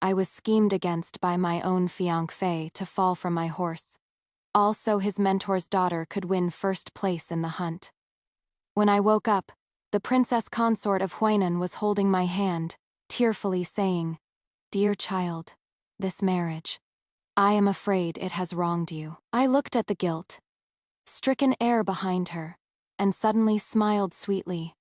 I was schemed against by my own fiancé to fall from my horse. Also, his mentor's daughter could win first place in the hunt. When I woke up, the princess consort of Huainan was holding my hand, tearfully saying, "Dear child, this marriage. I am afraid it has wronged you." I looked at the guilt-stricken air behind her, and suddenly smiled sweetly.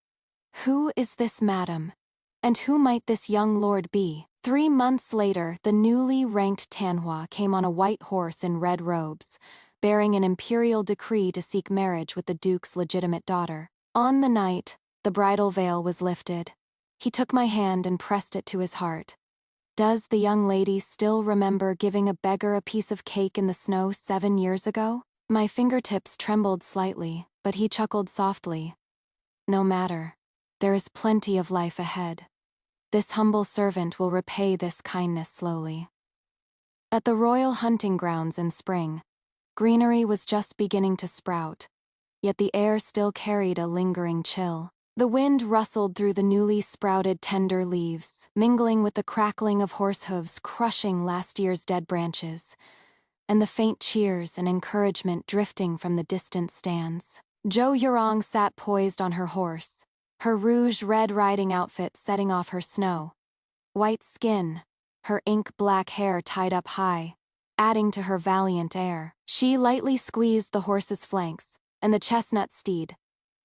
Who is this madam? And who might this young lord be? 3 months later, the newly ranked Tanhua came on a white horse in red robes, bearing an imperial decree to seek marriage with the duke's legitimate daughter. On the night the bridal veil was lifted, he took my hand and pressed it to his heart. Does the young lady still remember giving a beggar a piece of cake in the snow 7 years ago? My fingertips trembled slightly, but he chuckled softly. No matter. There is plenty of life ahead. This humble servant will repay this kindness slowly. At the royal hunting grounds in spring, greenery was just beginning to sprout, yet the air still carried a lingering chill. The wind rustled through the newly sprouted tender leaves, mingling with the crackling of horse hooves crushing last year's dead branches, and the faint cheers and encouragement drifting from the distant stands. Zhou Yurong sat poised on her horse, her rouge-red riding outfit setting off her snow-white skin, her ink-black hair tied up high, adding to her valiant air. She lightly squeezed the horse's flanks, and the chestnut steed,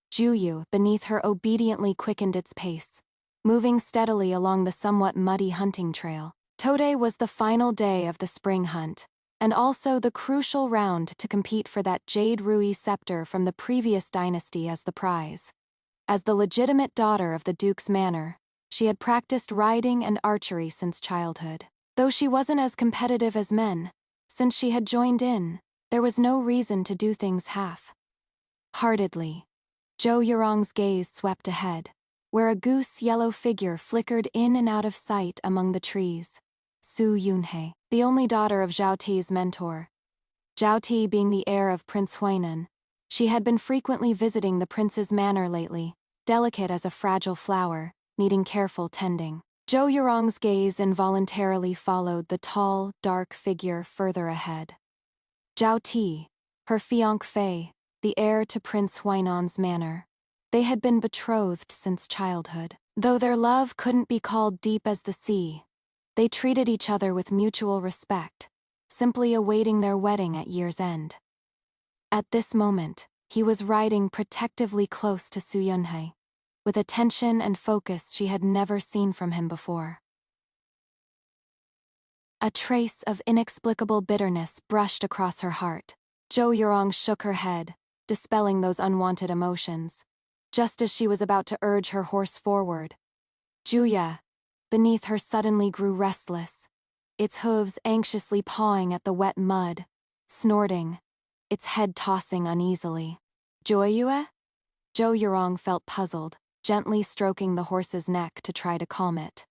Juyu, beneath her obediently quickened its pace, moving steadily along the somewhat muddy hunting trail. Today was the final day of the spring hunt, and also the crucial round to compete for that jade Rui scepter from the previous dynasty as the prize. As the legitimate daughter of the Duke's manor, she had practiced riding and archery since childhood. Though she wasn't as competitive as men, since she had joined in, there was no reason to do things half-heartedly. Zhou Yurong's gaze swept ahead, where a goose-yellow figure flickered in and out of sight among the trees. Su Yunhei, the only daughter of Zhao Ti's mentor. Zhao Ti being the heir of Prince Huainan, she had been frequently visiting the prince's manor lately, delicate as a fragile flower, needing careful tending. Zhou Yurong's gaze involuntarily followed the tall, dark figure further ahead. Zhao Ti, her fiancé, the heir to Prince Huainan's manor. They had been betrothed since childhood. Though their love couldn't be called deep as the sea, they treated each other with mutual respect, simply awaiting their wedding at year's end. At this moment, he was riding protectively close to Su Yunhei, with attention and focus she had never seen from him before. A trace of inexplicable bitterness brushed across her heart. Zhou Yurong shook her head, dispelling those unwanted emotions, just as she was about to urge her horse forward. Juya, beneath her, suddenly grew restless, its hooves anxiously pawing at the wet mud, snorting, its head tossing uneasily. Joyue? Zhou Yurong felt puzzled, gently stroking the horse's neck to try to calm it.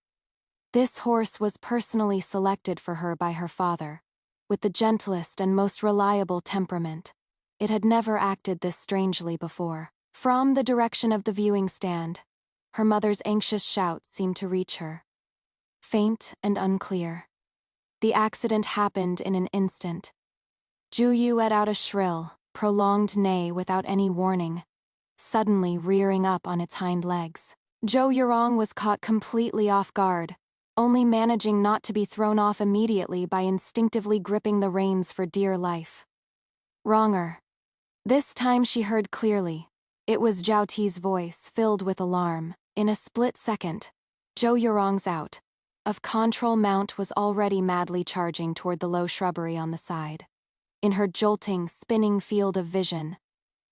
This horse was personally selected for her by her father, with the gentlest and most reliable temperament. It had never acted this strangely before. From the direction of the viewing stand, her mother's anxious shouts seemed to reach her. Faint and unclear. The accident happened in an instant. Juyu let out a shrill, prolonged neigh without any warning, suddenly rearing up on its hind legs. Zhou Yurong was caught completely off guard, only managing not to be thrown off immediately by instinctively gripping the reins for dear life. Wronger. This time she heard clearly. It was Zhao Ti's voice, filled with alarm. In a split second, Zhou Yurong's out-of-control mount was already madly charging toward the low shrubbery on the side. In her jolting, spinning field of vision,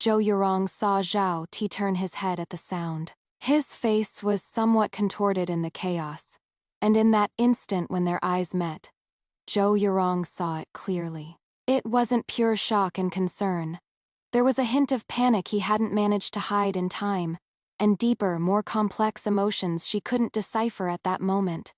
Zhou Yurong saw Zhao Ti turn his head at the sound. His face was somewhat contorted in the chaos, and in that instant when their eyes met, Zhou Yurong saw it clearly. It wasn't pure shock and concern. There was a hint of panic he hadn't managed to hide in time, and deeper, more complex emotions she couldn't decipher at that moment,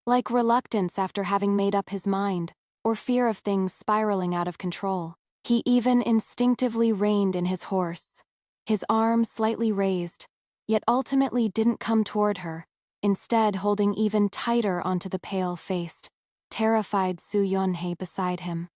like reluctance after having made up his mind, or fear of things spiraling out of control. He even instinctively reined in his horse, his arm slightly raised, yet ultimately didn't come toward her, instead holding even tighter onto the pale-faced, terrified Su Yunhei beside him.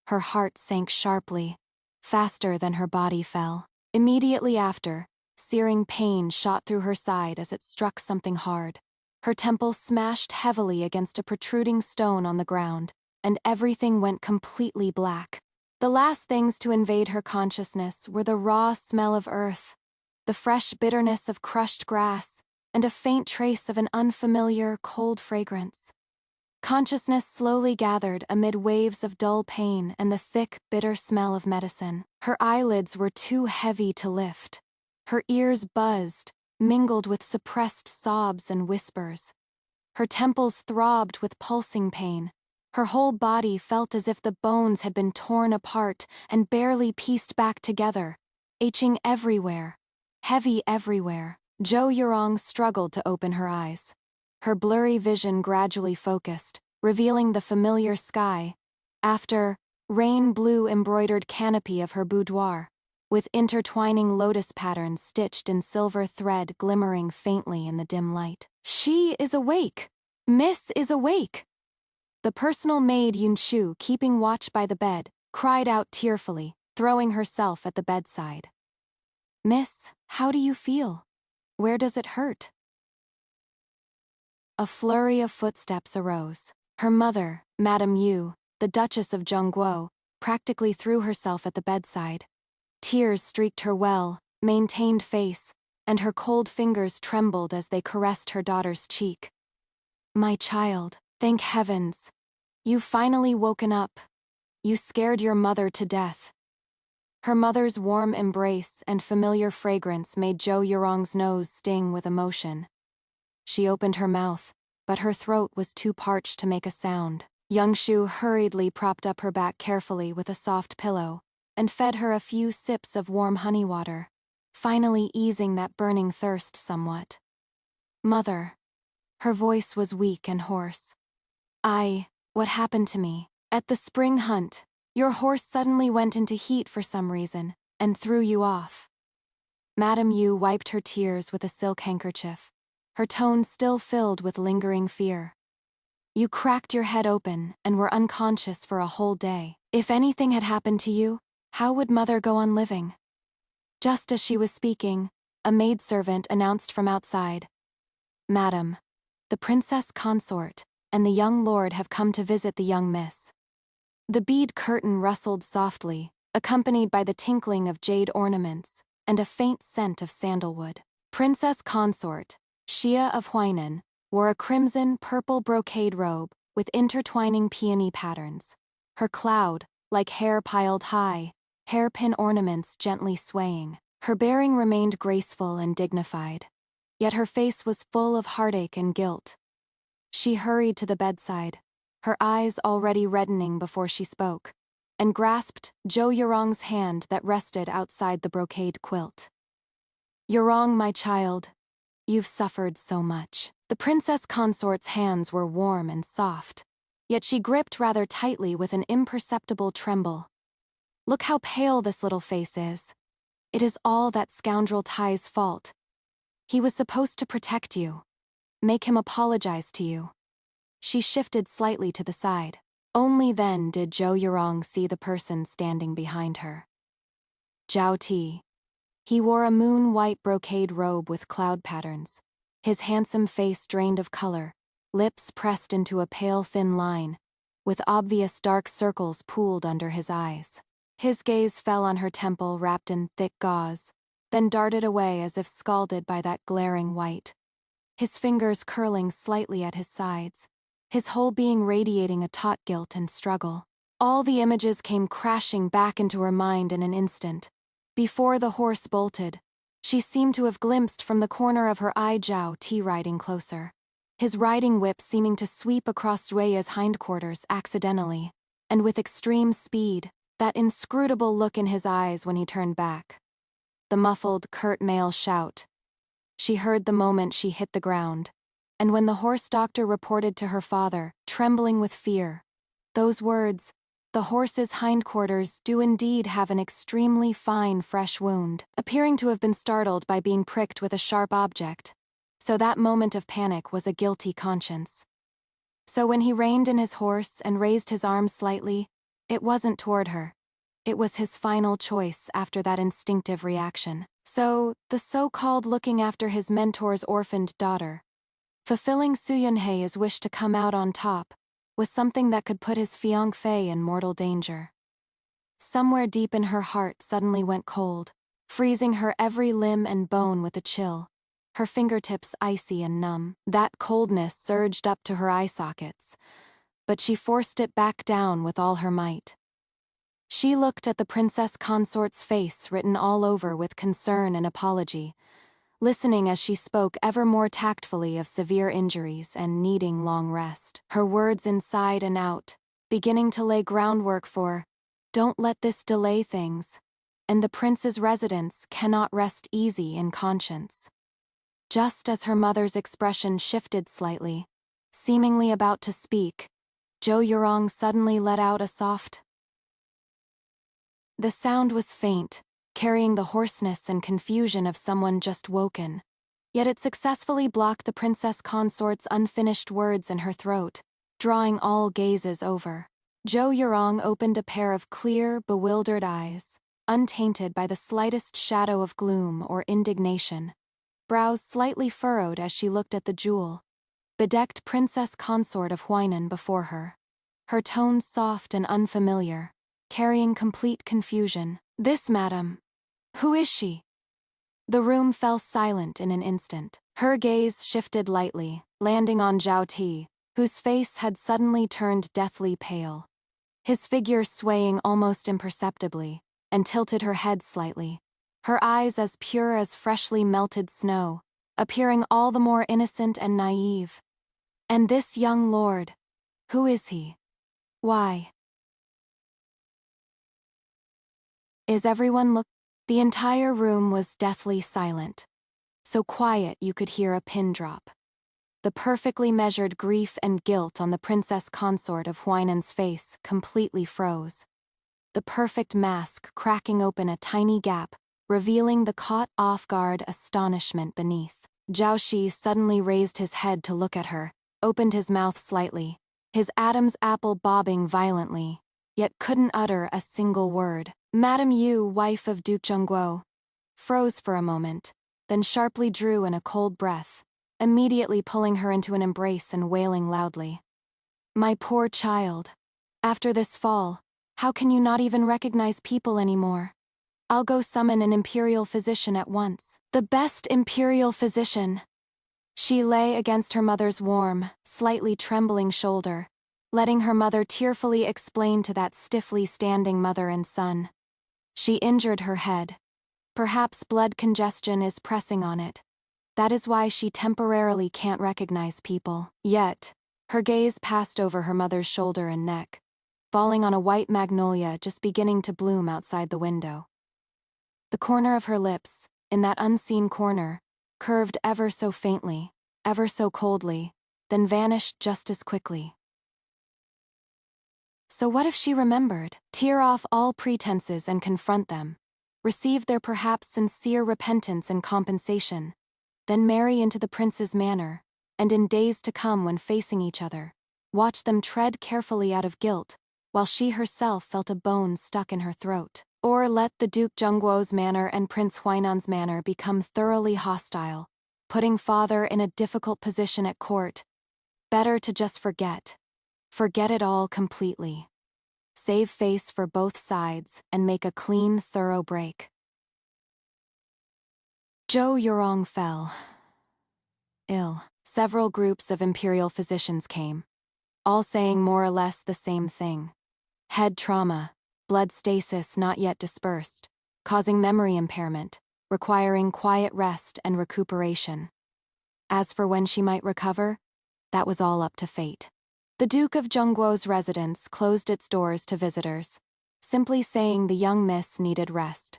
Her heart sank sharply, faster than her body fell. Immediately after, searing pain shot through her side as it struck something hard. Her temple smashed heavily against a protruding stone on the ground, and everything went completely black. The last things to invade her consciousness were the raw smell of earth, the fresh bitterness of crushed grass, and a faint trace of an unfamiliar, cold fragrance. Consciousness slowly gathered amid waves of dull pain and the thick, bitter smell of medicine. Her eyelids were too heavy to lift. Her ears buzzed, mingled with suppressed sobs and whispers. Her temples throbbed with pulsing pain. Her whole body felt as if the bones had been torn apart and barely pieced back together, aching everywhere, heavy everywhere. Zhou Yurong struggled to open her eyes. Her blurry vision gradually focused, revealing the familiar sky, after rain blue embroidered canopy of her boudoir, with intertwining lotus patterns stitched in silver thread glimmering faintly in the dim light. She is awake! Miss is awake! The personal maid Yunshu, keeping watch by the bed, cried out tearfully, throwing herself at the bedside. Miss, how do you feel? Where does it hurt? A flurry of footsteps arose. Her mother, Madame Yu, the Duchess of Zhongguo, practically threw herself at the bedside. Tears streaked her well-maintained face, and her cold fingers trembled as they caressed her daughter's cheek. My child, thank heavens. You've finally woken up. You scared your mother to death. Her mother's warm embrace and familiar fragrance made Zhou Yurong's nose sting with emotion. She opened her mouth, but her throat was too parched to make a sound. Youngshu hurriedly propped up her back carefully with a soft pillow, and fed her a few sips of warm honey water, finally easing that burning thirst somewhat. Mother. Her voice was weak and hoarse. What happened to me? At the spring hunt, your horse suddenly went into heat for some reason, and threw you off. Madame Yu wiped her tears with a silk handkerchief, her tone still filled with lingering fear. You cracked your head open and were unconscious for a whole day. If anything had happened to you, how would Mother go on living? Just as she was speaking, a maidservant announced from outside, Madam, the princess consort and the young lord have come to visit the young miss. The bead curtain rustled softly, accompanied by the tinkling of jade ornaments and a faint scent of sandalwood. Princess consort, Xia of Huainan, wore a crimson-purple brocade robe with intertwining peony patterns. Her cloud, like hair piled high, hairpin ornaments gently swaying. Her bearing remained graceful and dignified, yet her face was full of heartache and guilt. She hurried to the bedside, her eyes already reddening before she spoke, and grasped Zhou Yurong's hand that rested outside the brocade quilt. Yurong, my child, you've suffered so much. The princess consort's hands were warm and soft, yet she gripped rather tightly with an imperceptible tremble. Look how pale this little face is. It is all that scoundrel Tai's fault. He was supposed to protect you. Make him apologize to you. She shifted slightly to the side. Only then did Zhou Yurong see the person standing behind her. Zhao Ti. He wore a moon-white brocade robe with cloud patterns, his handsome face drained of color, lips pressed into a pale thin line, with obvious dark circles pooled under his eyes. His gaze fell on her temple wrapped in thick gauze, then darted away as if scalded by that glaring white. His fingers curling slightly at his sides, his whole being radiating a taut guilt and struggle. All the images came crashing back into her mind in an instant. Before the horse bolted, she seemed to have glimpsed from the corner of her eye Zhao Ti riding closer, his riding whip seeming to sweep across Zueya's hindquarters accidentally, and with extreme speed, that inscrutable look in his eyes when he turned back. The muffled, curt male shout. She heard the moment she hit the ground, and when the horse doctor reported to her father, trembling with fear, those words, the horse's hindquarters do indeed have an extremely fine fresh wound, appearing to have been startled by being pricked with a sharp object, so that moment of panic was a guilty conscience. So when he reined in his horse and raised his arm slightly, it wasn't toward her. It was his final choice after that instinctive reaction. So, the so-called looking after his mentor's orphaned daughter, fulfilling Suyunhe's wish to come out on top, was something that could put his fiancé in mortal danger. Somewhere deep in her heart suddenly went cold, freezing her every limb and bone with a chill, her fingertips icy and numb. That coldness surged up to her eye sockets, but she forced it back down with all her might. She looked at the princess consort's face written all over with concern and apology, listening as she spoke ever more tactfully of severe injuries and needing long rest. Her words inside and out, beginning to lay groundwork for, "Don't let this delay things, and the prince's residence cannot rest easy in conscience." Just as her mother's expression shifted slightly, seemingly about to speak, Zhou Yurong suddenly let out a soft. The sound was faint, carrying the hoarseness and confusion of someone just woken. Yet it successfully blocked the princess consort's unfinished words in her throat, drawing all gazes over. Zhou Yurong opened a pair of clear, bewildered eyes, untainted by the slightest shadow of gloom or indignation. Brows slightly furrowed as she looked at the jewel-bedecked princess consort of Huainan before her. Her tone soft and unfamiliar, carrying complete confusion. "This, madam. Who is she?" The room fell silent in an instant. Her gaze shifted lightly, landing on Zhao Ti, whose face had suddenly turned deathly pale. His figure swaying almost imperceptibly, and tilted her head slightly, her eyes as pure as freshly melted snow, appearing all the more innocent and naive. "And this young lord, who is he? Why is everyone look—" The entire room was deathly silent, so quiet you could hear a pin drop. The perfectly measured grief and guilt on the princess consort of Huainan's face completely froze. The perfect mask cracking open a tiny gap, revealing the caught off-guard astonishment beneath. Zhao Shi suddenly raised his head to look at her, opened his mouth slightly, his Adam's apple bobbing violently, yet couldn't utter a single word. Madame Yu, wife of Duke Zhongguo, froze for a moment, then sharply drew in a cold breath, immediately pulling her into an embrace and wailing loudly. "My poor child. After this fall, how can you not even recognize people anymore? I'll go summon an imperial physician at once." The best imperial physician! She lay against her mother's warm, slightly trembling shoulder, letting her mother tearfully explain to that stiffly standing mother and son. She injured her head. Perhaps blood congestion is pressing on it. That is why she temporarily can't recognize people. Yet, her gaze passed over her mother's shoulder and neck, falling on a white magnolia just beginning to bloom outside the window. The corner of her lips, in that unseen corner, curved ever so faintly, ever so coldly, then vanished just as quickly. So what if she remembered? Tear off all pretenses and confront them, receive their perhaps sincere repentance and compensation, then marry into the prince's manor, and in days to come when facing each other, watch them tread carefully out of guilt, while she herself felt a bone stuck in her throat. Or let the Duke Zhongguo's manor and Prince Huainan's manor become thoroughly hostile, putting father in a difficult position at court. Better to just forget. Forget it all completely. Save face for both sides and make a clean, thorough break. Zhou Yurong fell ill. Several groups of imperial physicians came, all saying more or less the same thing. Head trauma, blood stasis not yet dispersed, causing memory impairment, requiring quiet rest and recuperation. As for when she might recover, that was all up to fate. The Duke of Zhongguo's residence closed its doors to visitors, simply saying the young miss needed rest.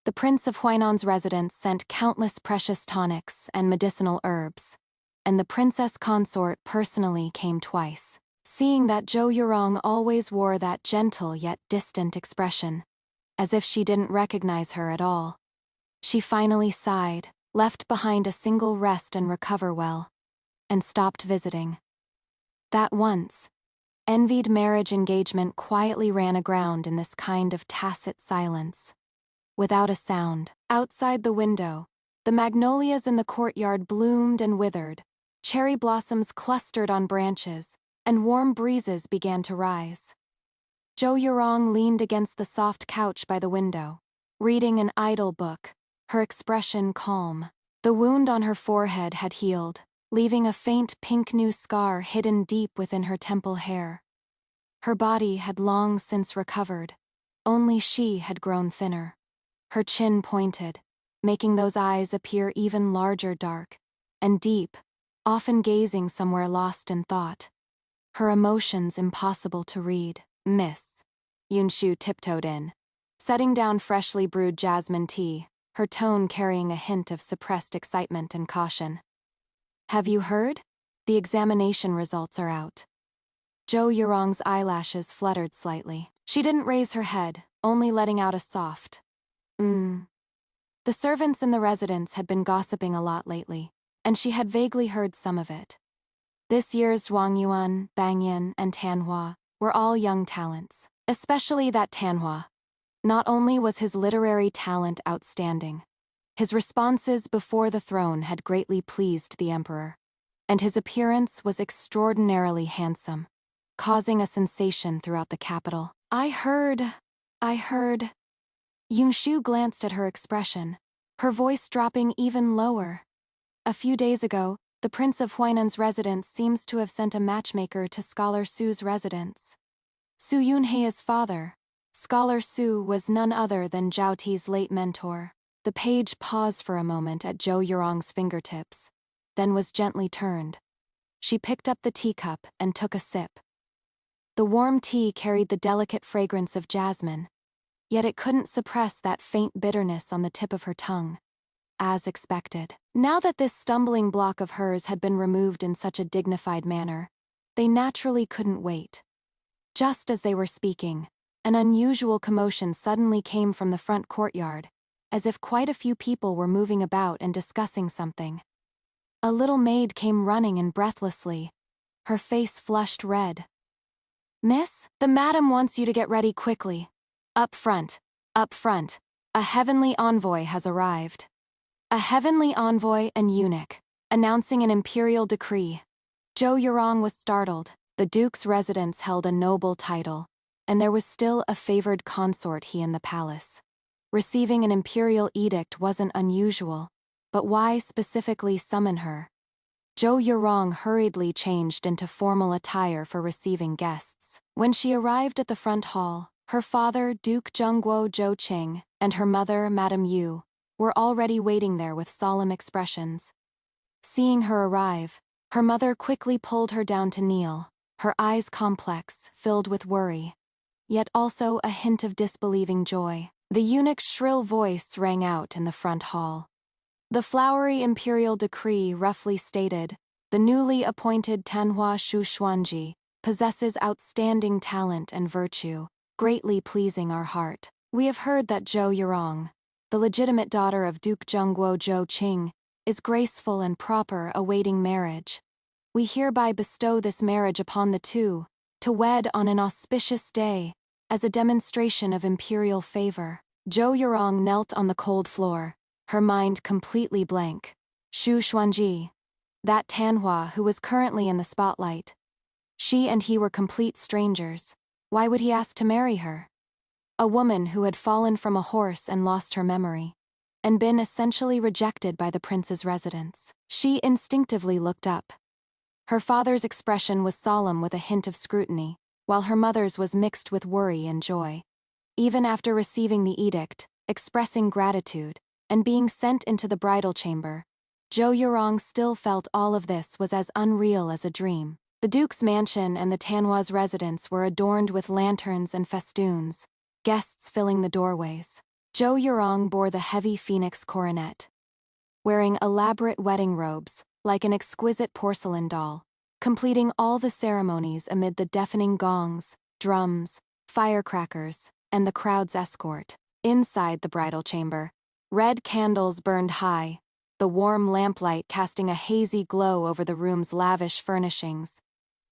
The Prince of Huainan's residence sent countless precious tonics and medicinal herbs, and the princess consort personally came twice. Seeing that Zhou Yurong always wore that gentle yet distant expression, as if she didn't recognize her at all, she finally sighed, left behind a single rest and recover well, and stopped visiting. That once envied marriage engagement quietly ran aground in this kind of tacit silence. Without a sound, outside the window, the magnolias in the courtyard bloomed and withered, cherry blossoms clustered on branches, and warm breezes began to rise. Zhou Yurong leaned against the soft couch by the window, reading an idle book, her expression calm. The wound on her forehead had healed, leaving a faint pink new scar hidden deep within her temple hair. Her body had long since recovered, only she had grown thinner. Her chin pointed, making those eyes appear even larger, dark and deep, often gazing somewhere lost in thought. Her emotions impossible to read. "Miss." Yunshu tiptoed in, setting down freshly brewed jasmine tea, her tone carrying a hint of suppressed excitement and caution. "Have you heard? The examination results are out." Zhou Yurong's eyelashes fluttered slightly. She didn't raise her head, only letting out a soft, The servants in the residence had been gossiping a lot lately, and she had vaguely heard some of it. This year's Zhuangyuan, Bangyan, and Tanhua were all young talents, especially that Tanhua. Not only was his literary talent outstanding, his responses before the throne had greatly pleased the emperor, and his appearance was extraordinarily handsome, causing a sensation throughout the capital. I heard. Yunshu glanced at her expression, her voice dropping even lower. "A few days ago, the Prince of Huainan's residence seems to have sent a matchmaker to Scholar Su's residence. Su Yunhe's father, Scholar Su, was none other than Zhao Ti's late mentor." The page paused for a moment at Zhou Yurong's fingertips, then was gently turned. She picked up the teacup and took a sip. The warm tea carried the delicate fragrance of jasmine, yet it couldn't suppress that faint bitterness on the tip of her tongue. As expected. Now that this stumbling block of hers had been removed in such a dignified manner, they naturally couldn't wait. Just as they were speaking, an unusual commotion suddenly came from the front courtyard, as if quite a few people were moving about and discussing something. A little maid came running in breathlessly, her face flushed red. "Miss, the madam wants you to get ready quickly. Up front, a heavenly envoy has arrived." A heavenly envoy and eunuch, announcing an imperial decree. Zhou Yurong was startled. The duke's residence held a noble title, and there was still a favored consort he in the palace. Receiving an imperial edict wasn't unusual, but why specifically summon her? Zhou Yurong hurriedly changed into formal attire for receiving guests. When she arrived at the front hall, her father, Duke Zhengguo Zhouqing, and her mother, Madame Yu, were already waiting there with solemn expressions. Seeing her arrive, her mother quickly pulled her down to kneel, her eyes complex, filled with worry, yet also a hint of disbelieving joy. The eunuch's shrill voice rang out in the front hall. The flowery imperial decree roughly stated, "The newly appointed Tanhua Shuxuanji possesses outstanding talent and virtue, greatly pleasing our heart. We have heard that Zhou Yurong, the legitimate daughter of Duke Zhengguo Zhouqing, is graceful and proper, awaiting marriage. We hereby bestow this marriage upon the two, to wed on an auspicious day, as a demonstration of imperial favor." Zhou Yurong knelt on the cold floor, her mind completely blank. Shu Xuanji, that Tanhua who was currently in the spotlight. She and he were complete strangers. Why would he ask to marry her? A woman who had fallen from a horse and lost her memory, and been essentially rejected by the prince's residence. She instinctively looked up. Her father's expression was solemn with a hint of scrutiny, while her mother's was mixed with worry and joy. Even after receiving the edict, expressing gratitude, and being sent into the bridal chamber, Zhou Yurong still felt all of this was as unreal as a dream. The duke's mansion and the Tanhua's residence were adorned with lanterns and festoons, guests filling the doorways. Zhou Yurong bore the heavy phoenix coronet, wearing elaborate wedding robes, like an exquisite porcelain doll, completing all the ceremonies amid the deafening gongs, drums, firecrackers, and the crowd's escort. Inside the bridal chamber, red candles burned high, the warm lamplight casting a hazy glow over the room's lavish furnishings.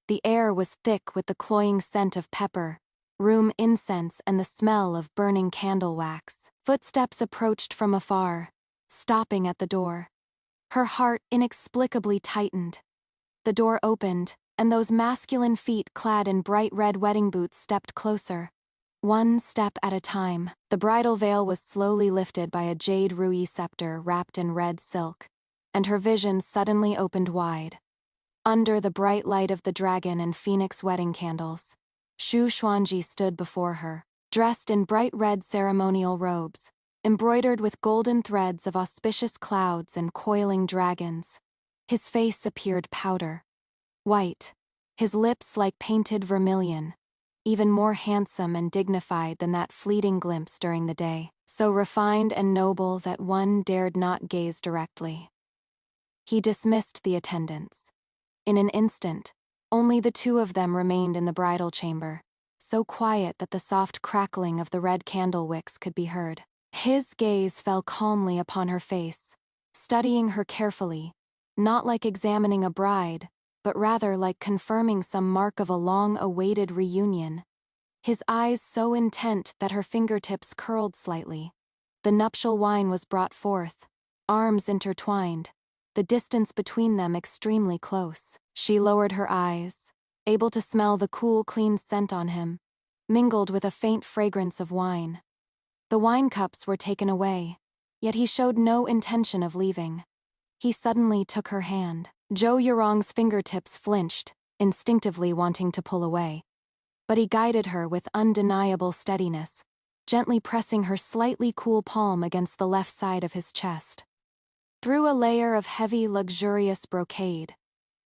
The air was thick with the cloying scent of pepper, room incense, and the smell of burning candle wax. Footsteps approached from afar, stopping at the door. Her heart inexplicably tightened. The door opened, and those masculine feet clad in bright red wedding boots stepped closer. One step at a time, the bridal veil was slowly lifted by a jade ruby scepter wrapped in red silk, and her vision suddenly opened wide. Under the bright light of the dragon and phoenix wedding candles, Shu Xuanji stood before her, dressed in bright red ceremonial robes, embroidered with golden threads of auspicious clouds and coiling dragons. His face appeared powder white, his lips like painted vermilion, even more handsome and dignified than that fleeting glimpse during the day, so refined and noble that one dared not gaze directly. He dismissed the attendants. In an instant, only the two of them remained in the bridal chamber, so quiet that the soft crackling of the red candle wicks could be heard. His gaze fell calmly upon her face, studying her carefully, not like examining a bride, but rather like confirming some mark of a long-awaited reunion. His eyes so intent that her fingertips curled slightly. The nuptial wine was brought forth, arms intertwined, the distance between them extremely close. She lowered her eyes, able to smell the cool, clean scent on him, mingled with a faint fragrance of wine. The wine cups were taken away, yet he showed no intention of leaving. He suddenly took her hand. Zhou Yurong's fingertips flinched, instinctively wanting to pull away. But he guided her with undeniable steadiness, gently pressing her slightly cool palm against the left side of his chest. Through a layer of heavy, luxurious brocade,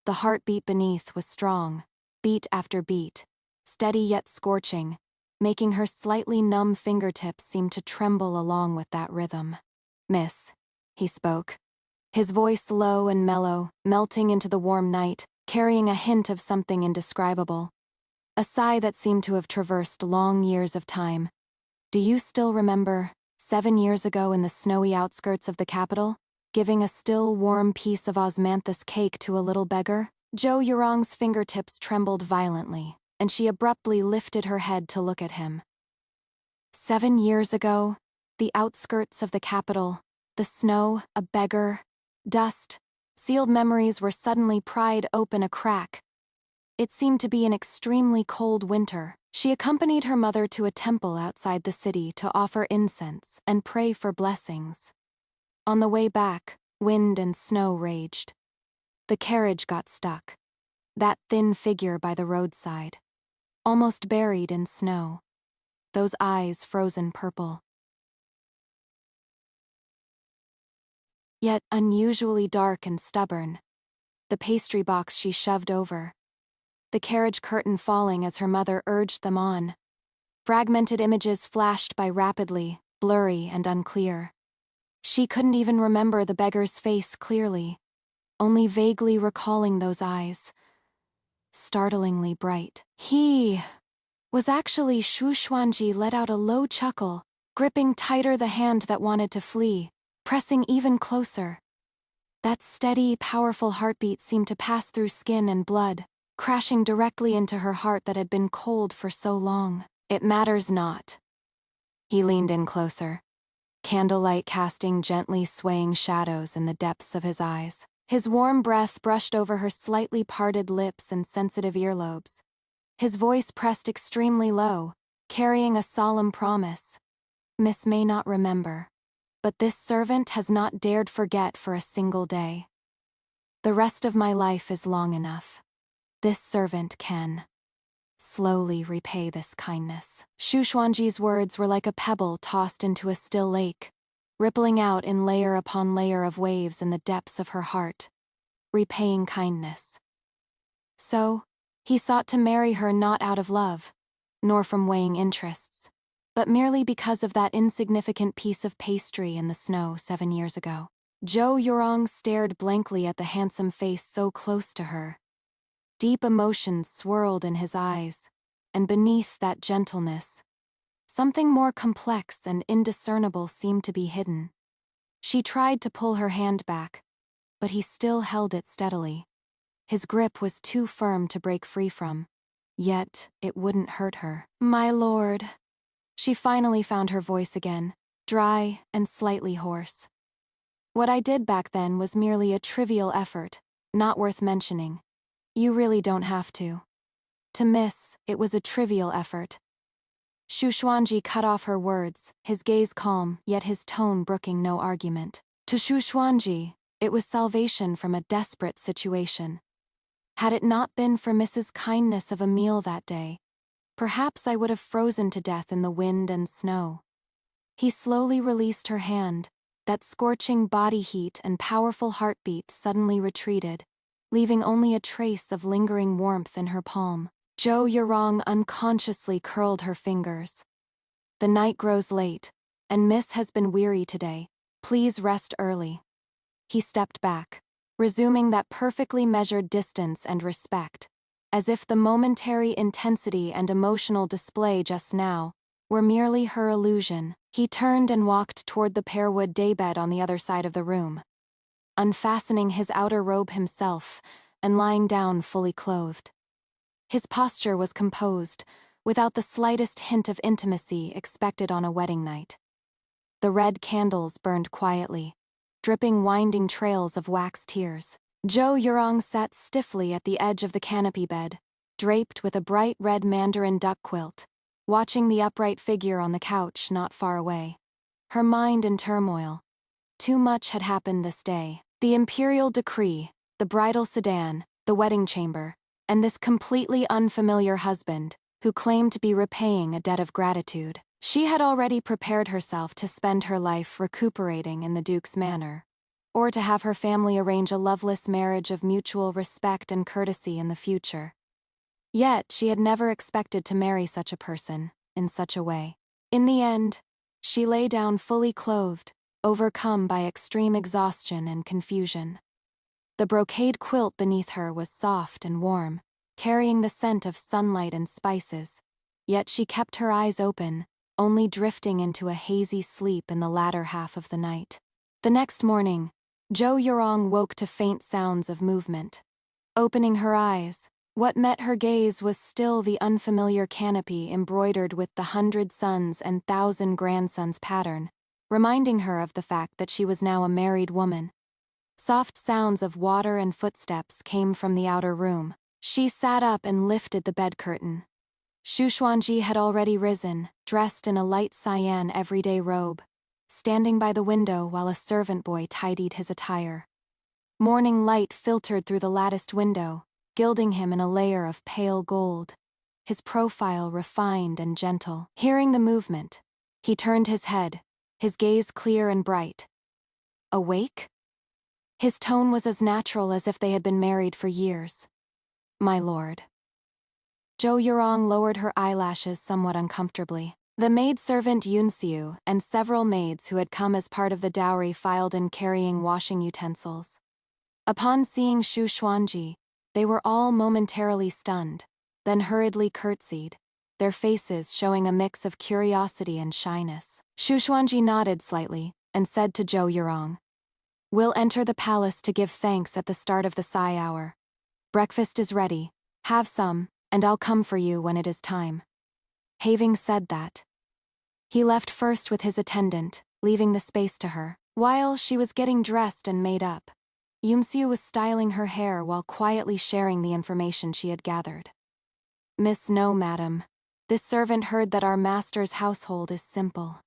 the heartbeat beneath was strong, beat after beat, steady yet scorching, making her slightly numb fingertips seem to tremble along with that rhythm. "Miss," he spoke, his voice low and mellow, melting into the warm night, carrying a hint of something indescribable. A sigh that seemed to have traversed long years of time. "Do you still remember, 7 years ago in the snowy outskirts of the capital, giving a still warm piece of osmanthus cake to a little beggar?" Zhou Yurong's fingertips trembled violently, and she abruptly lifted her head to look at him. 7 years ago, the outskirts of the capital, the snow, a beggar, dust, sealed memories were suddenly pried open a crack. It seemed to be an extremely cold winter. She accompanied her mother to a temple outside the city to offer incense and pray for blessings. On the way back, wind and snow raged. The carriage got stuck. That thin figure by the roadside, almost buried in snow. Those eyes frozen purple. Yet unusually dark and stubborn. The pastry box she shoved over. The carriage curtain falling as her mother urged them on. Fragmented images flashed by rapidly, blurry and unclear. She couldn't even remember the beggar's face clearly, only vaguely recalling those eyes. Startlingly bright. He was actually Shu Xuanji let out a low chuckle, gripping tighter the hand that wanted to flee, pressing even closer. That steady, powerful heartbeat seemed to pass through skin and blood, crashing directly into her heart that had been cold for so long. "It matters not." He leaned in closer, candlelight casting gently swaying shadows in the depths of his eyes. His warm breath brushed over her slightly parted lips and sensitive earlobes. His voice pressed extremely low, carrying a solemn promise. "Miss may not remember, but this servant has not dared forget for a single day. The rest of my life is long enough. This servant can slowly repay this kindness." Shu Xuanji's words were like a pebble tossed into a still lake, rippling out in layer upon layer of waves in the depths of her heart. Repaying kindness. So, he sought to marry her not out of love, nor from weighing interests, but merely because of that insignificant piece of pastry in the snow 7 years ago. Zhou Yurong stared blankly at the handsome face so close to her. Deep emotions swirled in his eyes, and beneath that gentleness, something more complex and indiscernible seemed to be hidden. She tried to pull her hand back, but he still held it steadily. His grip was too firm to break free from. Yet, it wouldn't hurt her. "My lord." She finally found her voice again, dry and slightly hoarse. "What I did back then was merely a trivial effort, not worth mentioning. You really don't have to." To miss, it was a trivial effort. Shu Xuanji cut off her words, his gaze calm, yet his tone brooking no argument. To Shu Xuanji, it was salvation from a desperate situation. Had it not been for Mrs. Kindness of a meal that day, perhaps I would have frozen to death in the wind and snow. He slowly released her hand. That scorching body heat and powerful heartbeat suddenly retreated, leaving only a trace of lingering warmth in her palm. Zhou Yurong unconsciously curled her fingers. "The night grows late, and Miss has been weary today. Please rest early." He stepped back, resuming that perfectly measured distance and respect, as if the momentary intensity and emotional display just now were merely her illusion. He turned and walked toward the pearwood daybed on the other side of the room, unfastening his outer robe himself and lying down fully clothed. His posture was composed, without the slightest hint of intimacy expected on a wedding night. The red candles burned quietly, dripping winding trails of wax tears. Zhou Yurong sat stiffly at the edge of the canopy bed, draped with a bright red mandarin duck quilt, watching the upright figure on the couch not far away. Her mind in turmoil. Too much had happened this day. The imperial decree, the bridal sedan, the wedding chamber, and this completely unfamiliar husband, who claimed to be repaying a debt of gratitude. She had already prepared herself to spend her life recuperating in the Duke's manor, or to have her family arrange a loveless marriage of mutual respect and courtesy in the future. Yet she had never expected to marry such a person, in such a way. In the end, she lay down fully clothed, overcome by extreme exhaustion and confusion. The brocade quilt beneath her was soft and warm, carrying the scent of sunlight and spices, yet she kept her eyes open, only drifting into a hazy sleep in the latter half of the night. The next morning, Zhou Yurong woke to faint sounds of movement. Opening her eyes, what met her gaze was still the unfamiliar canopy embroidered with the 100 sons and 1,000 grandsons pattern, reminding her of the fact that she was now a married woman. Soft sounds of water and footsteps came from the outer room. She sat up and lifted the bed curtain. Shu Xuanji had already risen, dressed in a light cyan everyday robe, standing by the window while a servant boy tidied his attire. Morning light filtered through the latticed window, gilding him in a layer of pale gold, his profile refined and gentle. Hearing the movement, he turned his head, his gaze clear and bright. "Awake?" His tone was as natural as if they had been married for years. "My lord." Zhou Yurong lowered her eyelashes somewhat uncomfortably. The maidservant Yunxiu and several maids who had come as part of the dowry filed in carrying washing utensils. Upon seeing Shu Xuanji, they were all momentarily stunned, then hurriedly curtsied, their faces showing a mix of curiosity and shyness. Shu Xuanji nodded slightly and said to Zhou Yurong, "We'll enter the palace to give thanks at the start of the Sai hour. Breakfast is ready, have some, and I'll come for you when it is time." Having said that, he left first with his attendant, leaving the space to her. While she was getting dressed and made up, Yunxiu was styling her hair while quietly sharing the information she had gathered. "Miss No, madam. This servant heard that our master's household is simple.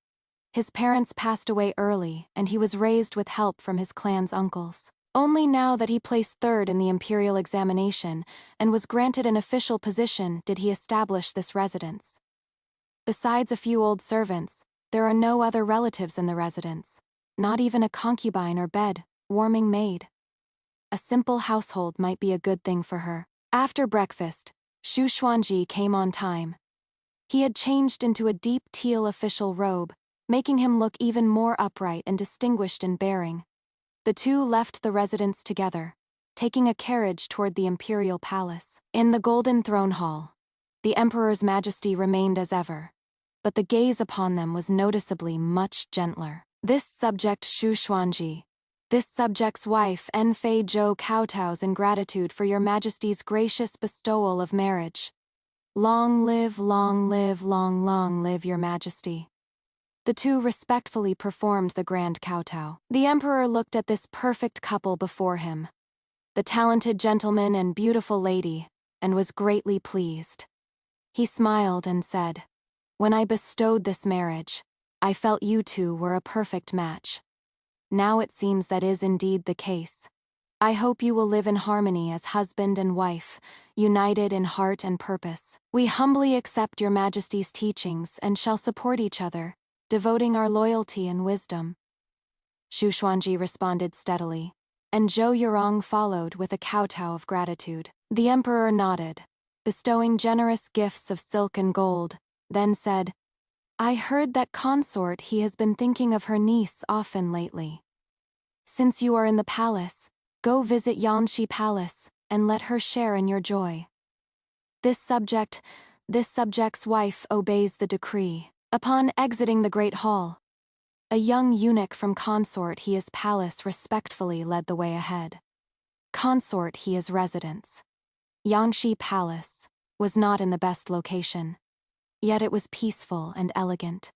His parents passed away early, and he was raised with help from his clan's uncles. Only now that he placed third in the imperial examination and was granted an official position did he establish this residence. Besides a few old servants, there are no other relatives in the residence, not even a concubine or bed-warming maid. A simple household might be a good thing for her." After breakfast, Shu Xuanji came on time. He had changed into a deep teal official robe, making him look even more upright and distinguished in bearing. The two left the residence together, taking a carriage toward the imperial palace. In the golden throne hall, the emperor's majesty remained as ever, but the gaze upon them was noticeably much gentler. This subject Shu Xuanji, This subject's wife, Fei Zhou, kowtows in gratitude for your majesty's gracious bestowal of marriage. Long live, long live, long live your majesty. The two respectfully performed the grand kowtow. The emperor looked at this perfect couple before him, the talented gentleman and beautiful lady, and was greatly pleased. He smiled and said, "When I bestowed this marriage, I felt you two were a perfect match. Now it seems that is indeed the case. I hope you will live in harmony as husband and wife, united in heart and purpose. We humbly accept your majesty's teachings and shall support each other, devoting our loyalty and wisdom." Xu Xuanji responded steadily, and Zhou Yurong followed with a kowtow of gratitude. The emperor nodded, bestowing generous gifts of silk and gold, then said, "I heard that consort he has been thinking of her niece often lately. Since you are in the palace, go visit Yanxi Palace, and let her share in your joy." This subject's wife obeys the decree. Upon exiting the great hall, a young eunuch from consort He's palace respectfully led the way ahead. Consort He's residence, Yangshi Palace, was not in the best location, yet it was peaceful and elegant.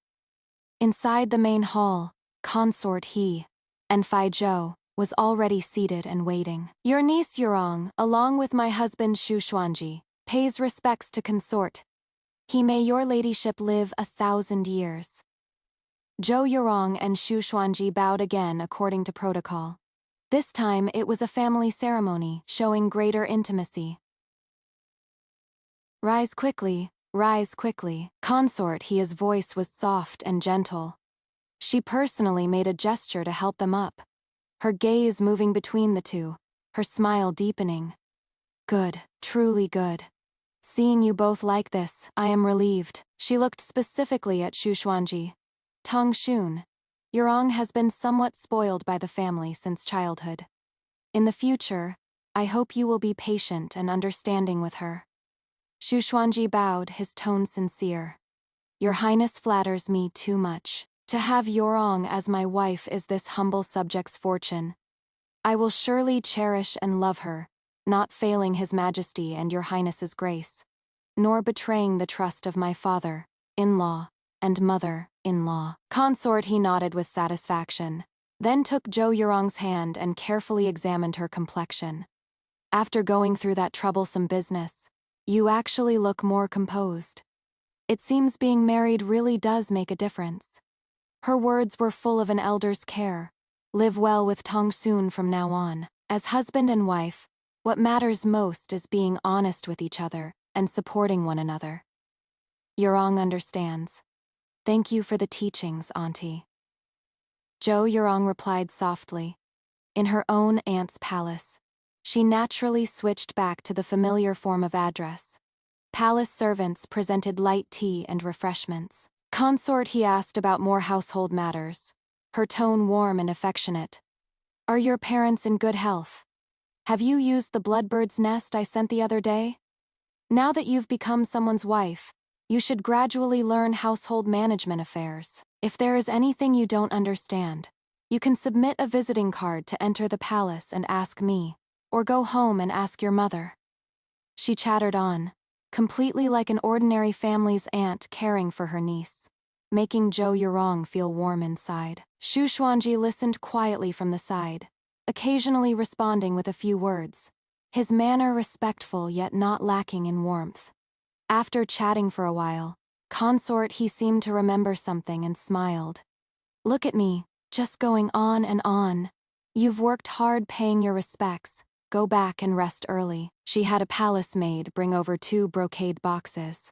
Inside the main hall, consort He, Fei Zhou, was already seated and waiting. "Your niece Yurong, along with my husband Xu Xuanji, pays respects to consort. He may your ladyship live 1,000 years." Zhou Yurong and Xu Xuanji bowed again according to protocol. This time it was a family ceremony, showing greater intimacy. Rise quickly, consort He's voice was soft and gentle. She personally made a gesture to help them up, her gaze moving between the two, her smile deepening. "Good, truly good. Seeing you both like this, I am relieved." She looked specifically at Xu Xuanji. "Tong Xun, Yurong has been somewhat spoiled by the family since childhood. In the future, I hope you will be patient and understanding with her." Xu Xuanji bowed, his tone sincere. "Your Highness flatters me too much. To have Yurong as my wife is this humble subject's fortune. I will surely cherish and love her, not failing His Majesty and your Highness's grace, nor betraying the trust of my father-in-law and mother-in-law." Consort He nodded with satisfaction, then took Zhou Yurong's hand and carefully examined her complexion. "After going through that troublesome business, you actually look more composed. It seems being married really does make a difference." Her words were full of an elder's care. Live well with Tong Xun from now on. As husband and wife, what matters most is being honest with each other and supporting one another. Yurong understands. Thank you for the teachings, Auntie. Zhou Yurong replied softly. In her own aunt's palace, she naturally switched back to the familiar form of address. Palace servants presented light tea and refreshments. Consort He asked about more household matters, her tone warm and affectionate. "Are your parents in good health? Have you used the bloodbird's nest I sent the other day? Now that you've become someone's wife, you should gradually learn household management affairs. If there is anything you don't understand, you can submit a visiting card to enter the palace and ask me, or go home and ask your mother." She chattered on, completely like an ordinary family's aunt caring for her niece, making Zhou Yurong feel warm inside. Xu Xuanji listened quietly from the side, occasionally responding with a few words, his manner respectful yet not lacking in warmth. After chatting for a while, consort He seemed to remember something and smiled. "Look at me, just going on and on. You've worked hard paying your respects. Go back and rest early." She had a palace maid bring over 2 brocade boxes.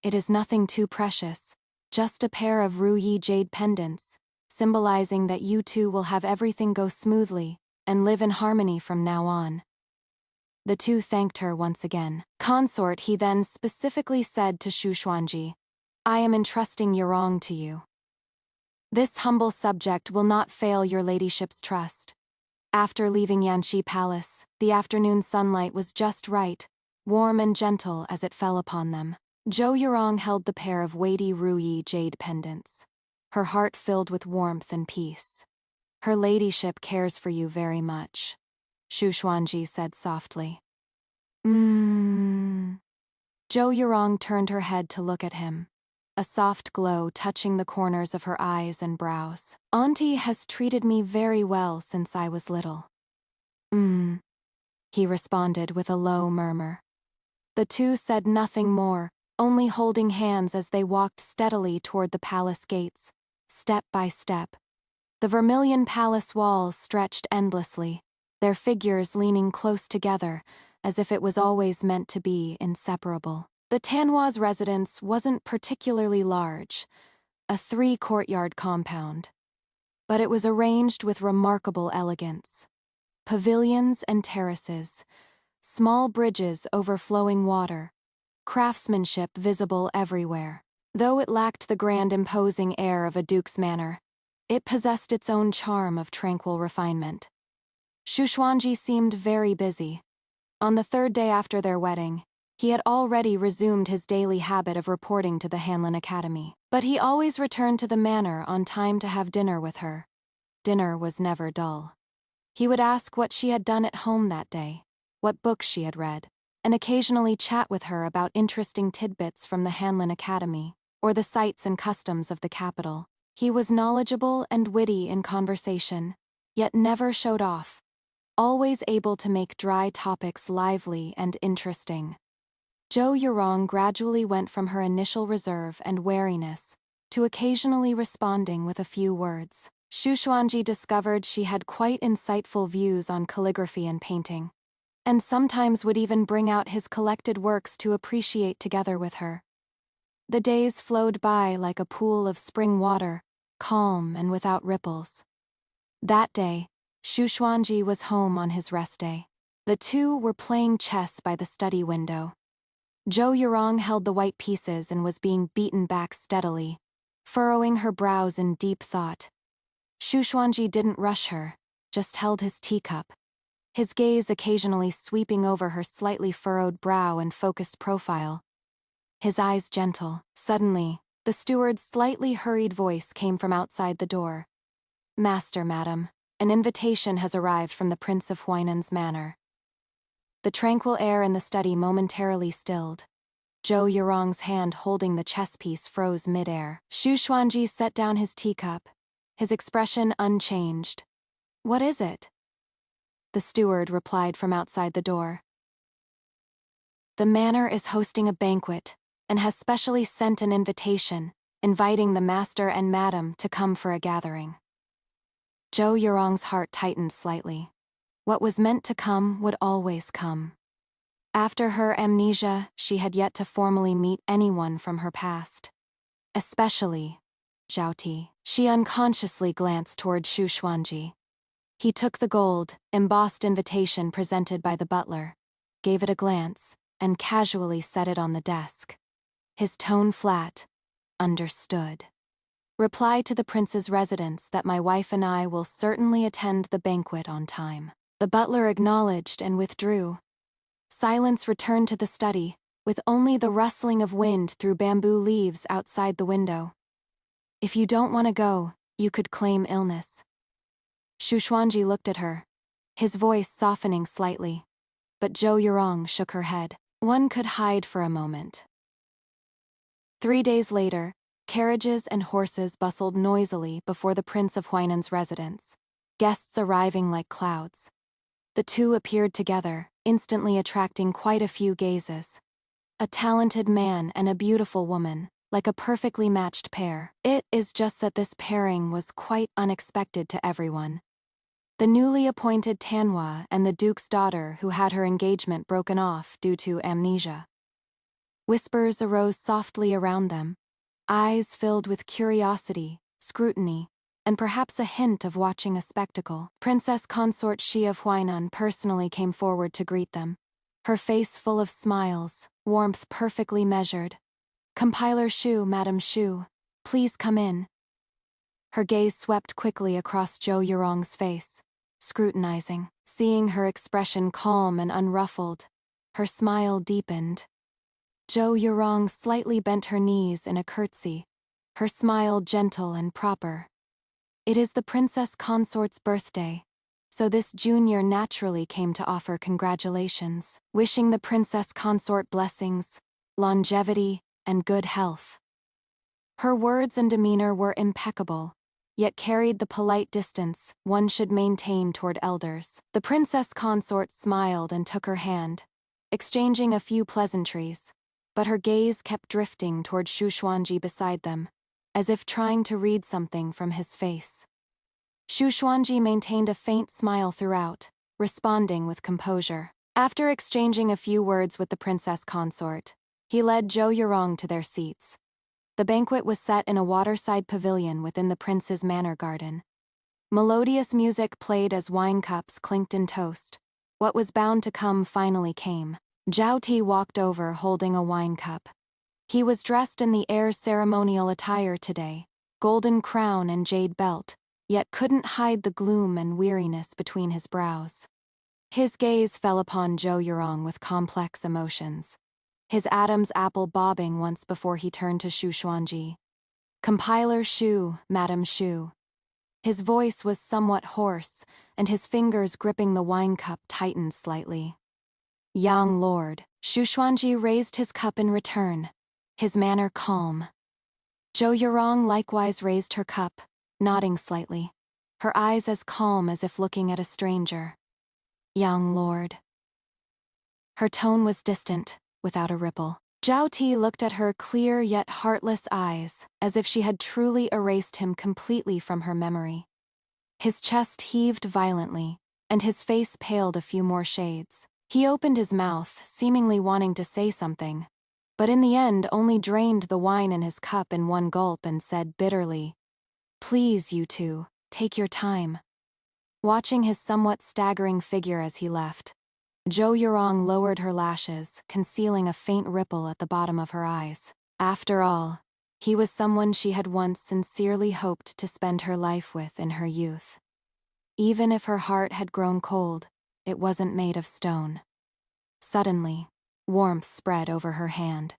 "It is nothing too precious, just a pair of Ruyi jade pendants, symbolizing that you two will have everything go smoothly and live in harmony from now on." The two thanked her once again. Consort He then specifically said to Xu Xuanji, "I am entrusting Yurong to you. This humble subject will not fail your ladyship's trust." After leaving Yanxi Palace, the afternoon sunlight was just right, warm and gentle as it fell upon them. Zhou Yurong held the pair of weighty Ruyi jade pendants, her heart filled with warmth and peace. Her ladyship cares for you very much, Xu Xuanji said softly. Zhou Yurong turned her head to look at him, a soft glow touching the corners of her eyes and brows. Auntie has treated me very well since I was little. He responded with a low murmur. The two said nothing more, only holding hands as they walked steadily toward the palace gates, step by step. The vermilion palace walls stretched endlessly, their figures leaning close together, as if it was always meant to be inseparable. The Tanhua's residence wasn't particularly large, a 3-courtyard compound, but it was arranged with remarkable elegance. Pavilions and terraces, small bridges overflowing water, craftsmanship visible everywhere. Though it lacked the grand imposing air of a duke's manor, it possessed its own charm of tranquil refinement. Xu Xuanji seemed very busy. On the 3rd day after their wedding, he had already resumed his daily habit of reporting to the Hanlin Academy. But he always returned to the manor on time to have dinner with her. Dinner was never dull. He would ask what she had done at home that day, what books she had read, and occasionally chat with her about interesting tidbits from the Hanlin Academy, or the sights and customs of the capital. He was knowledgeable and witty in conversation, yet never showed off, always able to make dry topics lively and interesting. Zhou Yurong gradually went from her initial reserve and wariness to occasionally responding with a few words. Xu Xuanji discovered she had quite insightful views on calligraphy and painting, and sometimes would even bring out his collected works to appreciate together with her. The days flowed by like a pool of spring water, calm and without ripples. That day, Xu Xuanji was home on his rest day. The two were playing chess by the study window. Zhou Yurong held the white pieces and was being beaten back steadily, furrowing her brows in deep thought. Xu Xuanji didn't rush her, just held his teacup, his gaze occasionally sweeping over her slightly furrowed brow and focused profile, his eyes gentle. Suddenly, the steward's slightly hurried voice came from outside the door. "Master, madam, an invitation has arrived from the Prince of Huainan's manor." The tranquil air in the study momentarily stilled. Zhou Yurong's hand holding the chess piece froze mid-air. Xu Xuanji set down his teacup, his expression unchanged. "What is it?" The steward replied from outside the door. "The manor is hosting a banquet, and has specially sent an invitation, inviting the master and madam to come for a gathering." Zhou Yurong's heart tightened slightly. What was meant to come would always come. After her amnesia, she had yet to formally meet anyone from her past. Especially Zhao Ti. She unconsciously glanced toward Xu Xuanji. He took the gold, embossed invitation presented by the butler, gave it a glance, and casually set it on the desk. His tone flat. "Understood. Reply to the prince's residence that my wife and I will certainly attend the banquet on time." The butler acknowledged and withdrew. Silence returned to the study, with only the rustling of wind through bamboo leaves outside the window. "If you don't want to go, you could claim illness." Xu Xuanji looked at her, his voice softening slightly, but Zhou Yurong shook her head. One could hide for a moment. 3 days later, carriages and horses bustled noisily before the Prince of Huainan's residence, guests arriving like clouds. The two appeared together, instantly attracting quite a few gazes. A talented man and a beautiful woman, like a perfectly matched pair. It is just that this pairing was quite unexpected to everyone. The newly appointed Tanhua and the Duke's daughter who had her engagement broken off due to amnesia. Whispers arose softly around them, eyes filled with curiosity, scrutiny, and perhaps a hint of watching a spectacle. Princess Consort Xi of Huainan personally came forward to greet them, her face full of smiles, warmth perfectly measured. "Compiler Xu, Madam Xu, please come in." Her gaze swept quickly across Zhou Yurong's face, scrutinizing. Seeing her expression calm and unruffled, her smile deepened. Zhou Yurong slightly bent her knees in a curtsy, her smile gentle and proper. It is the princess consort's birthday, so this junior naturally came to offer congratulations, wishing the princess consort blessings, longevity, and good health. Her words and demeanor were impeccable, yet carried the polite distance one should maintain toward elders. The princess consort smiled and took her hand, exchanging a few pleasantries, but her gaze kept drifting toward Shushwanji beside them, as if trying to read something from his face. Shushwanji maintained a faint smile throughout, responding with composure. After exchanging a few words with the princess consort, he led Zhou Yurong to their seats. The banquet was set in a waterside pavilion within the prince's manor garden. Melodious music played as wine cups clinked in toast. What was bound to come finally came. Zhao Ti walked over holding a wine cup. He was dressed in the heir's ceremonial attire today, golden crown and jade belt, yet couldn't hide the gloom and weariness between his brows. His gaze fell upon Zhou Yurong with complex emotions, his Adam's apple bobbing once before he turned to Shushwanji. Compiler Shu, Madam Shu. His voice was somewhat hoarse, and his fingers gripping the wine cup tightened slightly. Young lord, Shushwanji raised his cup in return, his manner calm. Zhou Yurong likewise raised her cup, nodding slightly, her eyes as calm as if looking at a stranger. Young lord. Her tone was distant, without a ripple. Zhao Ti looked at her clear yet heartless eyes, as if she had truly erased him completely from her memory. His chest heaved violently, and his face paled a few more shades. He opened his mouth, seemingly wanting to say something, but in the end only drained the wine in his cup in one gulp and said bitterly, "Please, you two, take your time." Watching his somewhat staggering figure as he left, Zhou Yurong lowered her lashes, concealing a faint ripple at the bottom of her eyes. After all, he was someone she had once sincerely hoped to spend her life with in her youth. Even if her heart had grown cold, it wasn't made of stone. Suddenly, warmth spread over her hand.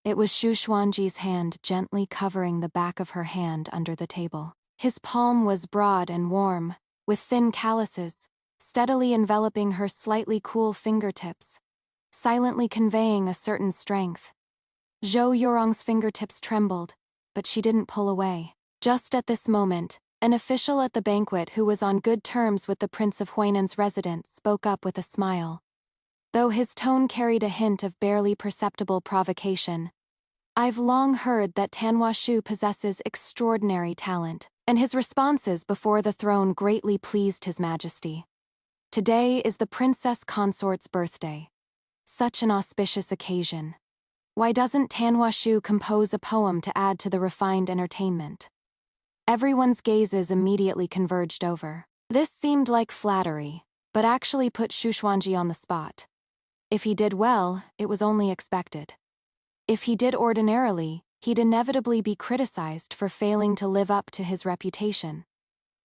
It was Shushwanji's hand gently covering the back of her hand under the table. His palm was broad and warm, with thin calluses, steadily enveloping her slightly cool fingertips, silently conveying a certain strength. Zhou Yurong's fingertips trembled, but she didn't pull away. Just at this moment, an official at the banquet who was on good terms with the Prince of Huainan's residence spoke up with a smile. Though his tone carried a hint of barely perceptible provocation. "I've long heard that Tanhua Shu possesses extraordinary talent, and his responses before the throne greatly pleased His Majesty. Today is the princess consort's birthday. Such an auspicious occasion. Why doesn't Tanhua Shu compose a poem to add to the refined entertainment?" Everyone's gazes immediately converged over. This seemed like flattery, but actually put Shushwanji on the spot. If he did well, it was only expected. If he did ordinarily, he'd inevitably be criticized for failing to live up to his reputation.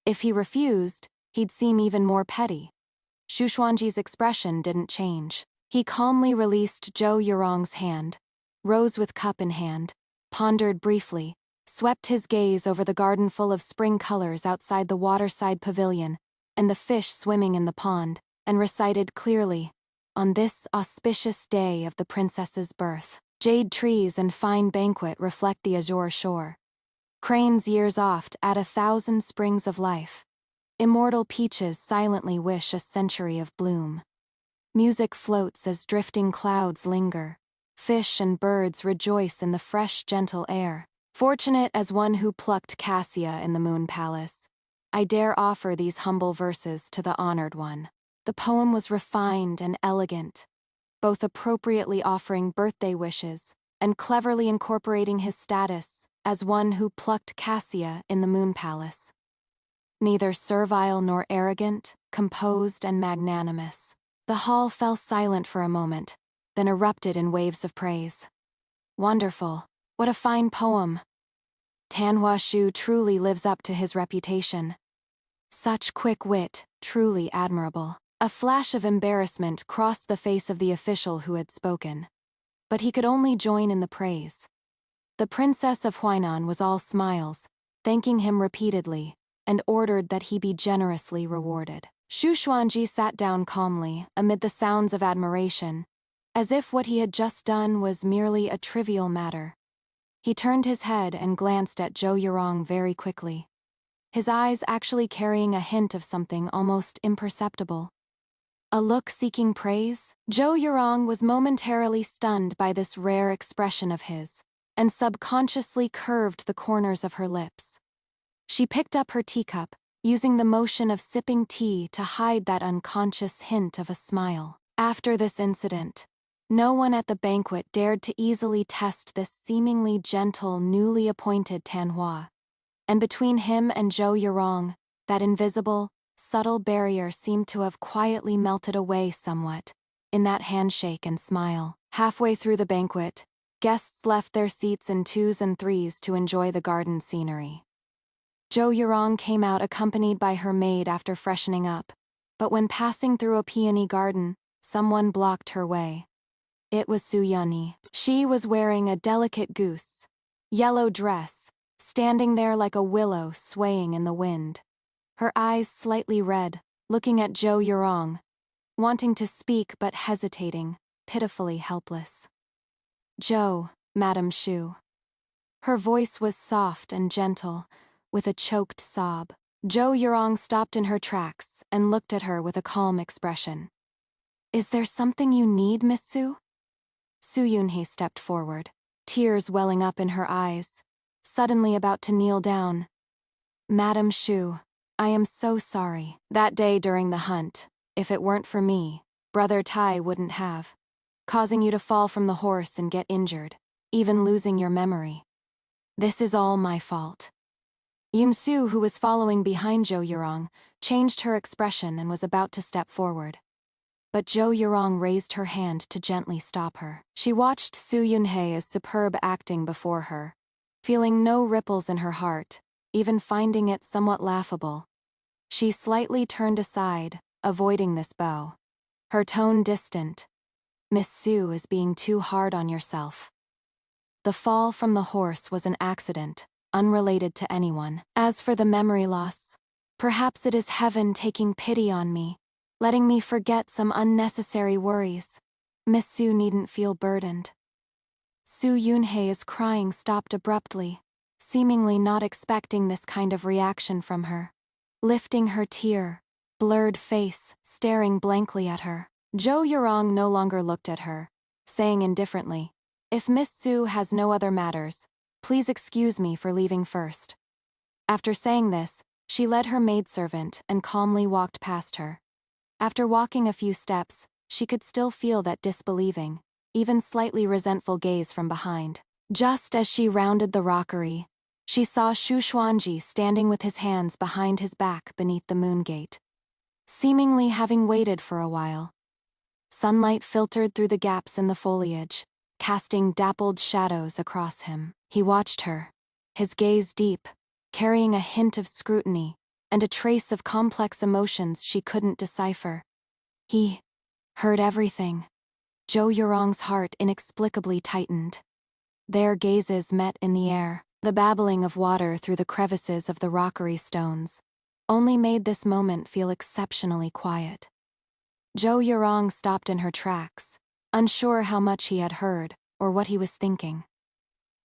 If he refused, he'd seem even more petty. Shushwanji's expression didn't change. He calmly released Zhou Yurong's hand, rose with cup in hand, pondered briefly, swept his gaze over the garden full of spring colors outside the waterside pavilion, and the fish swimming in the pond, and recited clearly, "On this auspicious day of the princess's birth, jade trees and fine banquet reflect the azure shore. Cranes years oft add 1,000 springs of life. Immortal peaches silently wish a century of bloom. Music floats as drifting clouds linger. Fish and birds rejoice in the fresh, gentle air. Fortunate as one who plucked cassia in the moon palace, I dare offer these humble verses to the honored one." The poem was refined and elegant, both appropriately offering birthday wishes and cleverly incorporating his status as one who plucked cassia in the moon palace. Neither servile nor arrogant, composed and magnanimous. The hall fell silent for a moment, then erupted in waves of praise. "Wonderful. What a fine poem. Tanhua Shu truly lives up to his reputation. Such quick wit, truly admirable." A flash of embarrassment crossed the face of the official who had spoken, but he could only join in the praise. The Princess of Huainan was all smiles, thanking him repeatedly, and ordered that he be generously rewarded. Xu Xuanji sat down calmly, amid the sounds of admiration, as if what he had just done was merely a trivial matter. He turned his head and glanced at Zhou Yurong very quickly, his eyes actually carrying a hint of something almost imperceptible. A look seeking praise? Zhou Yurong was momentarily stunned by this rare expression of his, and subconsciously curved the corners of her lips. She picked up her teacup, using the motion of sipping tea to hide that unconscious hint of a smile. After this incident, no one at the banquet dared to easily test this seemingly gentle, newly appointed Tanhua. And between him and Zhou Yurong, that invisible, subtle barrier seemed to have quietly melted away somewhat, in that handshake and smile. Halfway through the banquet, guests left their seats in twos and threes to enjoy the garden scenery. Zhou Yurong came out accompanied by her maid after freshening up, but when passing through a peony garden, someone blocked her way. It was Su Yunyi. She was wearing a delicate goose, yellow dress, standing there like a willow swaying in the wind. Her eyes slightly red, looking at Zhou Yurong, wanting to speak but hesitating, pitifully helpless. "Zhou, Madame Xu." Her voice was soft and gentle, with a choked sob. Zhou Yurong stopped in her tracks and looked at her with a calm expression. "Is there something you need, Miss Su?" Su Yunhei stepped forward, tears welling up in her eyes, suddenly about to kneel down. "Madame Xu, I am so sorry. That day during the hunt, if it weren't for me, Brother Tai wouldn't have, causing you to fall from the horse and get injured, even losing your memory. This is all my fault." Yun-su, who was following behind Zhou Yurong, changed her expression and was about to step forward. But Zhou Yurong raised her hand to gently stop her. She watched Su Yunhei's superb acting before her, feeling no ripples in her heart, even finding it somewhat laughable. She slightly turned aside, avoiding this bow. Her tone distant. "Miss Su is being too hard on yourself." The fall from the horse was an accident, unrelated to anyone. As for the memory loss, perhaps it is heaven taking pity on me, letting me forget some unnecessary worries. Miss Su needn't feel burdened. Su Yunhei's crying stopped abruptly, seemingly not expecting this kind of reaction from her. Lifting her tear, blurred face, staring blankly at her. Zhou Yurong no longer looked at her, saying indifferently, "If Miss Su has no other matters, please excuse me for leaving first." After saying this, she led her maidservant and calmly walked past her. After walking a few steps, she could still feel that disbelieving, even slightly resentful gaze from behind. Just as she rounded the rockery, she saw Xu Xuanji standing with his hands behind his back beneath the moon gate, seemingly having waited for a while. Sunlight filtered through the gaps in the foliage, casting dappled shadows across him. He watched her, his gaze deep, carrying a hint of scrutiny, and a trace of complex emotions she couldn't decipher. He heard everything. Zhou Yurong's heart inexplicably tightened. Their gazes met in the air. The babbling of water through the crevices of the rockery stones only made this moment feel exceptionally quiet. Zhou Yurong stopped in her tracks, unsure how much he had heard or what he was thinking.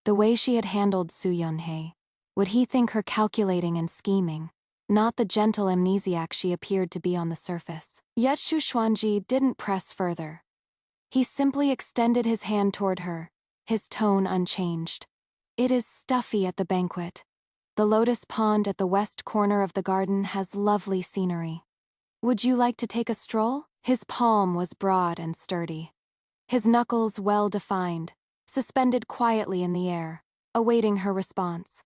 The way she had handled Su Yunhei, would he think her calculating and scheming, not the gentle amnesiac she appeared to be on the surface? Yet Xu Xuanji didn't press further. He simply extended his hand toward her, his tone unchanged. "It is stuffy at the banquet. The lotus pond at the west corner of the garden has lovely scenery. Would you like to take a stroll?" His palm was broad and sturdy, his knuckles well-defined, suspended quietly in the air, awaiting her response.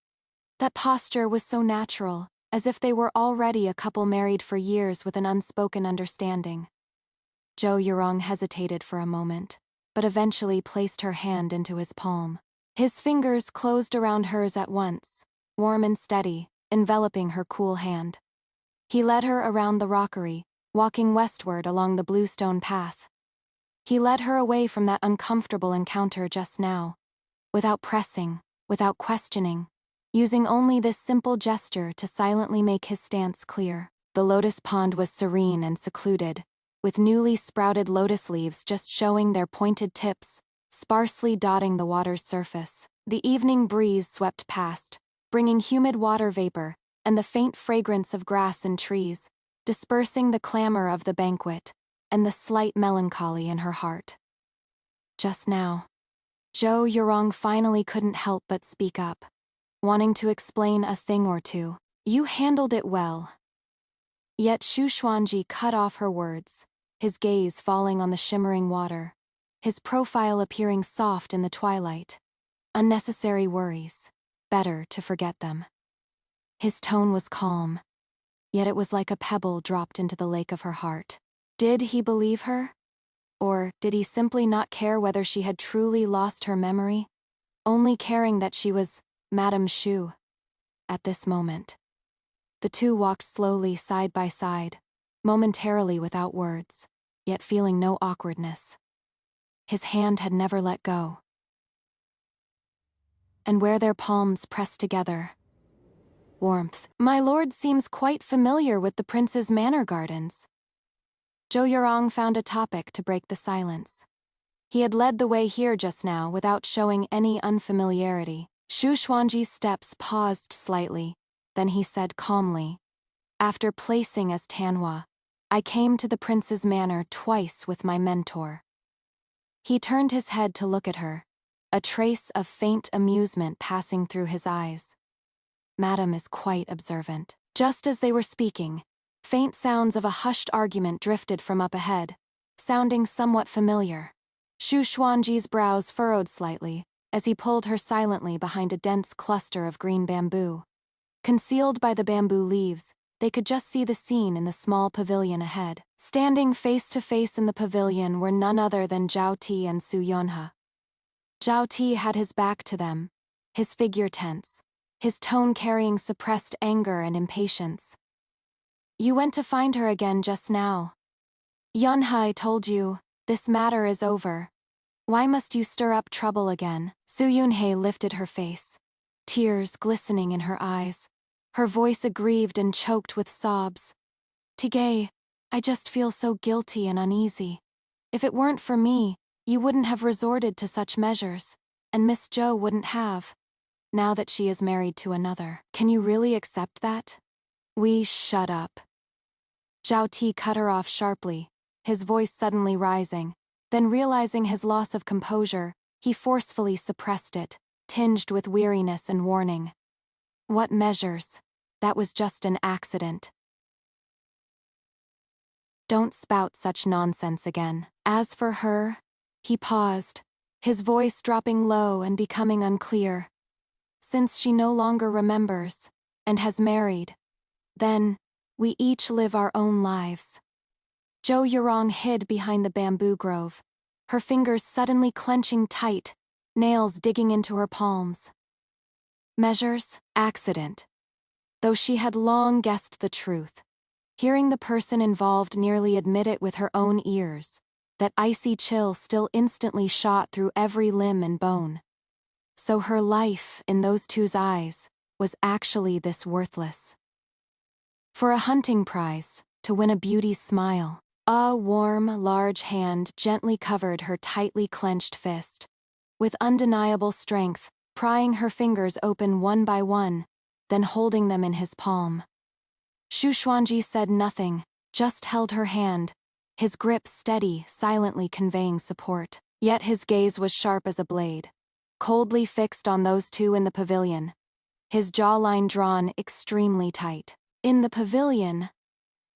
That posture was so natural, as if they were already a couple married for years with an unspoken understanding. Zhou Yurong hesitated for a moment, but eventually placed her hand into his palm. His fingers closed around hers at once, warm and steady, enveloping her cool hand. He led her around the rockery, walking westward along the bluestone path. He led her away from that uncomfortable encounter just now, without pressing, without questioning, using only this simple gesture to silently make his stance clear. The lotus pond was serene and secluded, with newly sprouted lotus leaves just showing their pointed tips, sparsely dotting the water's surface. The evening breeze swept past, bringing humid water vapor and the faint fragrance of grass and trees, dispersing the clamor of the banquet and the slight melancholy in her heart. Just now, Zhou Yurong finally couldn't help but speak up, wanting to explain a thing or two. You handled it well. Yet Xu Xuanji cut off her words, his gaze falling on the shimmering water, his profile appearing soft in the twilight. Unnecessary worries. Better to forget them. His tone was calm, yet it was like a pebble dropped into the lake of her heart. Did he believe her? Or did he simply not care whether she had truly lost her memory, only caring that she was Madame Xu at this moment? The two walked slowly side by side, momentarily without words, yet feeling no awkwardness. His hand had never let go. And where their palms pressed together, warmth. My lord seems quite familiar with the prince's manor gardens. Zhou Yurong found a topic to break the silence. He had led the way here just now without showing any unfamiliarity. Xu Xuanji's steps paused slightly, then he said calmly, after placing as Tanhua, I came to the prince's manor twice with my mentor. He turned his head to look at her, a trace of faint amusement passing through his eyes. Madame is quite observant. Just as they were speaking, faint sounds of a hushed argument drifted from up ahead, sounding somewhat familiar. Xu Xuanji's brows furrowed slightly as he pulled her silently behind a dense cluster of green bamboo. Concealed by the bamboo leaves, they could just see the scene in the small pavilion ahead. Standing face to face in the pavilion were none other than Zhao Ti and Su Yunhe. Zhao Ti had his back to them, his figure tense, his tone carrying suppressed anger and impatience. You went to find her again just now. Yunhe told you, this matter is over. Why must you stir up trouble again? Su Yunhe lifted her face, tears glistening in her eyes, her voice aggrieved and choked with sobs. Tige, I just feel so guilty and uneasy. If it weren't for me, you wouldn't have resorted to such measures, and Miss Zhou wouldn't have. Now that she is married to another, can you really accept that? Shut up. Zhao Ti cut her off sharply, his voice suddenly rising. Then realizing his loss of composure, he forcefully suppressed it, tinged with weariness and warning. What measures? That was just an accident. Don't spout such nonsense again. As for her, he paused, his voice dropping low and becoming unclear. Since she no longer remembers, and has married, then, we each live our own lives. Zhou Yurong hid behind the bamboo grove, her fingers suddenly clenching tight, nails digging into her palms. Measures? Accident. Though she had long guessed the truth, hearing the person involved nearly admit it with her own ears, that icy chill still instantly shot through every limb and bone. So her life, in those two's eyes, was actually this worthless. For a hunting prize, to win a beauty's smile. A warm, large hand gently covered her tightly clenched fist, with undeniable strength, prying her fingers open one by one, then holding them in his palm. Xu Xuanji said nothing, just held her hand, his grip steady, silently conveying support. Yet his gaze was sharp as a blade, coldly fixed on those two in the pavilion, his jawline drawn extremely tight. In the pavilion,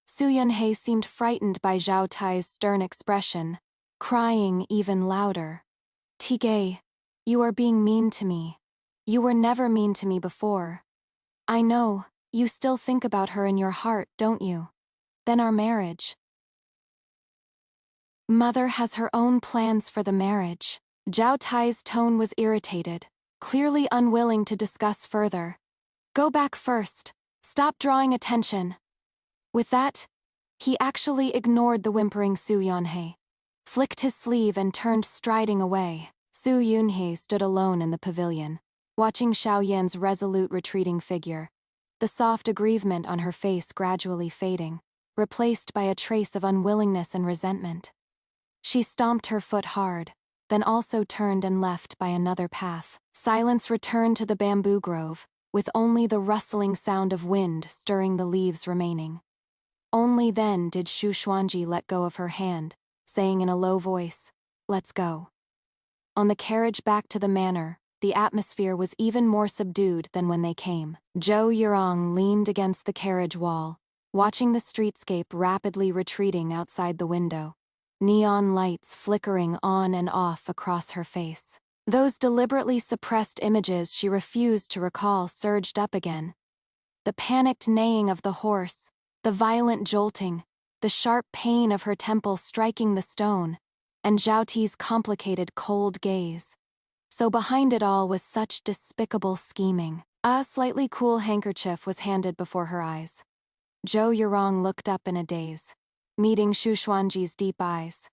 Su Yunhe seemed frightened by Zhao Ti's stern expression, crying even louder. Tige, you are being mean to me. You were never mean to me before. I know, you still think about her in your heart, don't you? Then our marriage. Mother has her own plans for the marriage. Zhao Ti's tone was irritated, clearly unwilling to discuss further. Go back first. Stop drawing attention. With that, he actually ignored the whimpering Su Yunhe, flicked his sleeve and turned striding away. Su Yunhe stood alone in the pavilion, watching Xiaoyan's resolute retreating figure, the soft aggrievement on her face gradually fading, replaced by a trace of unwillingness and resentment. She stomped her foot hard, then also turned and left by another path. Silence returned to the bamboo grove, with only the rustling sound of wind stirring the leaves remaining. Only then did Shu Xuanji let go of her hand, saying in a low voice, "Let's go." On the carriage back to the manor, the atmosphere was even more subdued than when they came. Zhou Yurong leaned against the carriage wall, watching the streetscape rapidly retreating outside the window, neon lights flickering on and off across her face. Those deliberately suppressed images she refused to recall surged up again. The panicked neighing of the horse, the violent jolting, the sharp pain of her temple striking the stone, and Zhao Ti's complicated cold gaze. So behind it all was such despicable scheming. A slightly cool handkerchief was handed before her eyes. Zhou Yurong looked up in a daze, meeting Shu Xuanji's deep eyes.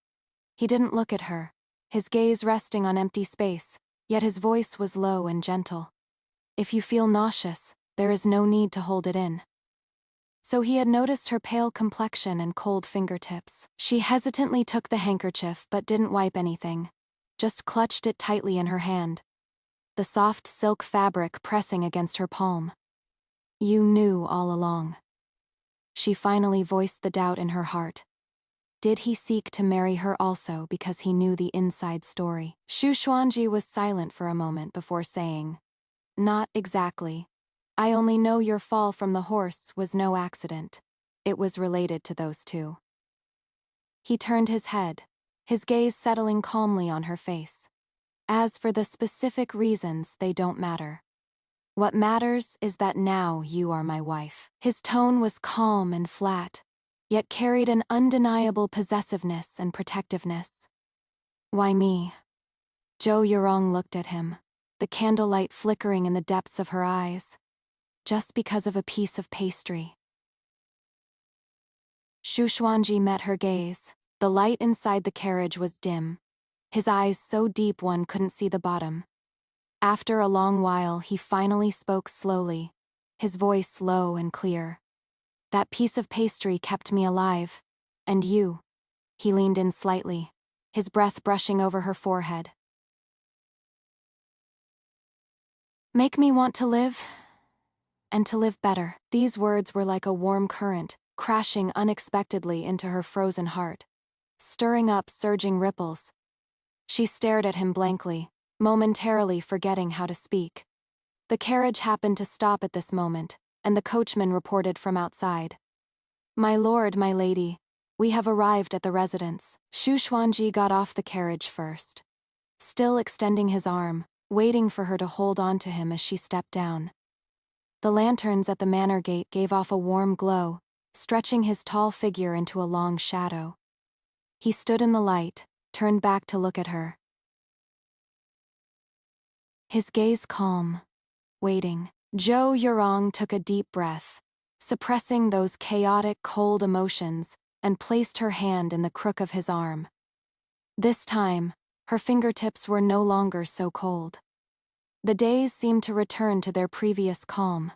He didn't look at her, his gaze resting on empty space, yet his voice was low and gentle. "If you feel nauseous, there is no need to hold it in." So he had noticed her pale complexion and cold fingertips. She hesitantly took the handkerchief but didn't wipe anything, just clutched it tightly in her hand, the soft silk fabric pressing against her palm. "You knew all along." She finally voiced the doubt in her heart. Did he seek to marry her also because he knew the inside story? Shu Xuanji was silent for a moment before saying, "Not exactly. I only know your fall from the horse was no accident. It was related to those two." He turned his head, his gaze settling calmly on her face. "As for the specific reasons, they don't matter. What matters is that now you are my wife." His tone was calm and flat, yet carried an undeniable possessiveness and protectiveness. "Why me?" Zhou Yurong looked at him, the candlelight flickering in the depths of her eyes. "Just because of a piece of pastry." Shu Xuanji met her gaze. The light inside the carriage was dim, his eyes so deep one couldn't see the bottom. After a long while, he finally spoke slowly, his voice low and clear. "That piece of pastry kept me alive. And you." He leaned in slightly, his breath brushing over her forehead. "Make me want to live, and to live better." These words were like a warm current, crashing unexpectedly into her frozen heart, stirring up surging ripples. She stared at him blankly, momentarily forgetting how to speak. The carriage happened to stop at this moment, and the coachman reported from outside. "My lord, my lady, we have arrived at the residence." Shu Xuanji got off the carriage first, still extending his arm, waiting for her to hold on to him as she stepped down. The lanterns at the manor gate gave off a warm glow, stretching his tall figure into a long shadow. He stood in the light, turned back to look at her, his gaze calm, waiting. Zhou Yurong took a deep breath, suppressing those chaotic, cold emotions, and placed her hand in the crook of his arm. This time, her fingertips were no longer so cold. The days seemed to return to their previous calm,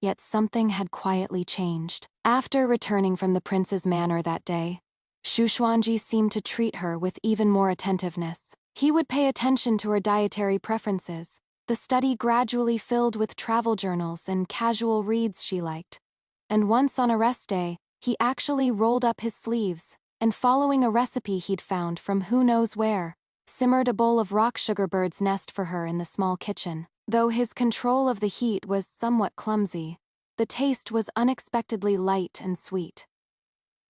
yet something had quietly changed. After returning from the prince's manor that day, Shu Xuanji seemed to treat her with even more attentiveness. He would pay attention to her dietary preferences, the study gradually filled with travel journals and casual reads she liked. And once on a rest day, he actually rolled up his sleeves, and following a recipe he'd found from who knows where, simmered a bowl of rock sugar bird's nest for her in the small kitchen. Though his control of the heat was somewhat clumsy, the taste was unexpectedly light and sweet.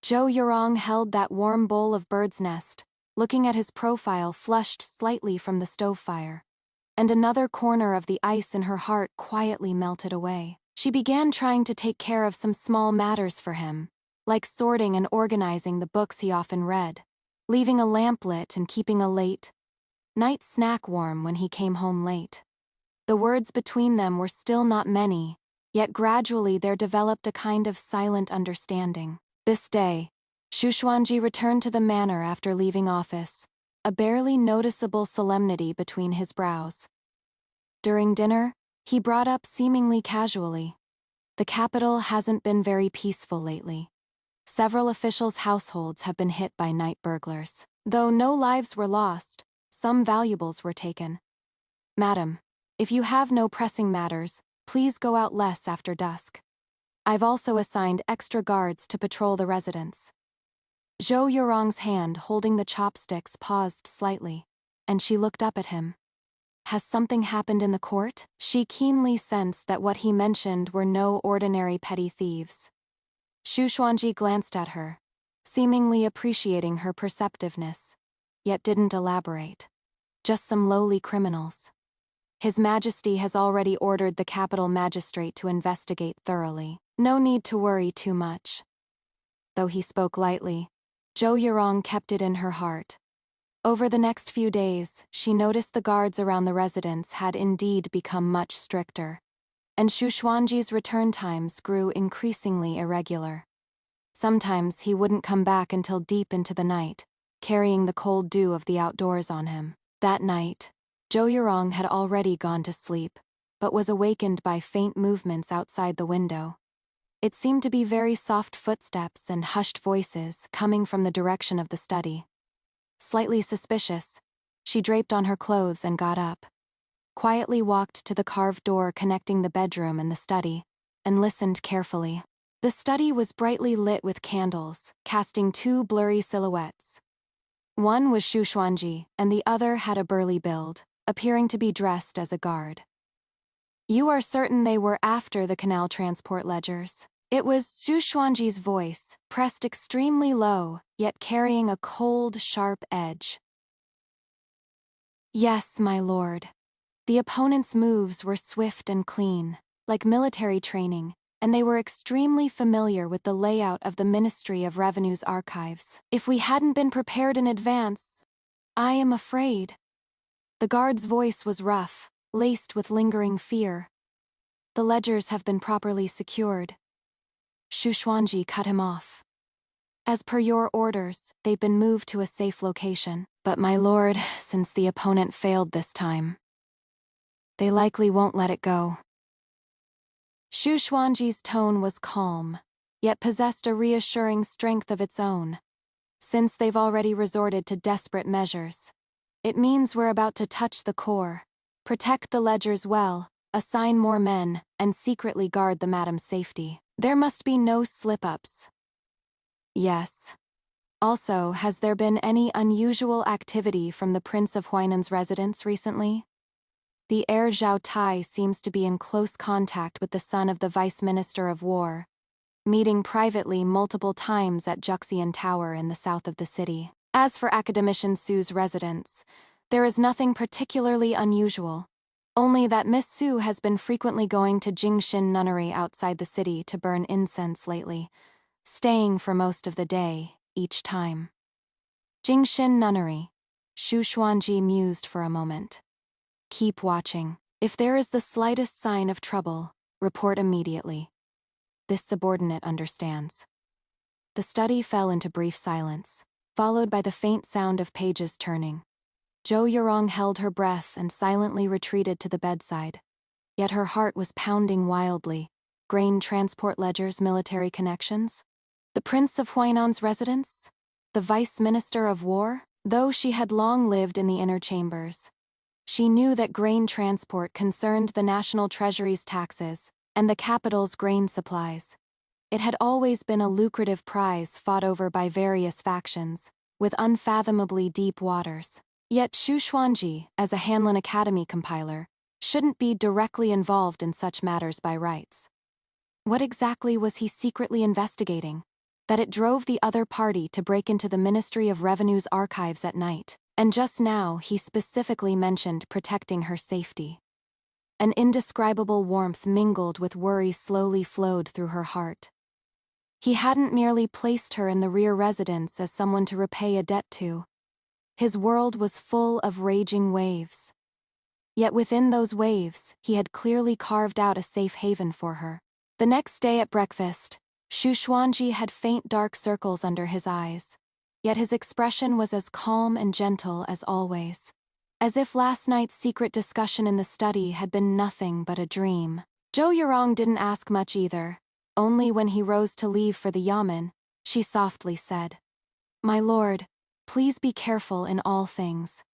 Zhou Yurong held that warm bowl of bird's nest, looking at his profile flushed slightly from the stove fire, and another corner of the ice in her heart quietly melted away. She began trying to take care of some small matters for him, like sorting and organizing the books he often read, leaving a lamp lit and keeping a late night snack warm when he came home late. The words between them were still not many, yet gradually there developed a kind of silent understanding. This day, Shu Xuanji returned to the manor after leaving office, a barely noticeable solemnity between his brows. During dinner, He brought up seemingly casually. The capital hasn't been very peaceful lately. Several officials' households have been hit by night burglars. Though no lives were lost, some valuables were taken. Madam, if you have no pressing matters, please go out less after dusk. I've also assigned extra guards to patrol the residence. Zhou Yurong's hand holding the chopsticks paused slightly, and she looked up at him. Has something happened in the court? She keenly sensed that what he mentioned were no ordinary petty thieves. Xu Xuanji glanced at her, seemingly appreciating her perceptiveness, yet didn't elaborate. Just some lowly criminals. His Majesty has already ordered the capital magistrate to investigate thoroughly. No need to worry too much. Though he spoke lightly, Zhou Yurong kept it in her heart. Over the next few days, she noticed the guards around the residence had indeed become much stricter, and Xu Xuanji's return times grew increasingly irregular. Sometimes he wouldn't come back until deep into the night, carrying the cold dew of the outdoors on him. That night, Zhou Yurong had already gone to sleep, but was awakened by faint movements outside the window. It seemed to be very soft footsteps and hushed voices coming from the direction of the study. Slightly suspicious, she draped on her clothes and got up. Quietly walked to the carved door connecting the bedroom and the study, and listened carefully. The study was brightly lit with candles, casting two blurry silhouettes. One was Xu Xuanji, and the other had a burly build, appearing to be dressed as a guard. You are certain they were after the canal transport ledgers? It was Xu Xuanji's voice, pressed extremely low, yet carrying a cold, sharp edge. Yes, my lord. The opponent's moves were swift and clean, like military training, and they were extremely familiar with the layout of the Ministry of Revenue's archives. If we hadn't been prepared in advance, I am afraid. The guard's voice was rough, laced with lingering fear. The ledgers have been properly secured. Xu Xuanji cut him off. As per your orders, they've been moved to a safe location. But my lord, since the opponent failed this time, they likely won't let it go. Xu Xuanji's tone was calm, yet possessed a reassuring strength of its own. Since they've already resorted to desperate measures, it means we're about to touch the core. Protect the ledgers well, assign more men, and secretly guard the madam's safety. There must be no slip-ups. Yes. Also, has there been any unusual activity from the Prince of Huainan's residence recently? The heir Zhao Tai seems to be in close contact with the son of the Vice Minister of War, meeting privately multiple times at Juxian Tower in the south of the city. As for Academician Su's residence, there is nothing particularly unusual, only that Miss Su has been frequently going to Jingxin Nunnery outside the city to burn incense lately, staying for most of the day, each time. Jingxin Nunnery, Xu Xuanji mused for a moment. Keep watching. If there is the slightest sign of trouble, report immediately. This subordinate understands. The study fell into brief silence, followed by the faint sound of pages turning. Zhou Yurong held her breath and silently retreated to the bedside. Yet her heart was pounding wildly. Grain transport ledgers, military connections? The Prince of Huainan's residence? The Vice Minister of War? Though she had long lived in the inner chambers, she knew that grain transport concerned the national treasury's taxes and the capital's grain supplies. It had always been a lucrative prize fought over by various factions, with unfathomably deep waters. Yet Xu Xuanji, as a Hanlin Academy compiler, shouldn't be directly involved in such matters by rights. What exactly was he secretly investigating, that it drove the other party to break into the Ministry of Revenue's archives at night? And just now he specifically mentioned protecting her safety. An indescribable warmth mingled with worry slowly flowed through her heart. He hadn't merely placed her in the rear residence as someone to repay a debt to. His world was full of raging waves. Yet within those waves, he had clearly carved out a safe haven for her. The next day at breakfast, Xu Xuanji had faint dark circles under his eyes, yet his expression was as calm and gentle as always. as if last night's secret discussion in the study had been nothing but a dream. Zhou Yurong didn't ask much either. Only when he rose to leave for the yamen, she softly said, "My lord, please be careful in all things."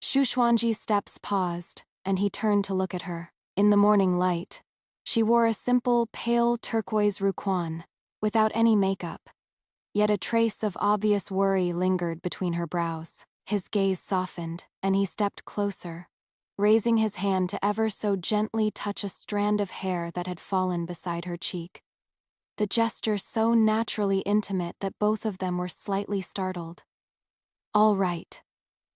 Xu Xuanji's steps paused, and he turned to look at her. In the morning light, she wore a simple, pale turquoise ruquan, without any makeup. Yet a trace of obvious worry lingered between her brows. His gaze softened, and he stepped closer, raising his hand to ever so gently touch a strand of hair that had fallen beside her cheek. The gesture so naturally intimate that both of them were slightly startled. "All right,"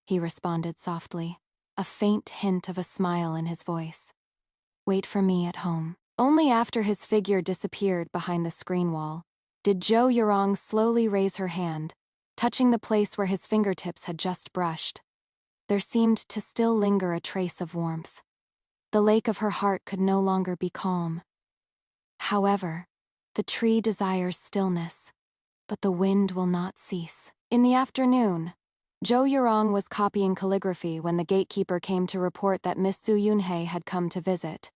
he responded softly, a faint hint of a smile in his voice. "Wait for me at home." Only after his figure disappeared behind the screen wall did Zhou Yurong slowly raise her hand, touching the place where his fingertips had just brushed. There seemed to still linger a trace of warmth. The lake of her heart could no longer be calm. However, the tree desires stillness, but the wind will not cease. In the afternoon, Zhou Yurong was copying calligraphy when the gatekeeper came to report that Miss Su Yunhei had come to visit.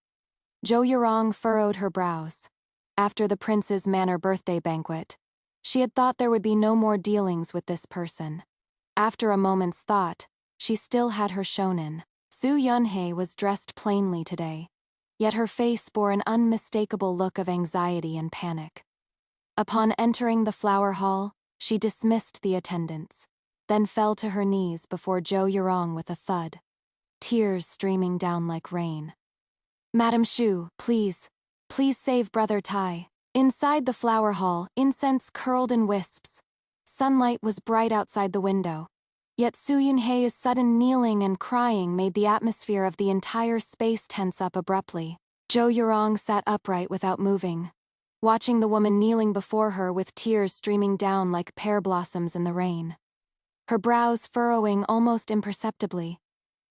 Zhou Yurong furrowed her brows. After the prince's manor birthday banquet, she had thought there would be no more dealings with this person. After a moment's thought, she still had her shonen. Su Yunhei was dressed plainly today, yet her face bore an unmistakable look of anxiety and panic. Upon entering the flower hall, she dismissed the attendants, then fell to her knees before Zhou Yurong with a thud, tears streaming down like rain. "Madam Xu, please save Brother Tai." Inside the flower hall, incense curled in wisps. Sunlight was bright outside the window. Yet Su Yunhei's sudden kneeling and crying made the atmosphere of the entire space tense up abruptly. Zhou Yurong sat upright without moving, watching the woman kneeling before her with tears streaming down like pear blossoms in the rain. Her brows furrowing almost imperceptibly.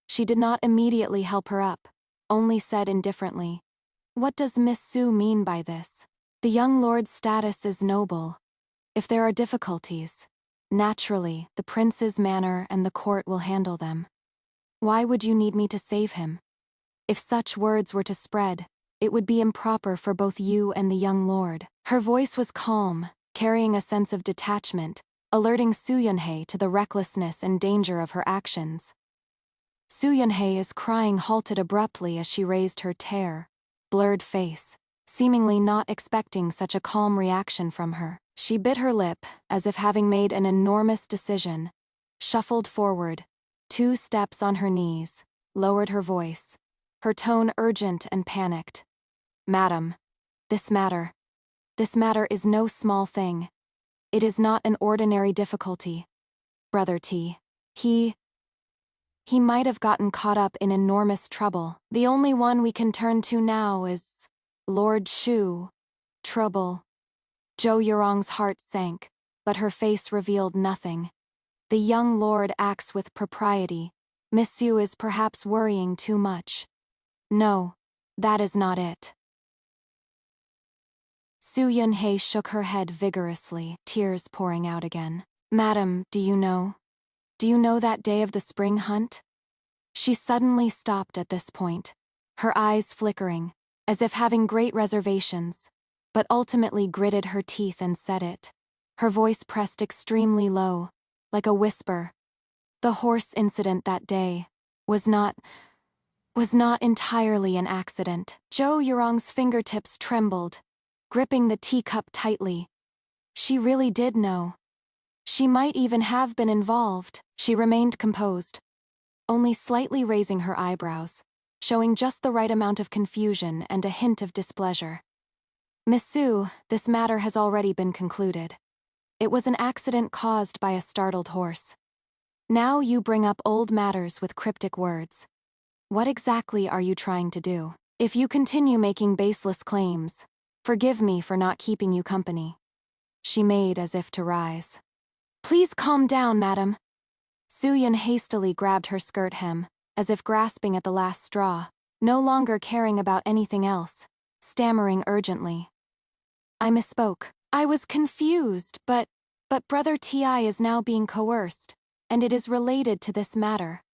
She did not immediately help her up, only said indifferently, "What does Miss Su mean by this?" "The young lord's status is noble. If there are difficulties, naturally, the prince's manor and the court will handle them. Why would you need me to save him? If such words were to spread, it would be improper for both you and the young lord." Her voice was calm, carrying a sense of detachment, alerting Su Yunhei to the recklessness and danger of her actions. Su Yunhei's crying halted abruptly as she raised her blurred face, seemingly not expecting such a calm reaction from her. She bit her lip, as if having made an enormous decision, shuffled forward, 2 steps on her knees, lowered her voice, her tone urgent and panicked. "Madam, this matter is no small thing. It is not an ordinary difficulty. Brother T, he might have gotten caught up in enormous trouble. The only one we can turn to now is Lord Shu." Trouble. Zhou Yurong's heart sank, but her face revealed nothing. The young lord acts with propriety. Miss Su is perhaps worrying too much. No, that is not it. Su Yunhei shook her head vigorously, tears pouring out again. "Madam, do you know that day of the spring hunt?" She suddenly stopped at this point, her eyes flickering, as if having great reservations, but ultimately gritted her teeth and said it. Her voice pressed extremely low, like a whisper. "The horse incident that day was not entirely an accident." Zhou Yurong's fingertips trembled, gripping the teacup tightly. She really did know. She might even have been involved. She remained composed, only slightly raising her eyebrows, showing just the right amount of confusion and a hint of displeasure. "Miss Su, this matter has already been concluded. It was an accident caused by a startled horse. Now you bring up old matters with cryptic words. What exactly are you trying to do? If you continue making baseless claims, forgive me for not keeping you company." She made as if to rise. "Please calm down, madam." Su Yun hastily grabbed her skirt hem, as if grasping at the last straw, no longer caring about anything else, stammering urgently. "I misspoke. I was confused, but Brother Ti is now being coerced, and it is related to this matter."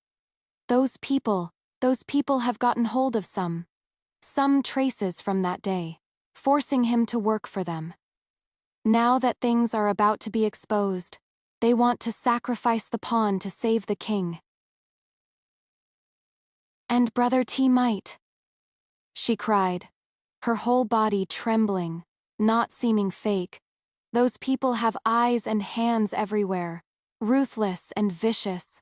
Those people have gotten hold of some traces from that day, forcing him to work for them. Now that things are about to be exposed, they want to sacrifice the pawn to save the king. And Brother T might, she cried, her whole body trembling, not seeming fake. Those people have eyes and hands everywhere, ruthless and vicious.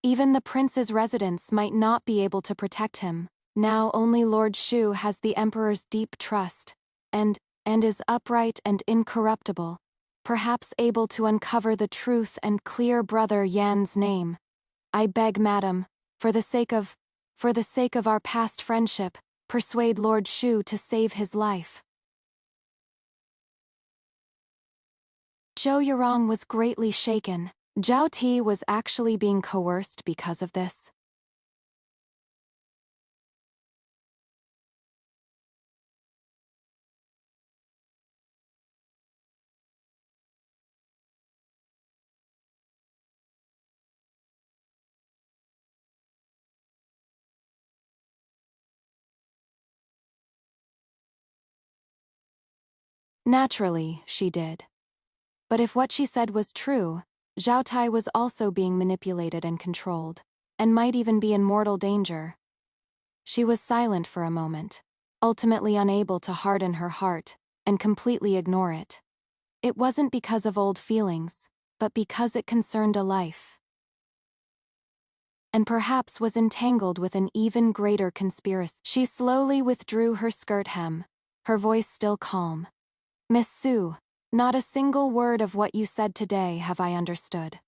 Even the prince's residence might not be able to protect him. Now only Lord Shu has the emperor's deep trust, and is upright and incorruptible, perhaps able to uncover the truth and clear Brother Yan's name. I beg, madam, for the sake of our past friendship, persuade Lord Shu to save his life. Zhou Yurong was greatly shaken. Zhao Ti was actually being coerced because of this. Naturally, she did. But if what she said was true, Zhao Tai was also being manipulated and controlled, and might even be in mortal danger. She was silent for a moment, ultimately unable to harden her heart and completely ignore it. It wasn't because of old feelings, but because it concerned a life. And perhaps was entangled with an even greater conspiracy. She slowly withdrew her skirt hem, her voice still calm. Miss Su, not a single word of what you said today have I understood.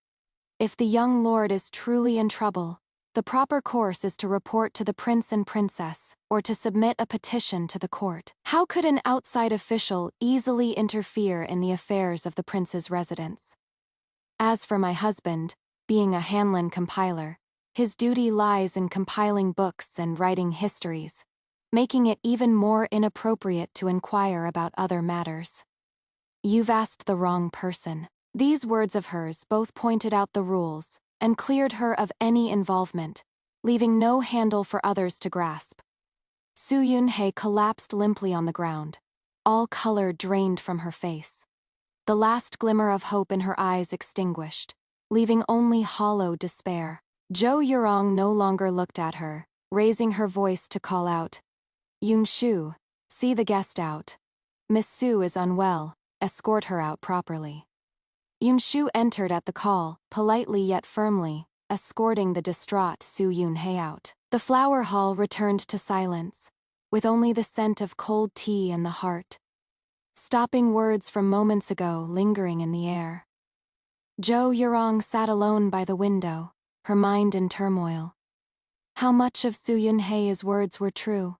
If the young lord is truly in trouble, the proper course is to report to the prince and princess, or to submit a petition to the court. How could an outside official easily interfere in the affairs of the prince's residence? As for my husband, being a Hanlin compiler, his duty lies in compiling books and writing histories, making it even more inappropriate to inquire about other matters. You've asked the wrong person. These words of hers both pointed out the rules and cleared her of any involvement, leaving no handle for others to grasp. Su Yunhei collapsed limply on the ground, all color drained from her face. The last glimmer of hope in her eyes extinguished, leaving only hollow despair. Zhou Yurong no longer looked at her, raising her voice to call out, Yun Shu, see the guest out. Miss Su is unwell, escort her out properly. Yun Shu entered at the call, politely yet firmly, escorting the distraught Su Yunhei out. The flower hall returned to silence, with only the scent of cold tea in the heart. Stopping words from moments ago lingering in the air. Zhou Yurong sat alone by the window, her mind in turmoil. How much of Su Yunhei's words were true?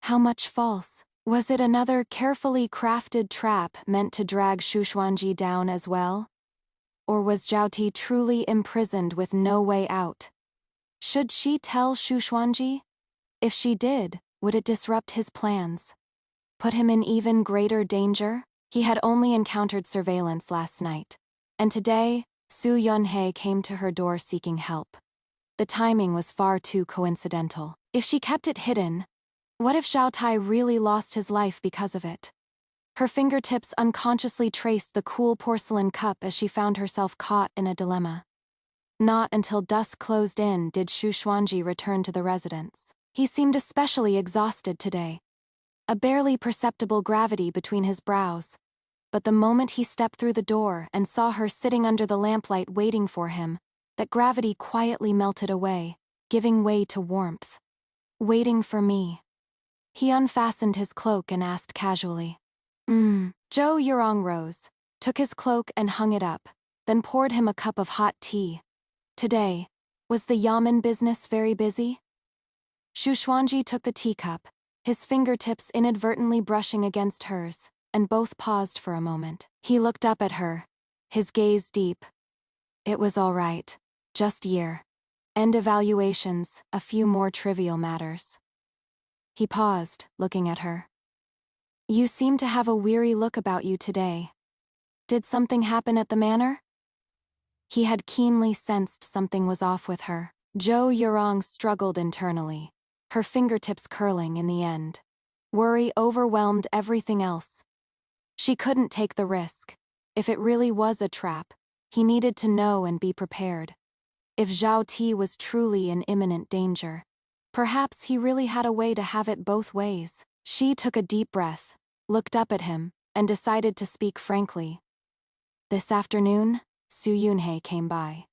How much false? Was it another carefully crafted trap meant to drag Shuxuanji down as well? Or was Zhao Ti truly imprisoned with no way out? Should she tell Shuxuanji? If she did, would it disrupt his plans? Put him in even greater danger? He had only encountered surveillance last night, and today, Su Yunhei came to her door seeking help. The timing was far too coincidental. If she kept it hidden, what if Zhao Tai really lost his life because of it? Her fingertips unconsciously traced the cool porcelain cup as she found herself caught in a dilemma. Not until dusk closed in did Shu Xuanji return to the residence. He seemed especially exhausted today. A barely perceptible gravity between his brows. But the moment he stepped through the door and saw her sitting under the lamplight waiting for him, that gravity quietly melted away, giving way to warmth. Waiting for me. He unfastened his cloak and asked casually. Zhou Yurong rose, took his cloak and hung it up, then poured him a cup of hot tea. Today, was the yamen business very busy? Shu Xuanji took the teacup, his fingertips inadvertently brushing against hers, and both paused for a moment. He looked up at her, his gaze deep. It was all right, just end evaluations, a few more trivial matters. He paused, looking at her. You seem to have a weary look about you today. Did something happen at the manor? He had keenly sensed something was off with her. Zhou Yurong struggled internally, her fingertips curling in the end. Worry overwhelmed everything else. She couldn't take the risk. If it really was a trap, he needed to know and be prepared. If Zhao Ti was truly in imminent danger, perhaps he really had a way to have it both ways. She took a deep breath, looked up at him, and decided to speak frankly. This afternoon, Su Yunhei came by.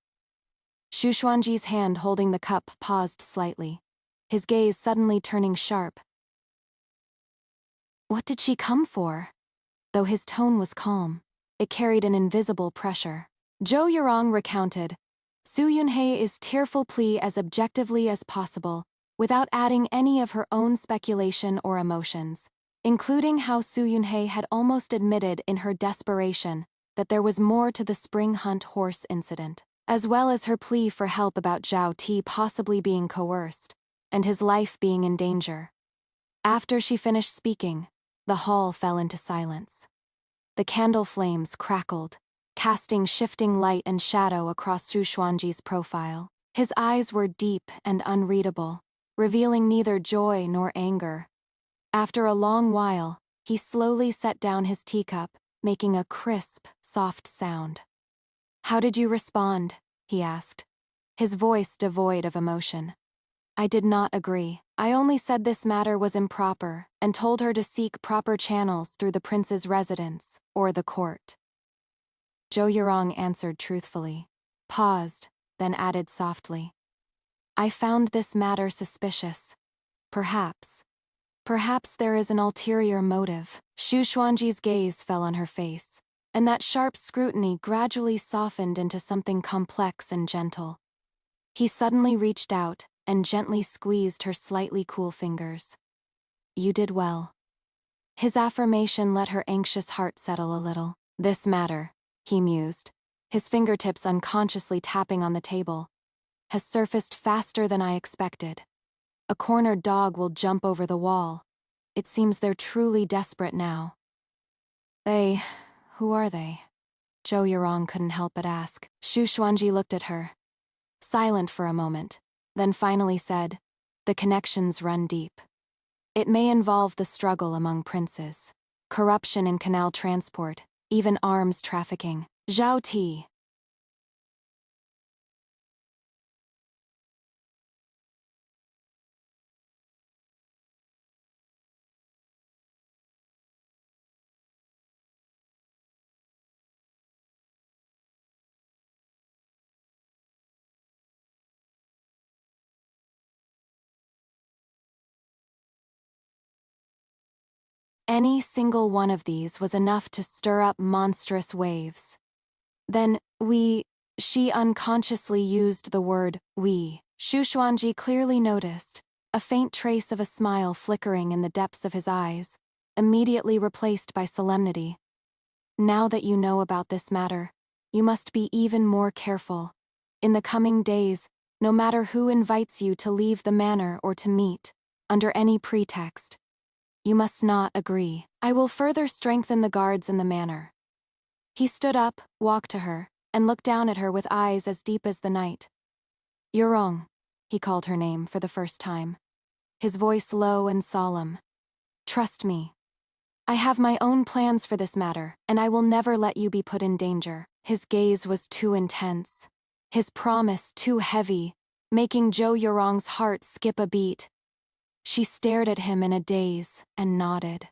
Xu Xuanji's hand holding the cup paused slightly, his gaze suddenly turning sharp. What did she come for? Though his tone was calm, it carried an invisible pressure. Zhou Yurong recounted. Su Yunhei is tearful plea as objectively as possible, without adding any of her own speculation or emotions, including how Su Yunhei had almost admitted in her desperation that there was more to the spring hunt horse incident, as well as her plea for help about Zhao Ti possibly being coerced, and his life being in danger. After she finished speaking, the hall fell into silence. The candle flames crackled, casting shifting light and shadow across Xu Xuanji's profile. His eyes were deep and unreadable, revealing neither joy nor anger. After a long while, he slowly set down his teacup, making a crisp, soft sound. How did you respond? He asked, his voice devoid of emotion. I did not agree. I only said this matter was improper and told her to seek proper channels through the prince's residence or the court. Zhou Yurong answered truthfully, paused, then added softly. I found this matter suspicious. Perhaps there is an ulterior motive. Xu Xuanji's gaze fell on her face, and that sharp scrutiny gradually softened into something complex and gentle. He suddenly reached out and gently squeezed her slightly cool fingers. You did well. His affirmation let her anxious heart settle a little. This matter, he mused, his fingertips unconsciously tapping on the table, has surfaced faster than I expected. A cornered dog will jump over the wall. It seems they're truly desperate now. Who are they? Zhou Yurong couldn't help but ask. Xu Xuanji looked at her, silent for a moment, then finally said, the connections run deep. It may involve the struggle among princes, corruption in canal transport, even arms trafficking. Zhao Ti. Any single one of these was enough to stir up monstrous waves. Then, she unconsciously used the word we. Xu Xuanji clearly noticed, a faint trace of a smile flickering in the depths of his eyes, immediately replaced by solemnity. Now that you know about this matter, you must be even more careful. In the coming days, no matter who invites you to leave the manor or to meet, under any pretext, you must not agree. I will further strengthen the guards in the manor. He stood up, walked to her, and looked down at her with eyes as deep as the night. Yurong, he called her name for the first time, his voice low and solemn. Trust me. I have my own plans for this matter, and I will never let you be put in danger. His gaze was too intense, his promise too heavy, making Zhou Yurong's heart skip a beat. She stared at him in a daze and nodded.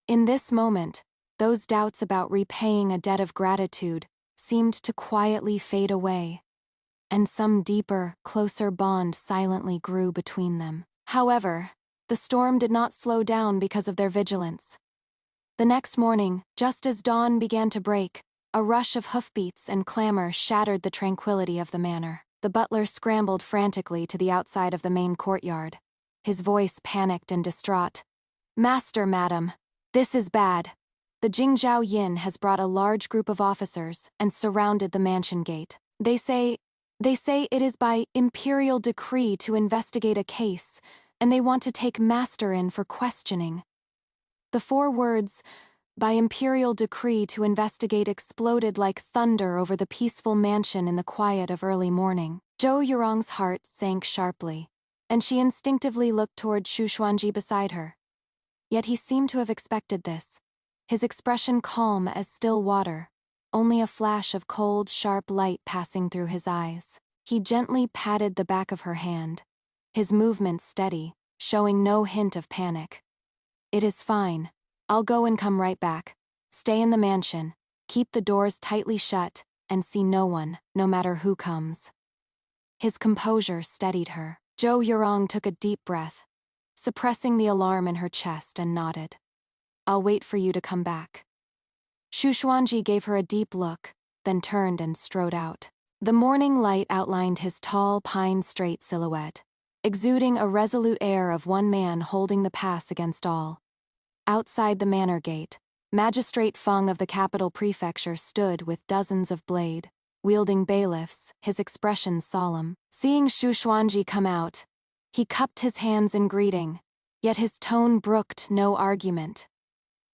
In this moment, those doubts about repaying a debt of gratitude seemed to quietly fade away, and some deeper, closer bond silently grew between them. However, the storm did not slow down because of their vigilance. The next morning, just as dawn began to break, a rush of hoofbeats and clamor shattered the tranquility of the manor. The butler scrambled frantically to the outside of the main courtyard, his voice panicked and distraught. Master, madam, this is bad. The Jingzhou Yin has brought a large group of officers and surrounded the mansion gate. They say it is by imperial decree to investigate a case, and they want to take Master in for questioning. The 4 words, by imperial decree to investigate exploded like thunder over the peaceful mansion in the quiet of early morning. Zhou Yurong's heart sank sharply, and she instinctively looked toward Xu Xuanji beside her. Yet he seemed to have expected this, his expression calm as still water, only a flash of cold, sharp light passing through his eyes. He gently patted the back of her hand, his movements steady, showing no hint of panic. "It is fine. I'll go and come right back. Stay in the mansion, keep the doors tightly shut, and see no one, no matter who comes." His composure steadied her. Zhou Yurong took a deep breath, suppressing the alarm in her chest, and nodded. "I'll wait for you to come back." Xu Xuanji gave her a deep look, then turned and strode out. The morning light outlined his tall, pine-straight silhouette, exuding a resolute air of one man holding the pass against all. Outside the manor gate, Magistrate Feng of the capital prefecture stood with dozens of blade, wielding bailiffs, his expression solemn. Seeing Xu Xuanji come out, he cupped his hands in greeting, yet his tone brooked no argument.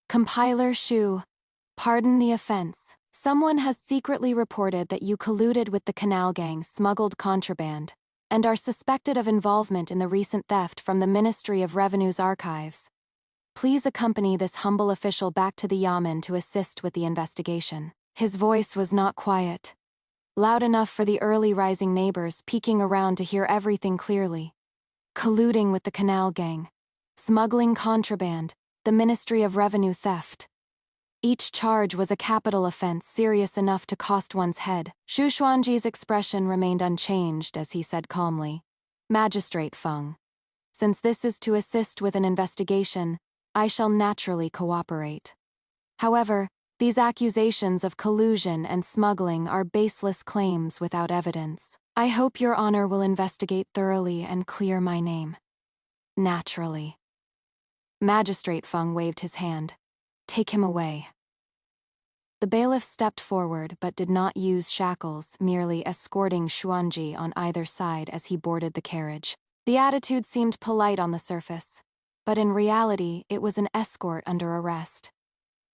"Compiler Xu, pardon the offense. Someone has secretly reported that you colluded with the Canal Gang, smuggled contraband, and are suspected of involvement in the recent theft from the Ministry of Revenue's archives. Please accompany this humble official back to the Yamen to assist with the investigation." His voice was not quiet, loud enough for the early rising neighbors peeking around to hear everything clearly. Colluding with the Canal Gang, smuggling contraband, the Ministry of Revenue theft. Each charge was a capital offense serious enough to cost one's head. Xu Xuanji's expression remained unchanged as he said calmly, "Magistrate Feng, since this is to assist with an investigation, I shall naturally cooperate. However, these accusations of collusion and smuggling are baseless claims without evidence. I hope your honor will investigate thoroughly and clear my name." "Naturally." Magistrate Feng waved his hand. "Take him away." The bailiff stepped forward but did not use shackles, merely escorting Xuanji on either side as he boarded the carriage. The attitude seemed polite on the surface, but in reality it was an escort under arrest.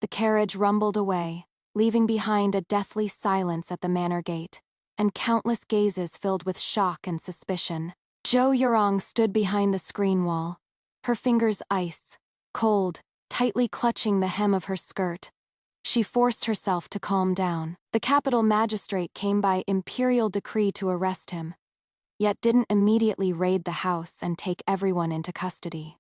The carriage rumbled away, leaving behind a deathly silence at the manor gate, and countless gazes filled with shock and suspicion. Zhou Yurong stood behind the screen wall, her fingers ice, cold, tightly clutching the hem of her skirt. She forced herself to calm down. The capital magistrate came by imperial decree to arrest him, yet didn't immediately raid the house and take everyone into custody.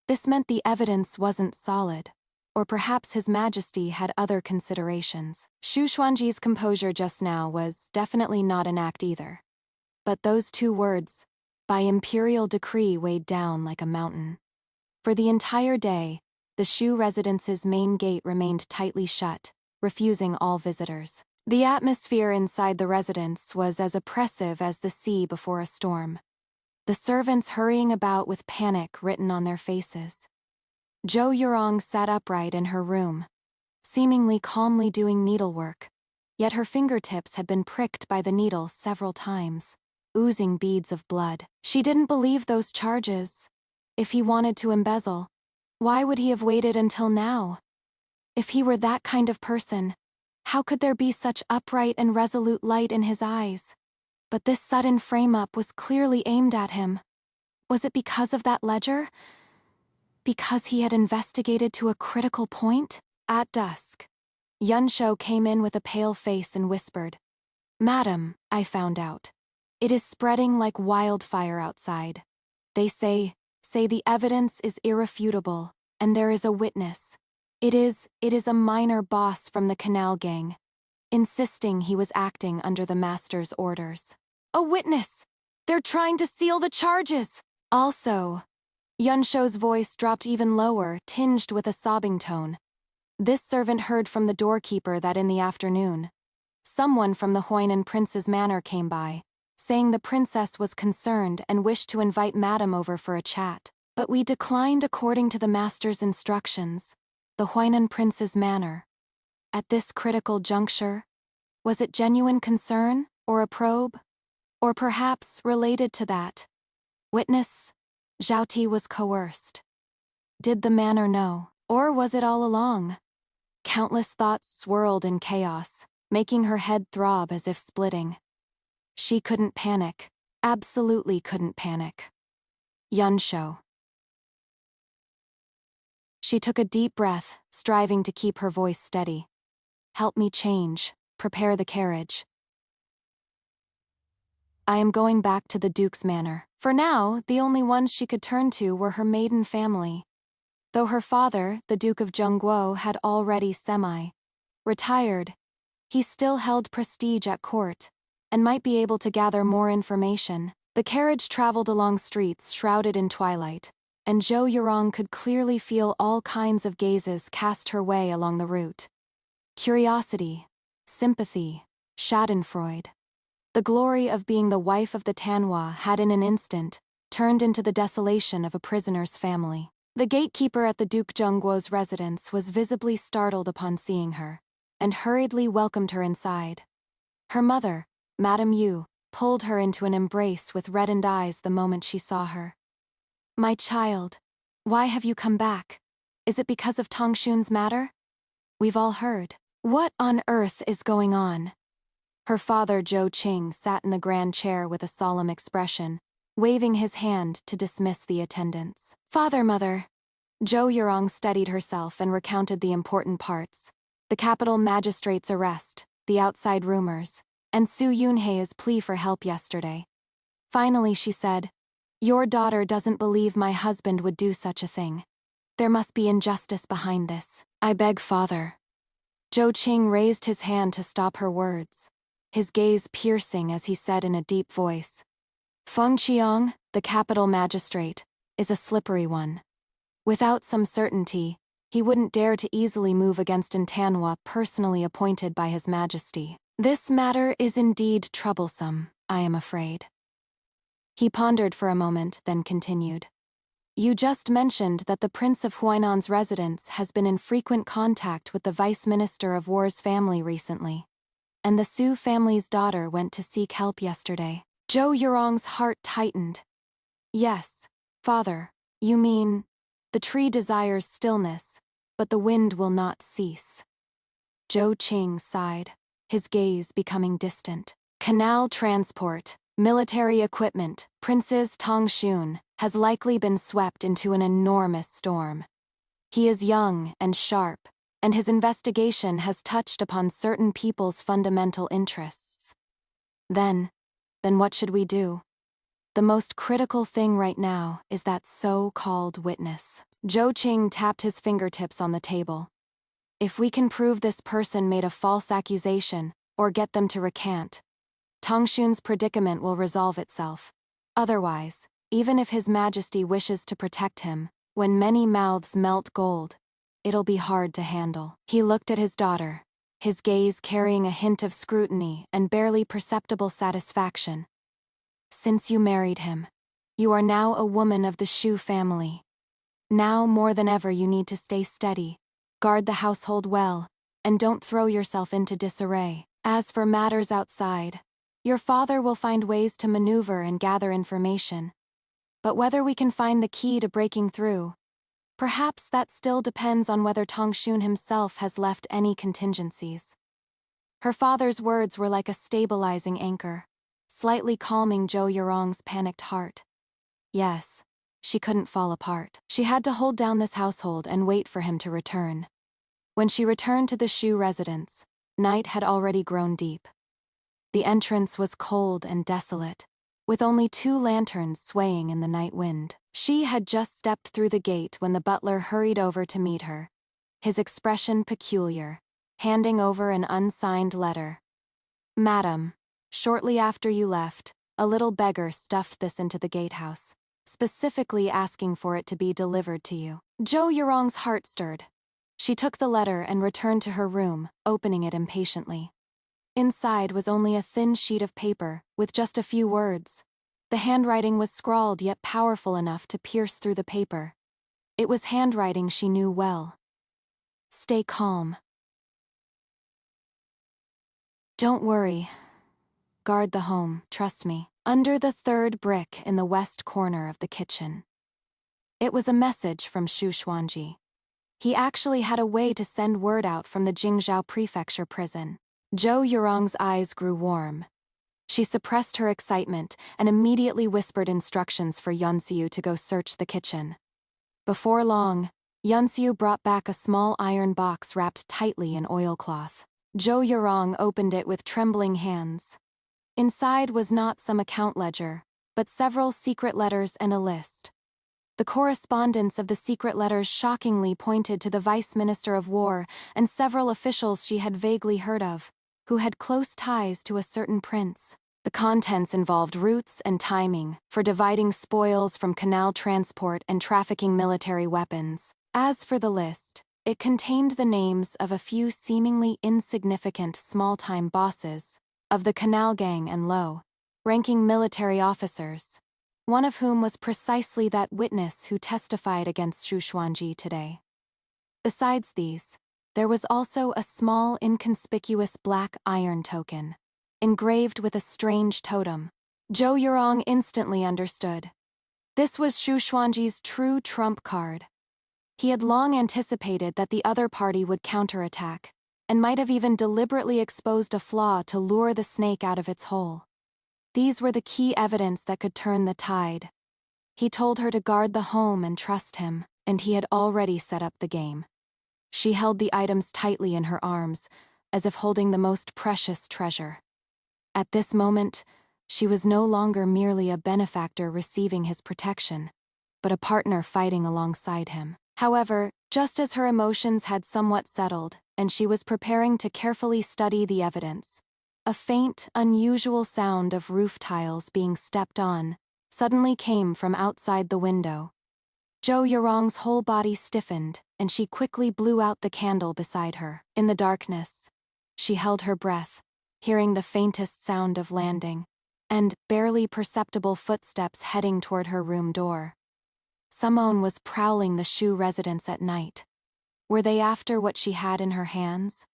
This meant the evidence wasn't solid, or perhaps His Majesty had other considerations. Xu Xuanji's composure just now was definitely not an act either. But those two words, by imperial decree, weighed down like a mountain. For the entire day, the Xu residence's main gate remained tightly shut, refusing all visitors. The atmosphere inside the residence was as oppressive as the sea before a storm, the servants hurrying about with panic written on their faces. Zhou Yurong sat upright in her room, seemingly calmly doing needlework, yet her fingertips had been pricked by the needle several times, oozing beads of blood. She didn't believe those charges. If he wanted to embezzle, why would he have waited until now? If he were that kind of person, how could there be such upright and resolute light in his eyes? But this sudden frame-up was clearly aimed at him. Was it because of that ledger? Because he had investigated to a critical point? At dusk, Yunsho came in with a pale face and whispered, "Madam, I found out. It is spreading like wildfire outside. They say the evidence is irrefutable, and there is a witness. It is a minor boss from the Canal Gang, insisting he was acting under the master's orders." "A witness! They're trying to seal the charges!" Also, Yunsho's voice dropped even lower, tinged with a sobbing tone. This servant heard from the doorkeeper that in the afternoon, someone from the Huainan prince's manor came by, saying the princess was concerned and wished to invite Madame over for a chat. But we declined according to the master's instructions. The Huainan prince's manor. At this critical juncture, was it genuine concern, or a probe? Or perhaps related to that? Witness, Zhao Ti was coerced. Did the manor know? Or was it all along? Countless thoughts swirled in chaos, making her head throb as if splitting. She couldn't panic. Absolutely couldn't panic. Yunsho. She took a deep breath, striving to keep her voice steady. Help me change. Prepare the carriage. I am going back to the Duke's manor. For now, the only ones she could turn to were her maiden family. Though her father, the Duke of Zhongguo, had already retired, he still held prestige at court, and might be able to gather more information. The carriage traveled along streets shrouded in twilight, and Zhou Yurong could clearly feel all kinds of gazes cast her way along the route. Curiosity, sympathy, schadenfreude. The glory of being the wife of the Tanhua had in an instant turned into the desolation of a prisoner's family. The gatekeeper at the Duke Zhongguo's residence was visibly startled upon seeing her, and hurriedly welcomed her inside. Her mother, Madame Yu, pulled her into an embrace with reddened eyes the moment she saw her. My child, why have you come back? Is it because of Tongxun's matter? We've all heard. What on earth is going on? Her father, Zhou Qing, sat in the grand chair with a solemn expression, waving his hand to dismiss the attendants. Father, mother. Zhou Yurong steadied herself and recounted the important parts. The capital magistrate's arrest, the outside rumors, and Su Yunhei's plea for help yesterday. Finally, she said, Your daughter doesn't believe my husband would do such a thing. There must be injustice behind this. I beg, father. Zhou Qing raised his hand to stop her words, his gaze piercing as he said in a deep voice, Feng Qiang, the capital magistrate, is a slippery one. Without some certainty, he wouldn't dare to easily move against an Tanhua personally appointed by His Majesty. This matter is indeed troublesome, I am afraid. He pondered for a moment, then continued. You just mentioned that the Prince of Huainan's residence has been in frequent contact with the Vice Minister of War's family recently, and the Su family's daughter went to seek help yesterday. Zhou Yurong's heart tightened. Yes, father, you mean, the tree desires stillness, but the wind will not cease. Zhou Qing sighed, his gaze becoming distant. Canal transport, military equipment, Prince's Tongxun, has likely been swept into an enormous storm. He is young and sharp, and his investigation has touched upon certain people's fundamental interests. Then what should we do? The most critical thing right now is that so-called witness. Zhou Qing tapped his fingertips on the table. If we can prove this person made a false accusation, or get them to recant, Tongxun's predicament will resolve itself. Otherwise, even if His Majesty wishes to protect him, when many mouths melt gold, it'll be hard to handle. He looked at his daughter, his gaze carrying a hint of scrutiny and barely perceptible satisfaction. Since you married him, you are now a woman of the Shu family. Now more than ever you need to stay steady, guard the household well, and don't throw yourself into disarray. As for matters outside, your father will find ways to maneuver and gather information. But whether we can find the key to breaking through, perhaps that still depends on whether Tongxun himself has left any contingencies. Her father's words were like a stabilizing anchor, slightly calming Zhou Yurong's panicked heart. Yes, she couldn't fall apart. She had to hold down this household and wait for him to return. When she returned to the Shu residence, night had already grown deep. The entrance was cold and desolate, with only 2 lanterns swaying in the night wind. She had just stepped through the gate when the butler hurried over to meet her, his expression peculiar, handing over an unsigned letter. Madam, shortly after you left, a little beggar stuffed this into the gatehouse, specifically asking for it to be delivered to you. Zhou Yurong's heart stirred. She took the letter and returned to her room, opening it impatiently. Inside was only a thin sheet of paper, with just a few words. The handwriting was scrawled yet powerful enough to pierce through the paper. It was handwriting she knew well. Stay calm. Don't worry. Guard the home, trust me. Under the 3rd brick in the west corner of the kitchen. It was a message from Shu Xuanji. He actually had a way to send word out from the Jingzhou prefecture prison. Zhou Yurong's eyes grew warm. She suppressed her excitement and immediately whispered instructions for Yunxiu to go search the kitchen. Before long, Yunxiu brought back a small iron box wrapped tightly in oilcloth. Zhou Yurong opened it with trembling hands. Inside was not some account ledger, but several secret letters and a list. The correspondence of the secret letters shockingly pointed to the Vice Minister of War and several officials she had vaguely heard of, who had close ties to a certain prince. The contents involved routes and timing for dividing spoils from canal transport and trafficking military weapons. As for the list, it contained the names of a few seemingly insignificant small-time bosses of the canal gang and low-ranking military officers, one of whom was precisely that witness who testified against Xu Xuanji today. Besides these, there was also a small inconspicuous black iron token, engraved with a strange totem. Zhou Yurong instantly understood. This was Xu Xuanji's true trump card. He had long anticipated that the other party would counterattack, and might have even deliberately exposed a flaw to lure the snake out of its hole. These were the key evidence that could turn the tide. He told her to guard the home and trust him, and he had already set up the game. She held the items tightly in her arms, as if holding the most precious treasure. At this moment, she was no longer merely a benefactor receiving his protection, but a partner fighting alongside him. However, just as her emotions had somewhat settled, and she was preparing to carefully study the evidence, a faint, unusual sound of roof tiles being stepped on suddenly came from outside the window. Zhou Yurong's whole body stiffened, and she quickly blew out the candle beside her. In the darkness, she held her breath, hearing the faintest sound of landing, and barely perceptible footsteps heading toward her room door. Someone was prowling the Shu residence at night. Were they after what she had in her hands?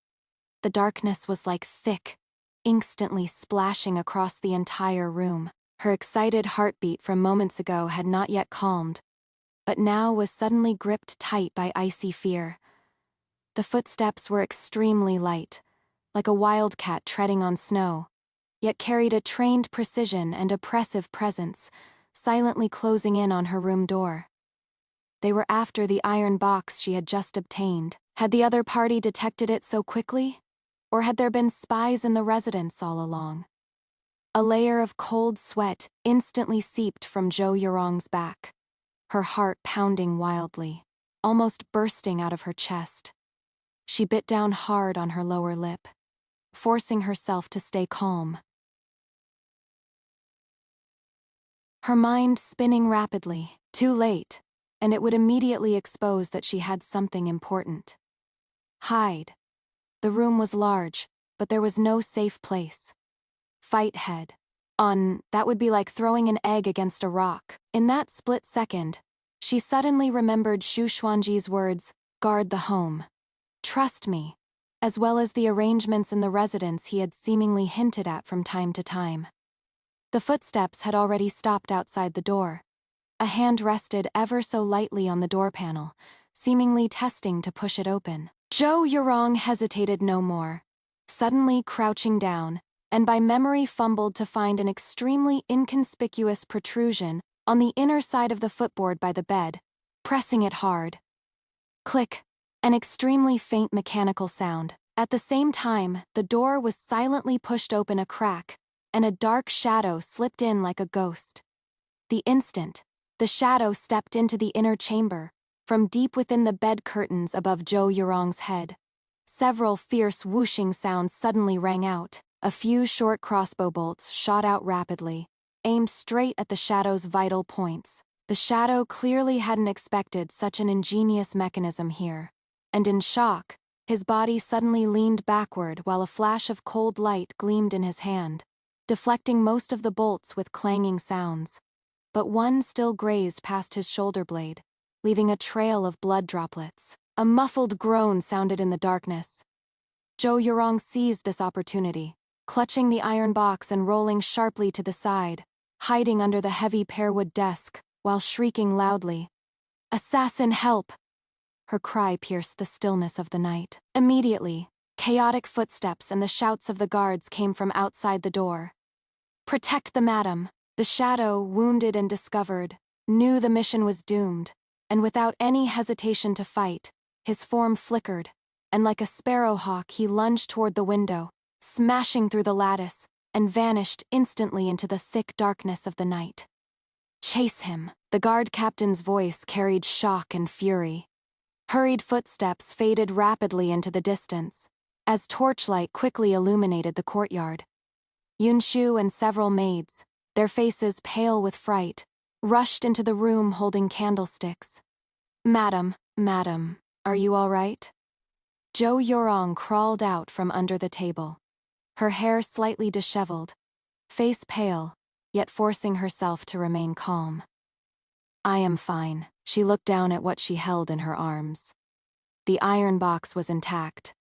The darkness was like thick, instantly splashing across the entire room. Her excited heartbeat from moments ago had not yet calmed, but now was suddenly gripped tight by icy fear. The footsteps were extremely light, like a wildcat treading on snow, yet carried a trained precision and oppressive presence, silently closing in on her room door. They were after the iron box she had just obtained. Had the other party detected it so quickly? Or had there been spies in the residence all along? A layer of cold sweat instantly seeped from Zhou Yurong's back, her heart pounding wildly, almost bursting out of her chest. She bit down hard on her lower lip, forcing herself to stay calm. Her mind spinning rapidly, too late, and it would immediately expose that she had something important. Hide. The room was large, but there was no safe place. Fight head. That would be like throwing an egg against a rock. In that split second, she suddenly remembered Xu Xuanji's words, "Guard the home. Trust me," as well as the arrangements in the residence he had seemingly hinted at from time to time. The footsteps had already stopped outside the door. A hand rested ever so lightly on the door panel, seemingly testing to push it open. Zhou Yurong hesitated no more, suddenly crouching down, and by memory fumbled to find an extremely inconspicuous protrusion on the inner side of the footboard by the bed, pressing it hard. Click, an extremely faint mechanical sound. At the same time, the door was silently pushed open a crack, and a dark shadow slipped in like a ghost. The instant, the shadow stepped into the inner chamber, from deep within the bed curtains above Zhou Yurong's head. Several fierce whooshing sounds suddenly rang out. A few short crossbow bolts shot out rapidly, aimed straight at the shadow's vital points. The shadow clearly hadn't expected such an ingenious mechanism here, and in shock, his body suddenly leaned backward while a flash of cold light gleamed in his hand, deflecting most of the bolts with clanging sounds. But one still grazed past his shoulder blade, leaving a trail of blood droplets. A muffled groan sounded in the darkness. Zhou Yurong seized this opportunity, clutching the iron box and rolling sharply to the side, hiding under the heavy pearwood desk, while shrieking loudly, "Assassin, help!" her cry pierced the stillness of the night. Immediately, chaotic footsteps and the shouts of the guards came from outside the door. "Protect the madam!" The shadow, wounded and discovered, knew the mission was doomed, and without any hesitation to fight, his form flickered, and like a sparrowhawk he lunged toward the window, smashing through the lattice, and vanished instantly into the thick darkness of the night. "Chase him!" The guard captain's voice carried shock and fury. Hurried footsteps faded rapidly into the distance, as torchlight quickly illuminated the courtyard. Yunshu and several maids, their faces pale with fright, rushed into the room holding candlesticks. Madam, are you all right?" Zhou Yurong crawled out from under the table. Her hair slightly disheveled, face pale, yet forcing herself to remain calm. "I am fine." She looked down at what she held in her arms. The iron box was intact.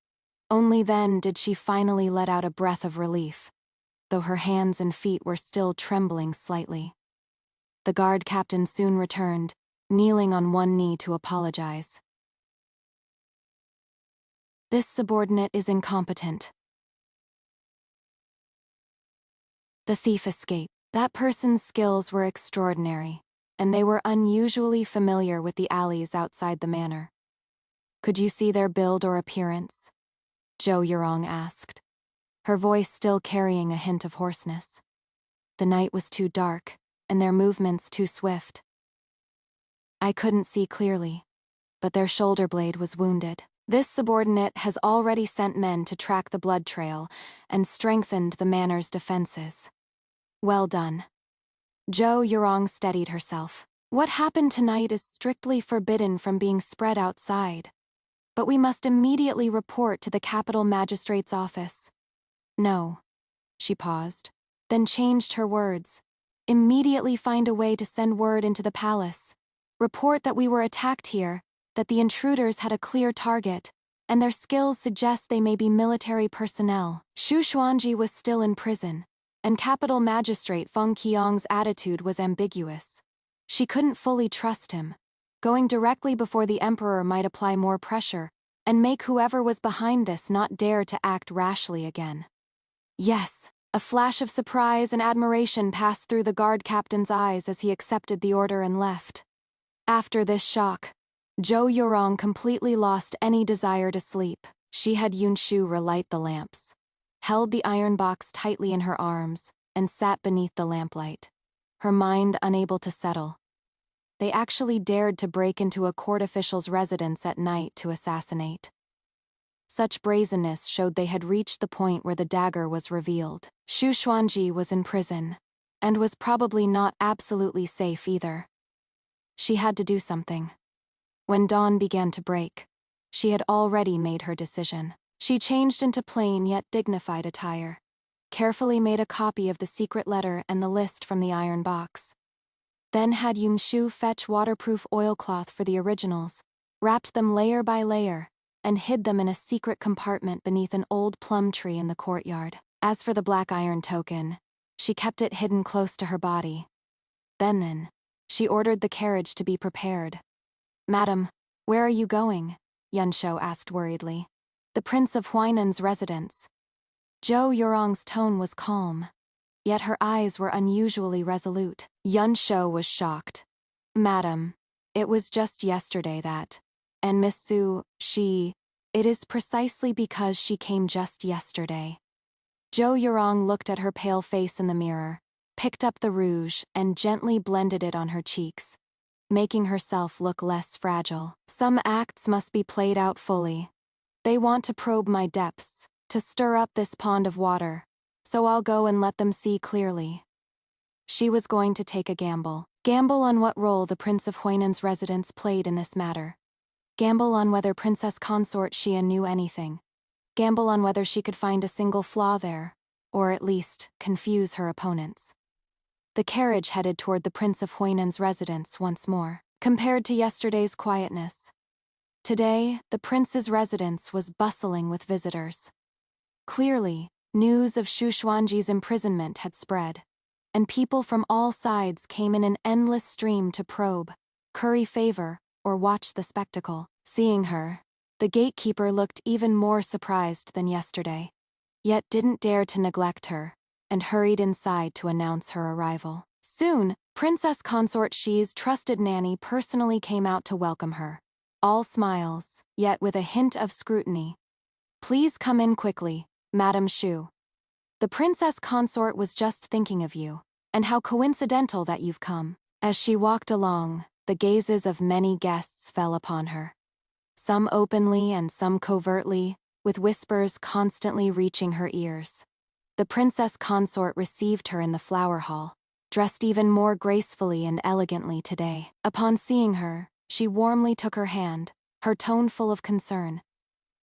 Only then did she finally let out a breath of relief, though her hands and feet were still trembling slightly. The guard captain soon returned, kneeling on one knee to apologize. "This subordinate is incompetent. The thief escaped. That person's skills were extraordinary, and they were unusually familiar with the alleys outside the manor." "Could you see their build or appearance?" Zhou Yurong asked, her voice still carrying a hint of hoarseness. "The night was too dark, and their movements too swift. I couldn't see clearly, but their shoulder blade was wounded. This subordinate has already sent men to track the blood trail and strengthened the manor's defenses." "Well done." Zhou Yurong steadied herself. "What happened tonight is strictly forbidden from being spread outside, but we must immediately report to the capital magistrate's office." "No." She paused, then changed her words. "Immediately find a way to send word into the palace. Report that we were attacked here, that the intruders had a clear target, and their skills suggest they may be military personnel." Xu Xuanji was still in prison, and capital magistrate Feng Qiang's attitude was ambiguous. She couldn't fully trust him. Going directly before the emperor might apply more pressure, and make whoever was behind this not dare to act rashly again. "Yes." A flash of surprise and admiration passed through the guard captain's eyes as he accepted the order and left. After this shock, Zhou Yurong completely lost any desire to sleep. She had Yunshu relight the lamps, held the iron box tightly in her arms, and sat beneath the lamplight, her mind unable to settle. They actually dared to break into a court official's residence at night to assassinate. Such brazenness showed they had reached the point where the dagger was revealed. Xu Xuanji was in prison, and was probably not absolutely safe either. She had to do something. When dawn began to break, she had already made her decision. She changed into plain yet dignified attire, carefully made a copy of the secret letter and the list from the iron box. Then had Yunshu fetch waterproof oilcloth for the originals, wrapped them layer by layer, and hid them in a secret compartment beneath an old plum tree in the courtyard. As for the black iron token, she kept it hidden close to her body. Then, she ordered the carriage to be prepared. "Madam, where are you going?" Yunshu asked worriedly. "The Prince of Huainan's residence." Zhou Yurong's tone was calm, yet her eyes were unusually resolute. Yunshu was shocked. "Madam, it was just yesterday that, and Miss Su, it is precisely because she came just yesterday." Zhou Yurong looked at her pale face in the mirror, picked up the rouge, and gently blended it on her cheeks, making herself look less fragile. "Some acts must be played out fully. They want to probe my depths, to stir up this pond of water, so I'll go and let them see clearly." She was going to take a gamble. Gamble on what role the Prince of Huainan's residence played in this matter. Gamble on whether Princess Consort Xia knew anything. Gamble on whether she could find a single flaw there, or at least confuse her opponents. The carriage headed toward the Prince of Huainan's residence once more. Compared to yesterday's quietness, today the prince's residence was bustling with visitors. Clearly, news of Xu Xuanji's imprisonment had spread, and people from all sides came in an endless stream to probe, curry favor, or watch the spectacle. Seeing her, the gatekeeper looked even more surprised than yesterday, yet didn't dare to neglect her, and hurried inside to announce her arrival. Soon, Princess Consort Shi's trusted nanny personally came out to welcome her. All smiles, yet with a hint of scrutiny. "Please come in quickly, Madame Shu. The Princess Consort was just thinking of you, and how coincidental that you've come." As she walked along, the gazes of many guests fell upon her. Some openly and some covertly, with whispers constantly reaching her ears. The Princess Consort received her in the flower hall, dressed even more gracefully and elegantly today. Upon seeing her, she warmly took her hand, her tone full of concern.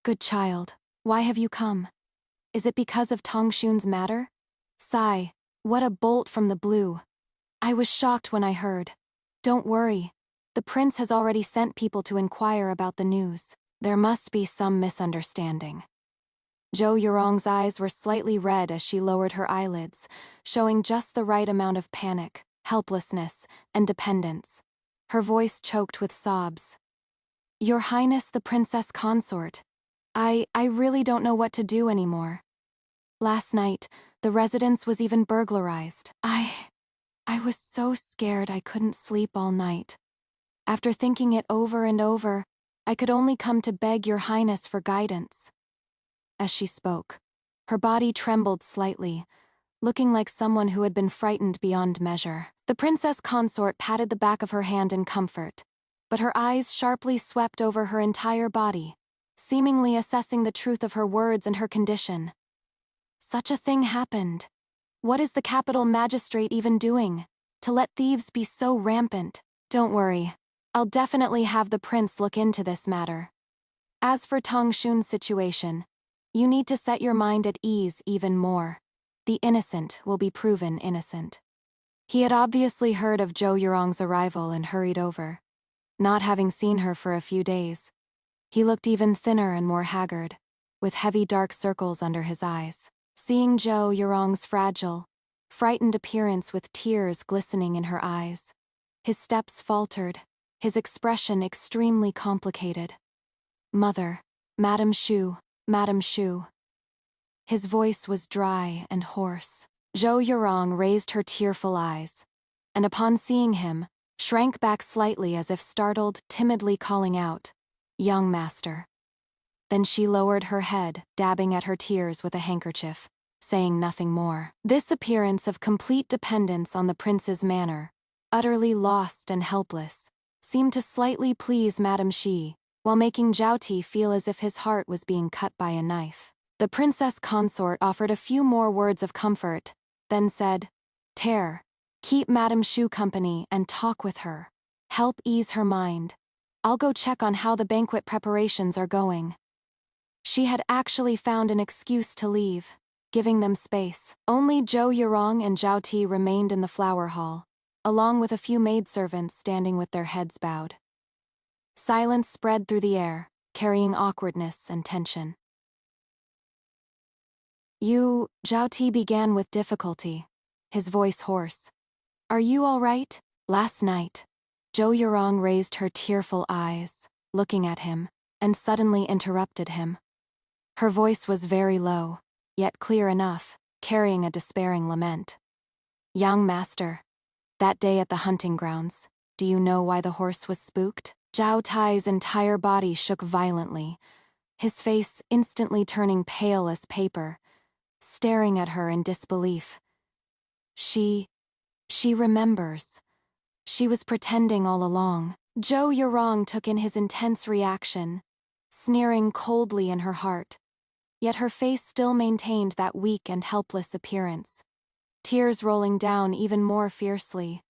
"Good child, why have you come? Is it because of Tong Xun's matter? Sigh, what a bolt from the blue. I was shocked when I heard. Don't worry. The prince has already sent people to inquire about the news. There must be some misunderstanding." Zhou Yurong's eyes were slightly red as she lowered her eyelids, showing just the right amount of panic, helplessness, and dependence. Her voice choked with sobs. "Your Highness the Princess Consort, I really don't know what to do anymore. Last night, the residence was even burglarized. I was so scared I couldn't sleep all night. After thinking it over and over, I could only come to beg your Highness for guidance." As she spoke, her body trembled slightly, looking like someone who had been frightened beyond measure. The Princess Consort patted the back of her hand in comfort, but her eyes sharply swept over her entire body, seemingly assessing the truth of her words and her condition. Such a thing happened. What is the capital magistrate even doing, to let thieves be so rampant? Don't worry, I'll definitely have the prince look into this matter. As for Tong Xun's situation, you need to set your mind at ease even more. The innocent will be proven innocent. He had obviously heard of Zhou Yurong's arrival and hurried over. Not having seen her for a few days, he looked even thinner and more haggard, with heavy dark circles under his eyes. Seeing Zhou Yurong's fragile, frightened appearance with tears glistening in her eyes, his steps faltered, his expression extremely complicated. "Mother, Madame Shu, Madame Shu." His voice was dry and hoarse. Zhou Yurong raised her tearful eyes, and upon seeing him, shrank back slightly as if startled, timidly calling out, "Young master." Then she lowered her head, dabbing at her tears with a handkerchief, saying nothing more. This appearance of complete dependence on the prince's manner, utterly lost and helpless, seemed to slightly please Madame Xi, while making Zhao Ti feel as if his heart was being cut by a knife. The Princess Consort offered a few more words of comfort, then said, "Tear, keep Madame Shu company and talk with her. Help ease her mind. I'll go check on how the banquet preparations are going." She had actually found an excuse to leave, giving them space. Only Zhou Yurong and Zhao Ti remained in the flower hall, along with a few maidservants standing with their heads bowed. Silence spread through the air, carrying awkwardness and tension. Zhao Ti began with difficulty, his voice hoarse. "Are you all right?" Last night, Zhou Yurong raised her tearful eyes, looking at him, and suddenly interrupted him. Her voice was very low, yet clear enough, carrying a despairing lament. "Young master, that day at the hunting grounds, do you know why the horse was spooked?" Zhao Tai's entire body shook violently, his face instantly turning pale as paper, staring at her in disbelief. She remembers. She was pretending all along." Zhou Yurong took in his intense reaction, sneering coldly in her heart. Yet her face still maintained that weak and helpless appearance, tears rolling down even more fiercely.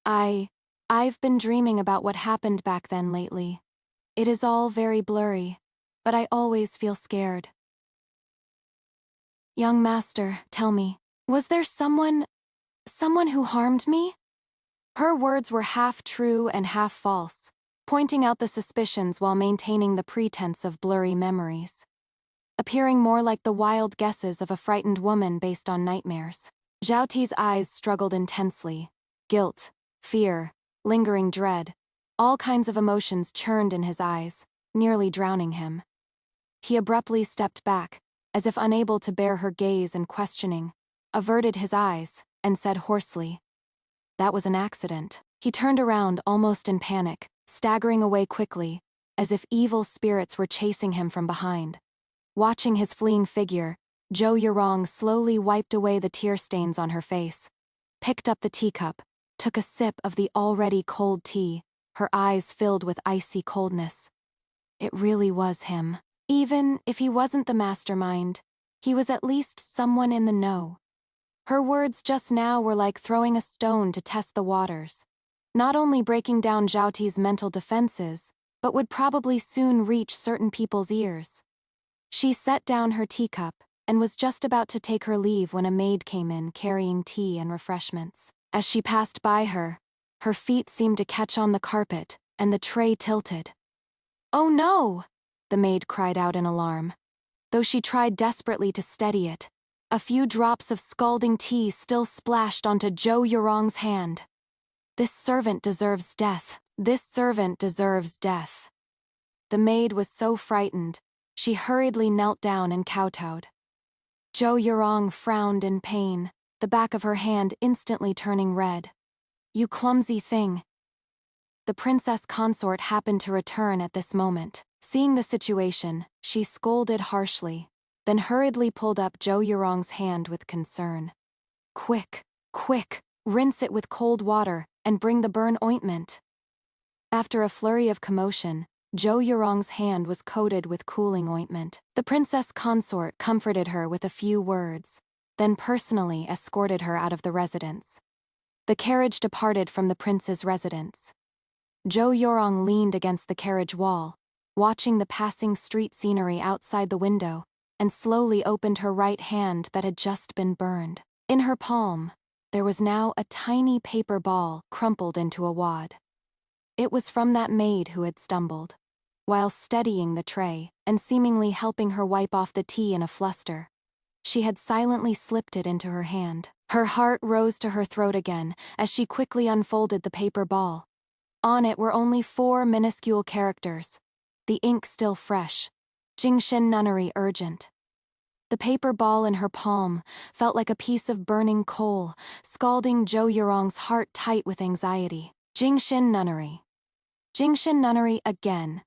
I've been dreaming about what happened back then lately. It is all very blurry, but I always feel scared. Young master, tell me, was there someone who harmed me? Her words were half true and half false, pointing out the suspicions while maintaining the pretense of blurry memories, appearing more like the wild guesses of a frightened woman based on nightmares. Zhao Ti's eyes struggled intensely. Guilt, fear, lingering dread, all kinds of emotions churned in his eyes, nearly drowning him. He abruptly stepped back, as if unable to bear her gaze and questioning, averted his eyes, and said hoarsely, "That was an accident." He turned around almost in panic, staggering away quickly, as if evil spirits were chasing him from behind. Watching his fleeing figure, Zhou Yurong slowly wiped away the tear stains on her face, picked up the teacup, took a sip of the already cold tea, her eyes filled with icy coldness. It really was him. Even if he wasn't the mastermind, he was at least someone in the know. Her words just now were like throwing a stone to test the waters, not only breaking down Zhao Ti's mental defenses, but would probably soon reach certain people's ears. She set down her teacup and was just about to take her leave when a maid came in carrying tea and refreshments. As she passed by her, her feet seemed to catch on the carpet, and the tray tilted. "Oh no!" the maid cried out in alarm. Though she tried desperately to steady it, a few drops of scalding tea still splashed onto Zhou Yurong's hand. "This servant deserves death. This servant deserves death." The maid was so frightened, she hurriedly knelt down and kowtowed. Zhou Yurong frowned in pain, the back of her hand instantly turning red. "You clumsy thing." The princess consort happened to return at this moment. Seeing the situation, she scolded harshly, then hurriedly pulled up Zhou Yurong's hand with concern. "Quick, quick, rinse it with cold water, and bring the burn ointment." After a flurry of commotion, Zhou Yurong's hand was coated with cooling ointment. The princess consort comforted her with a few words, then personally escorted her out of the residence. The carriage departed from the prince's residence. Zhou Yurong leaned against the carriage wall, watching the passing street scenery outside the window, and slowly opened her right hand that had just been burned. In her palm, there was now a tiny paper ball crumpled into a wad. It was from that maid who had stumbled. While steadying the tray, and seemingly helping her wipe off the tea in a fluster, she had silently slipped it into her hand. Her heart rose to her throat again as she quickly unfolded the paper ball. On it were only 4 minuscule characters, the ink still fresh: Jingshin Nunnery urgent. The paper ball in her palm felt like a piece of burning coal, scalding Zhou Yurong's heart tight with anxiety. Jingshin Nunnery. Jingshin Nunnery again.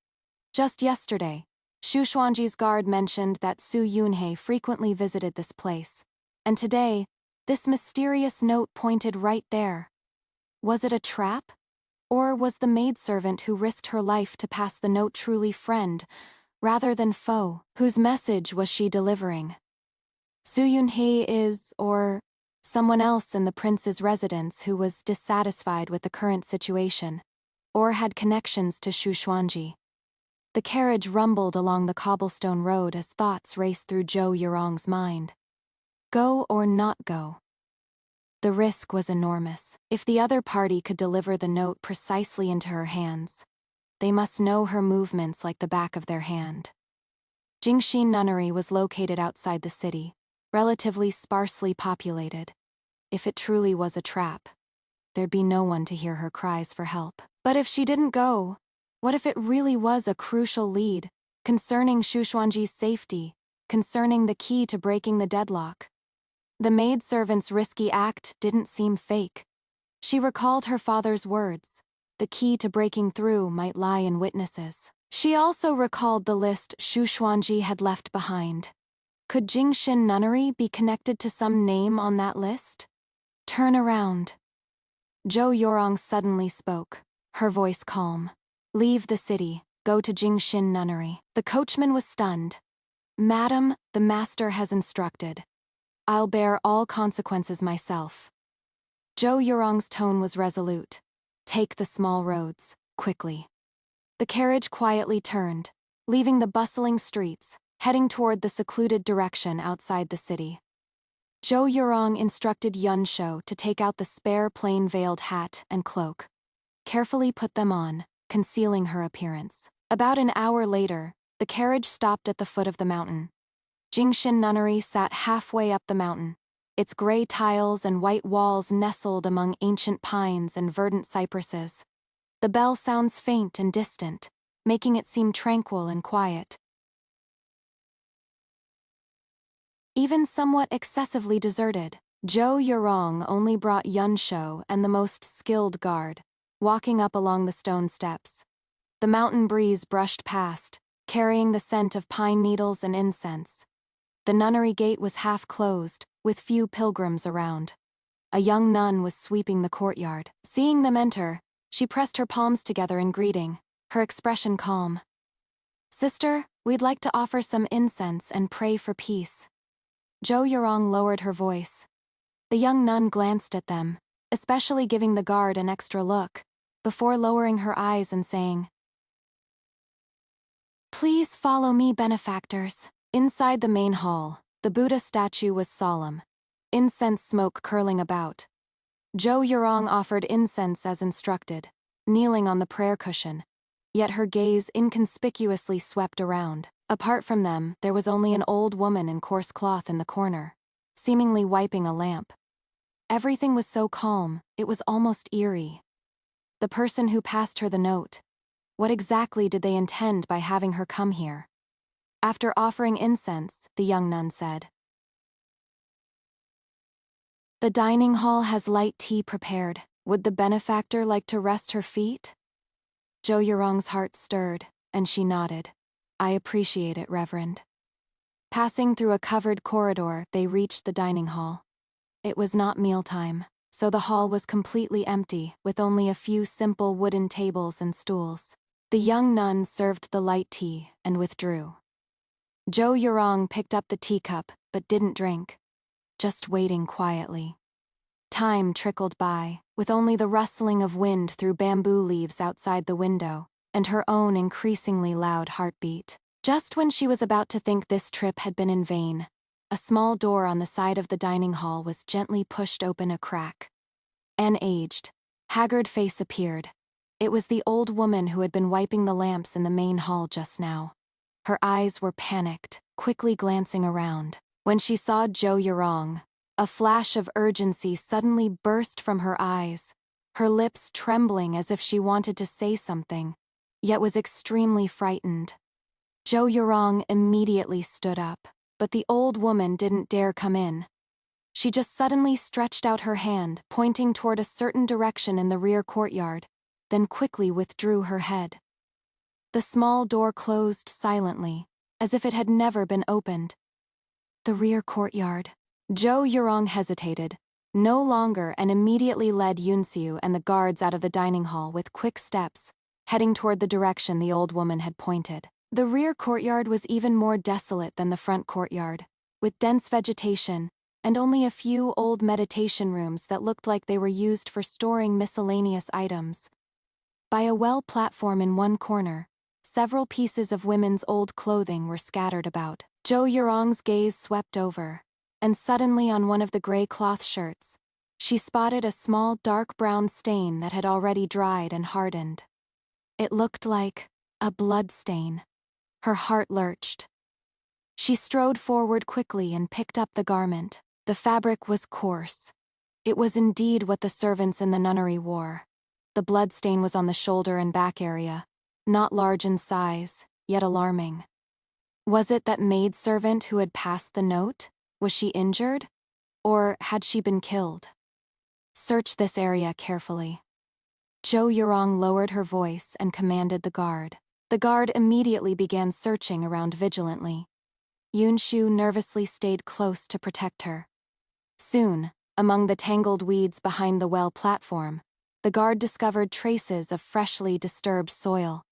Just yesterday, Shu Xuanji's guard mentioned that Su Yunhei frequently visited this place, and today, this mysterious note pointed right there. Was it a trap? Or was the maidservant who risked her life to pass the note truly friend, rather than foe? Whose message was she delivering? Su Yunhei is, or someone else in the prince's residence who was dissatisfied with the current situation, or had connections to Shu Xuanji. The carriage rumbled along the cobblestone road as thoughts raced through Zhou Yurong's mind. Go or not go? The risk was enormous. If the other party could deliver the note precisely into her hands, they must know her movements like the back of their hand. Jingshin Nunnery was located outside the city, relatively sparsely populated. If it truly was a trap, there'd be no one to hear her cries for help. But if she didn't go, what if it really was a crucial lead, concerning Shu Xuanji's safety, concerning the key to breaking the deadlock? The maidservant's risky act didn't seem fake. She recalled her father's words: the key to breaking through might lie in witnesses. She also recalled the list Shu Xuanji had left behind. Could Jingshin Nunnery be connected to some name on that list? Turn around. Zhou Yurong suddenly spoke, her voice calm. Leave the city, go to Jingshin Nunnery. The coachman was stunned. Madam, the master has instructed. I'll bear all consequences myself. Zhou Yurong's tone was resolute. Take the small roads, quickly. The carriage quietly turned, leaving the bustling streets, heading toward the secluded direction outside the city. Zhou Yurong instructed Yunsho to take out the spare plain-veiled hat and cloak. Carefully put them on, concealing her appearance. About an hour later, the carriage stopped at the foot of the mountain. Jingshin Nunnery sat halfway up the mountain, its gray tiles and white walls nestled among ancient pines and verdant cypresses. The bell sounds faint and distant, making it seem tranquil and quiet. Even somewhat excessively deserted, Zhou Yurong only brought Yunsho and the most skilled guard, walking up along the stone steps. The mountain breeze brushed past, carrying the scent of pine needles and incense. The nunnery gate was half closed, with few pilgrims around. A young nun was sweeping the courtyard. Seeing them enter, she pressed her palms together in greeting, her expression calm. "Sister, we'd like to offer some incense and pray for peace." Zhou Yurong lowered her voice. The young nun glanced at them, especially giving the guard an extra look, before lowering her eyes and saying, "Please follow me, benefactors." Inside the main hall, the Buddha statue was solemn, incense smoke curling about. Zhou Yurong offered incense as instructed, kneeling on the prayer cushion, yet her gaze inconspicuously swept around. Apart from them, there was only an old woman in coarse cloth in the corner, seemingly wiping a lamp. Everything was so calm, it was almost eerie. The person who passed her the note. What exactly did they intend by having her come here? After offering incense, the young nun said, "The dining hall has light tea prepared. Would the benefactor like to rest her feet?" Zhou Yurong's heart stirred, and she nodded. "I appreciate it, Reverend." Passing through a covered corridor, they reached the dining hall. It was not mealtime, so the hall was completely empty, with only a few simple wooden tables and stools. The young nun served the light tea and withdrew. Zhou Yurong picked up the teacup, but didn't drink, just waiting quietly. Time trickled by, with only the rustling of wind through bamboo leaves outside the window, and her own increasingly loud heartbeat. Just when she was about to think this trip had been in vain, a small door on the side of the dining hall was gently pushed open a crack. An aged, haggard face appeared. It was the old woman who had been wiping the lamps in the main hall just now. Her eyes were panicked, quickly glancing around. When she saw Zhou Yurong, a flash of urgency suddenly burst from her eyes, her lips trembling as if she wanted to say something, yet was extremely frightened. Zhou Yurong immediately stood up, but the old woman didn't dare come in. She just suddenly stretched out her hand, pointing toward a certain direction in the rear courtyard, then quickly withdrew her head. The small door closed silently, as if it had never been opened. The rear courtyard. Zhou Yurong hesitated, no longer, and immediately led Yunxiu and the guards out of the dining hall with quick steps, heading toward the direction the old woman had pointed. The rear courtyard was even more desolate than the front courtyard, with dense vegetation, and only a few old meditation rooms that looked like they were used for storing miscellaneous items. By a well platform in one corner, several pieces of women's old clothing were scattered about. Zhou Yurong's gaze swept over, and suddenly on one of the gray cloth shirts, she spotted a small dark brown stain that had already dried and hardened. It looked like a blood stain. Her heart lurched. She strode forward quickly and picked up the garment. The fabric was coarse. It was indeed what the servants in the nunnery wore. The blood stain was on the shoulder and back area, not large in size, yet alarming. Was it that maidservant who had passed the note? Was she injured? Or had she been killed? Search this area carefully. Zhou Yurong lowered her voice and commanded the guard. The guard immediately began searching around vigilantly. Yunshu nervously stayed close to protect her. Soon, among the tangled weeds behind the well platform, the guard discovered traces of freshly disturbed soil.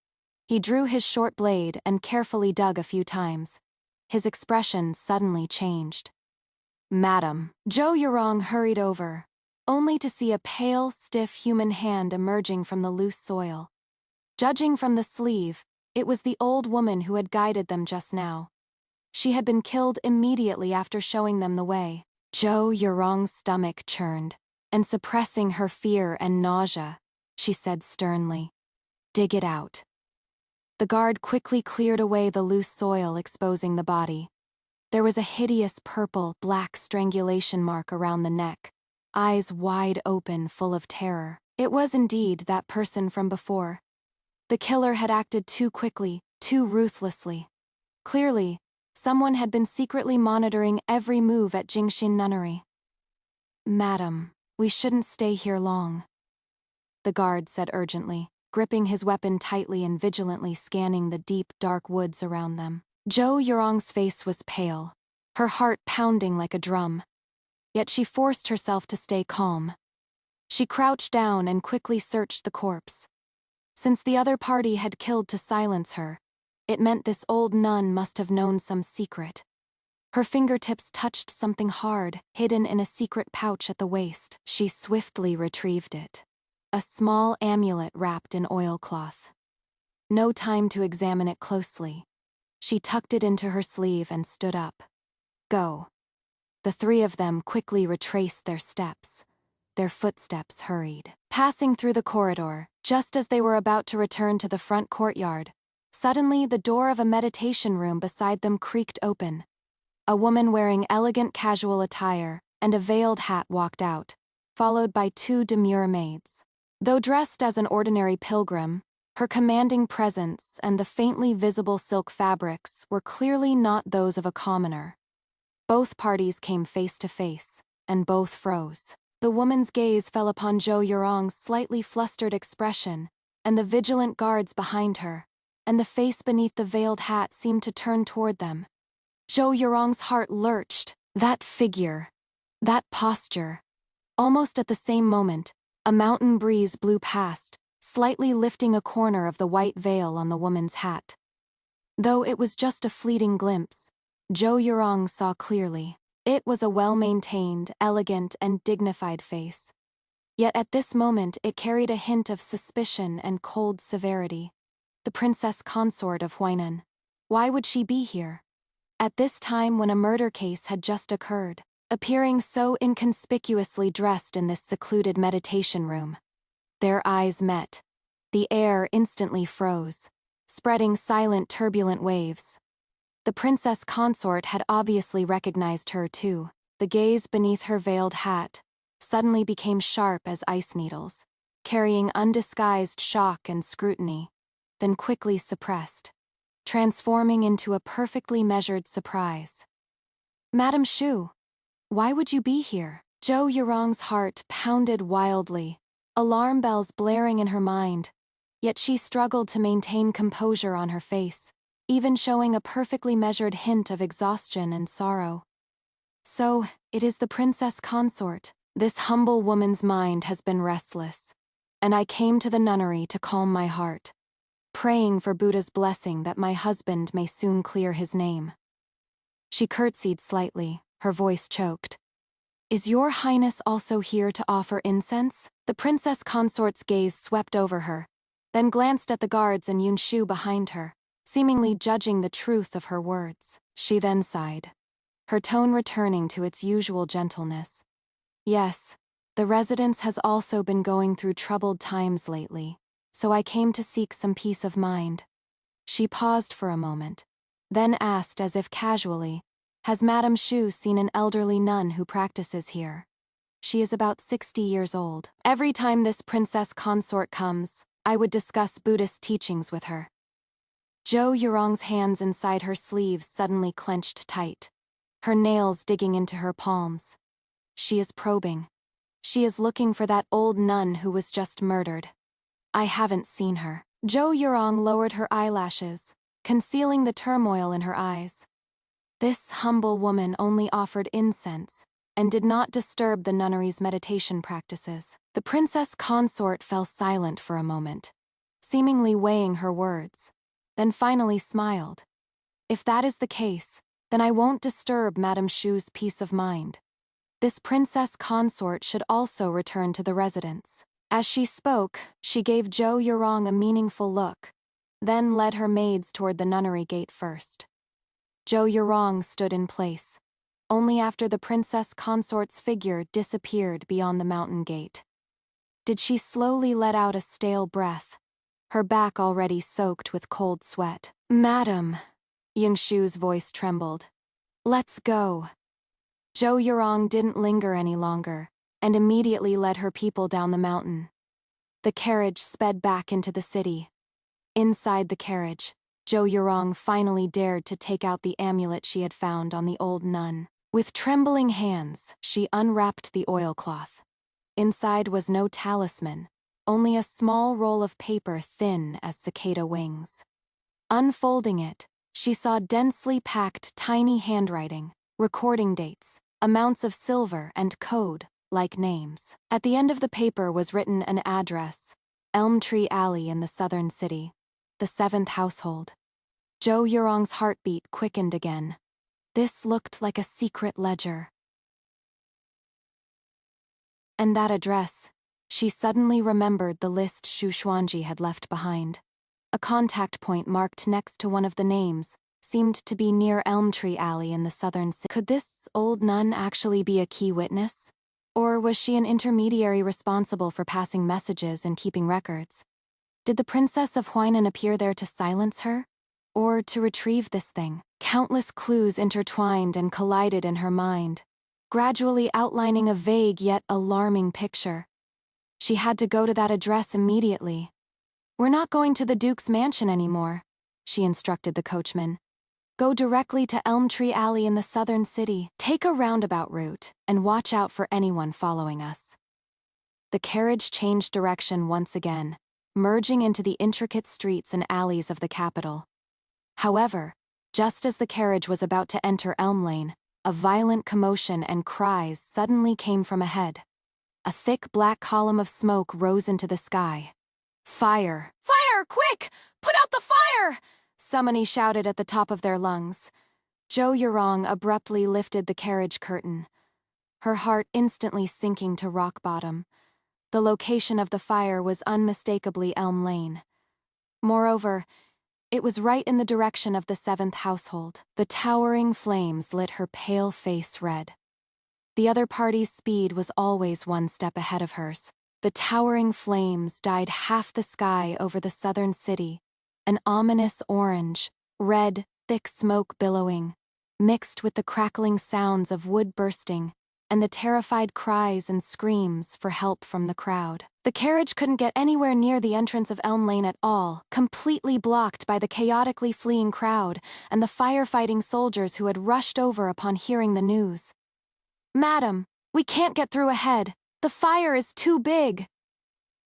He drew his short blade and carefully dug a few times. His expression suddenly changed. "Madam." Zhou Yurong hurried over, only to see a pale, stiff human hand emerging from the loose soil. Judging from the sleeve, it was the old woman who had guided them just now. She had been killed immediately after showing them the way. Zhou Yurong's stomach churned, and suppressing her fear and nausea, she said sternly, "Dig it out." The guard quickly cleared away the loose soil, exposing the body. There was a hideous purple-black strangulation mark around the neck, eyes wide open, full of terror. It was indeed that person from before. The killer had acted too quickly, too ruthlessly. Clearly, someone had been secretly monitoring every move at Jingxin Nunnery. "Madam, we shouldn't stay here long," the guard said urgently, gripping his weapon tightly and vigilantly scanning the deep, dark woods around them. Zhou Yurong's face was pale, her heart pounding like a drum. Yet she forced herself to stay calm. She crouched down and quickly searched the corpse. Since the other party had killed to silence her, it meant this old nun must have known some secret. Her fingertips touched something hard, hidden in a secret pouch at the waist. She swiftly retrieved it. A small amulet wrapped in oilcloth. No time to examine it closely. She tucked it into her sleeve and stood up. "Go." The three of them quickly retraced their steps. Their footsteps hurried. Passing through the corridor, just as they were about to return to the front courtyard, suddenly the door of a meditation room beside them creaked open. A woman wearing elegant casual attire and a veiled hat walked out, followed by two demure maids. Though dressed as an ordinary pilgrim, her commanding presence and the faintly visible silk fabrics were clearly not those of a commoner. Both parties came face to face, and both froze. The woman's gaze fell upon Zhou Yurong's slightly flustered expression, and the vigilant guards behind her, and the face beneath the veiled hat seemed to turn toward them. Zhou Yurong's heart lurched. That figure, that posture. Almost at the same moment, a mountain breeze blew past, slightly lifting a corner of the white veil on the woman's hat. Though it was just a fleeting glimpse, Zhou Yurong saw clearly. It was a well-maintained, elegant, and dignified face. Yet at this moment it carried a hint of suspicion and cold severity. The princess consort of Huainan. Why would she be here? At this time when a murder case had just occurred, appearing so inconspicuously dressed in this secluded meditation room. Their eyes met. The air instantly froze, spreading silent, turbulent waves. The princess consort had obviously recognized her too. The gaze beneath her veiled hat suddenly became sharp as ice needles, carrying undisguised shock and scrutiny, then quickly suppressed, transforming into a perfectly measured surprise. "Madame Xu, why would you be here?" Zhou Yurong's heart pounded wildly, alarm bells blaring in her mind, yet she struggled to maintain composure on her face, even showing a perfectly measured hint of exhaustion and sorrow. "So, it is the princess consort. This humble woman's mind has been restless, and I came to the nunnery to calm my heart, praying for Buddha's blessing that my husband may soon clear his name." She curtsied slightly, her voice choked. "Is your highness also here to offer incense?" The princess consort's gaze swept over her, then glanced at the guards and Yunshu behind her, seemingly judging the truth of her words. She then sighed, her tone returning to its usual gentleness. "Yes, the residence has also been going through troubled times lately, so I came to seek some peace of mind." She paused for a moment, then asked as if casually, "Has Madame Xu seen an elderly nun who practices here?" "She is about 60 years old. Every time this princess consort comes, I would discuss Buddhist teachings with her." Zhou Yurong's hands inside her sleeves suddenly clenched tight, her nails digging into her palms. She is probing. She is looking for that old nun who was just murdered. I haven't seen her. Zhou Yurong lowered her eyelashes, concealing the turmoil in her eyes. This humble woman only offered incense, and did not disturb the nunnery's meditation practices. The princess consort fell silent for a moment, seemingly weighing her words, then finally smiled. "If that is the case, then I won't disturb Madame Xu's peace of mind. This princess consort should also return to the residence." As she spoke, she gave Zhou Yurong a meaningful look, then led her maids toward the nunnery gate first. Zhou Yurong stood in place, only after the princess consort's figure disappeared beyond the mountain gate. Did she slowly let out a stale breath, her back already soaked with cold sweat? "Madam," Yunshu's voice trembled. "Let's go." Zhou Yurong didn't linger any longer, and immediately led her people down the mountain. The carriage sped back into the city. Inside the carriage, Zhou Yurong finally dared to take out the amulet she had found on the old nun. With trembling hands, she unwrapped the oilcloth. Inside was no talisman, only a small roll of paper thin as cicada wings. Unfolding it, she saw densely packed tiny handwriting, recording dates, amounts of silver and code, like names. At the end of the paper was written an address, Elm Tree Alley in the southern city, the 7th household. Zhou Yurong's heartbeat quickened again. This looked like a secret ledger. And that address, she suddenly remembered the list Xu Xuanji had left behind. A contact point marked next to one of the names seemed to be near Elm Tree Alley in the southern city. Could this old nun actually be a key witness? Or was she an intermediary responsible for passing messages and keeping records? Did the Princess of Huainan appear there to silence her? Or to retrieve this thing? Countless clues intertwined and collided in her mind, gradually outlining a vague yet alarming picture. She had to go to that address immediately. "We're not going to the Duke's mansion anymore," she instructed the coachman. "Go directly to Elm Tree Alley in the southern city. Take a roundabout route, and watch out for anyone following us." The carriage changed direction once again, merging into the intricate streets and alleys of the capital. However, just as the carriage was about to enter Elm Lane, a violent commotion and cries suddenly came from ahead. A thick black column of smoke rose into the sky. "Fire! Fire! Quick! Put out the fire!" Somebody shouted at the top of their lungs. Zhou Yurong abruptly lifted the carriage curtain, her heart instantly sinking to rock bottom. The location of the fire was unmistakably Elm Lane. Moreover, it was right in the direction of the 7th household. The towering flames lit her pale face red. The other party's speed was always one step ahead of hers. The towering flames dyed half the sky over the southern city, an ominous orange, red, thick smoke billowing, mixed with the crackling sounds of wood bursting and the terrified cries and screams for help from the crowd. The carriage couldn't get anywhere near the entrance of Elm Lane at all, completely blocked by the chaotically fleeing crowd and the firefighting soldiers who had rushed over upon hearing the news. "Madam, we can't get through ahead. The fire is too big!"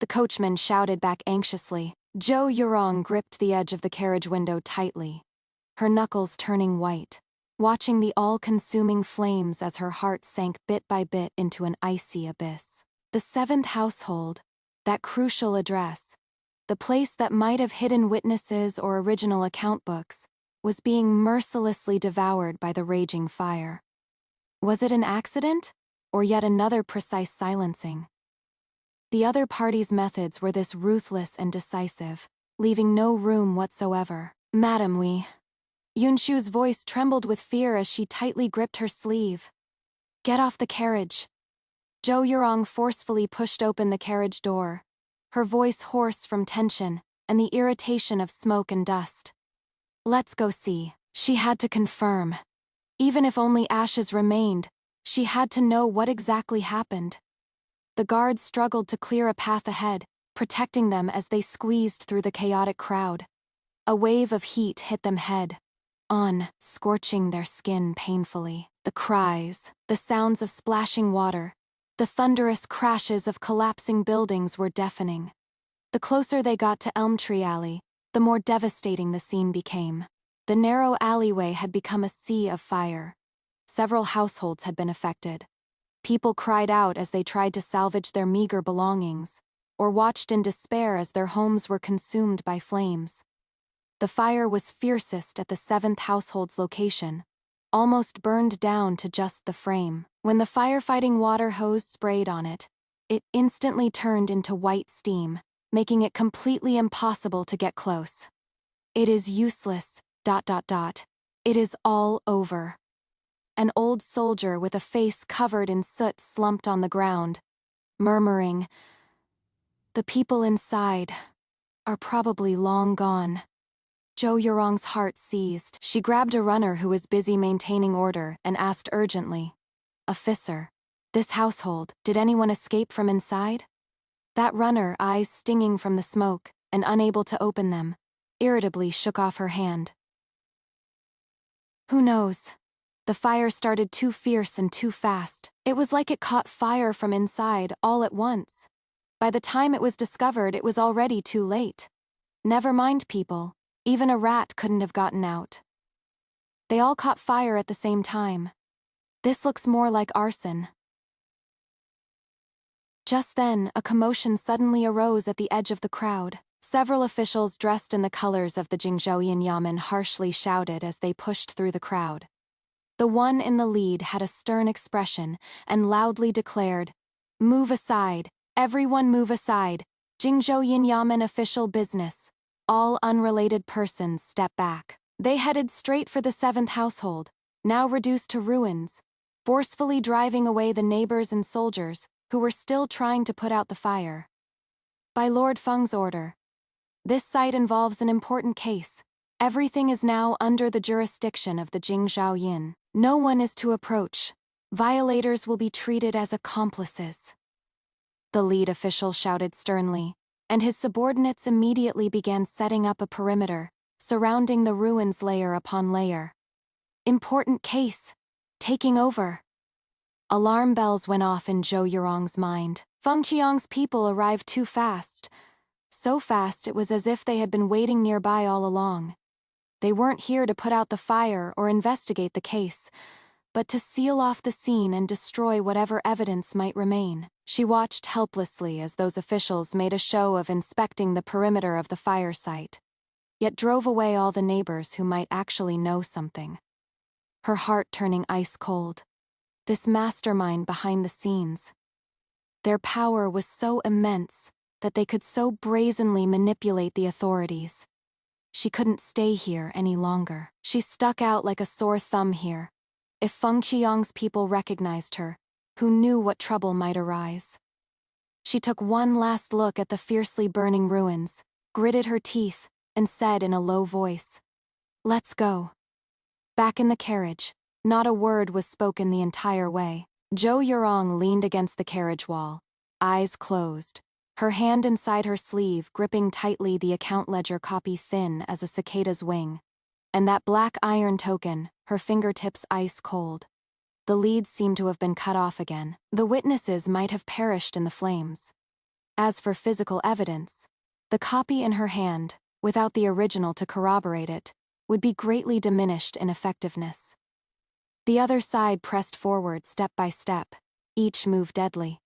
The coachman shouted back anxiously. Zhou Yurong gripped the edge of the carriage window tightly, her knuckles turning white, watching the all-consuming flames as her heart sank bit by bit into an icy abyss. The 7th household, that crucial address, the place that might have hidden witnesses or original account books, was being mercilessly devoured by the raging fire. Was it an accident, or yet another precise silencing? The other party's methods were this ruthless and decisive, leaving no room whatsoever. "Madam, we..." Yunshu's voice trembled with fear as she tightly gripped her sleeve. "Get off the carriage." Zhou Yurong forcefully pushed open the carriage door, her voice hoarse from tension and the irritation of smoke and dust. "Let's go see." She had to confirm. Even if only ashes remained, she had to know what exactly happened. The guards struggled to clear a path ahead, protecting them as they squeezed through the chaotic crowd. A wave of heat hit them head on, scorching their skin painfully. The cries, the sounds of splashing water, the thunderous crashes of collapsing buildings were deafening. The closer they got to Elm Tree Alley, the more devastating the scene became. The narrow alleyway had become a sea of fire. Several households had been affected. People cried out as they tried to salvage their meager belongings, or watched in despair as their homes were consumed by flames. The fire was fiercest at the 7th household's location, almost burned down to just the frame. When the firefighting water hose sprayed on it, it instantly turned into white steam, making it completely impossible to get close. "It is useless, ... It is all over." An old soldier with a face covered in soot slumped on the ground, murmuring, "The people inside are probably long gone." Zhou Yurong's heart seized. She grabbed a runner who was busy maintaining order and asked urgently, "Officer, this household, did anyone escape from inside?" That runner, eyes stinging from the smoke and unable to open them, irritably shook off her hand. Who knows? The fire started too fierce and too fast. It was like it caught fire from inside all at once. By the time it was discovered, it was already too late. Never mind people. Even a rat couldn't have gotten out. They all caught fire at the same time. This looks more like arson. Just then, a commotion suddenly arose at the edge of the crowd. Several officials dressed in the colors of the Jingzhouyin Yamen harshly shouted as they pushed through the crowd. The one in the lead had a stern expression and loudly declared, "Move aside, everyone move aside, Jingzhouyin Yamen official business. All unrelated persons step back." They headed straight for the 7th household, now reduced to ruins, forcefully driving away the neighbors and soldiers who were still trying to put out the fire. By Lord Feng's order. This site involves an important case. Everything is now under the jurisdiction of the Jingzhouyin. No one is to approach. Violators will be treated as accomplices. The lead official shouted sternly, and his subordinates immediately began setting up a perimeter, surrounding the ruins layer upon layer. Important case. Taking over. Alarm bells went off in Zhou Yurong's mind. Feng Qiang's people arrived too fast. So fast it was as if they had been waiting nearby all along. They weren't here to put out the fire or investigate the case, but to seal off the scene and destroy whatever evidence might remain. She watched helplessly as those officials made a show of inspecting the perimeter of the fire site, yet drove away all the neighbors who might actually know something. Her heart turning ice cold. This mastermind behind the scenes. Their power was so immense that they could so brazenly manipulate the authorities. She couldn't stay here any longer. She stuck out like a sore thumb here. If Feng Qiang's people recognized her, who knew what trouble might arise? She took one last look at the fiercely burning ruins, gritted her teeth, and said in a low voice, "Let's go." Back in the carriage, not a word was spoken the entire way. Zhou Yurong leaned against the carriage wall, eyes closed, her hand inside her sleeve gripping tightly the account ledger copy thin as a cicada's wing. And that black iron token, her fingertips ice cold. The leads seemed to have been cut off again. The witnesses might have perished in the flames. As for physical evidence, the copy in her hand, without the original to corroborate it, would be greatly diminished in effectiveness. The other side pressed forward step by step, each move deadly.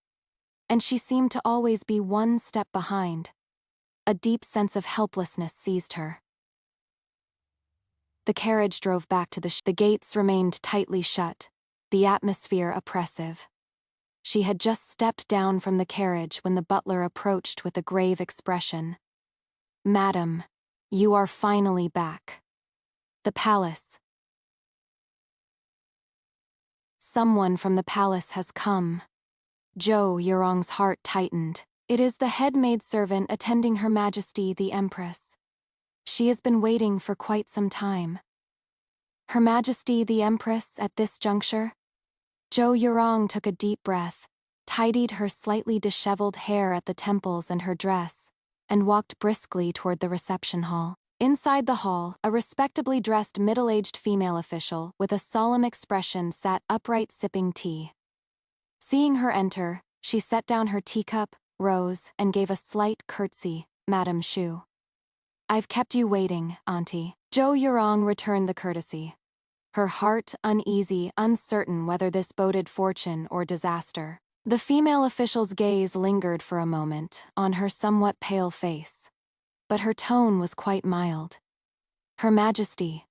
And she seemed to always be one step behind. A deep sense of helplessness seized her. The carriage drove back to the gates remained tightly shut, the atmosphere oppressive. She had just stepped down from the carriage when the butler approached with a grave expression. "Madam, you are finally back. The palace. Someone from the palace has come." Zhou Yurong's heart tightened. It is the head maidservant attending Her Majesty the Empress. She has been waiting for quite some time. Her Majesty the Empress at this juncture? Zhou Yurong took a deep breath, tidied her slightly disheveled hair at the temples and her dress, and walked briskly toward the reception hall. Inside the hall, a respectably dressed middle-aged female official with a solemn expression sat upright sipping tea. Seeing her enter, she set down her teacup, rose, and gave a slight curtsy. "Madam Shu. I've kept you waiting, Auntie." Zhou Yurong returned the courtesy. Her heart uneasy, uncertain whether this boded fortune or disaster. The female official's gaze lingered for a moment on her somewhat pale face, but her tone was quite mild. "Her Majesty,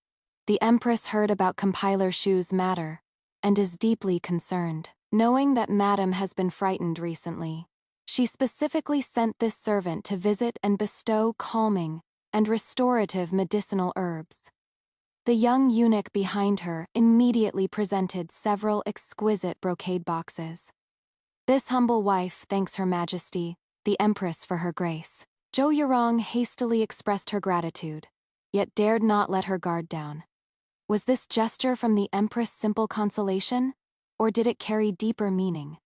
the Empress heard about Compiler Shu's matter, and is deeply concerned. Knowing that Madam has been frightened recently, she specifically sent this servant to visit and bestow calming and restorative medicinal herbs." The young eunuch behind her immediately presented several exquisite brocade boxes. "This humble wife thanks Her Majesty, the Empress, for her grace." Zhou Yurong hastily expressed her gratitude, yet dared not let her guard down. Was this gesture from the Empress simple consolation, or did it carry deeper meaning?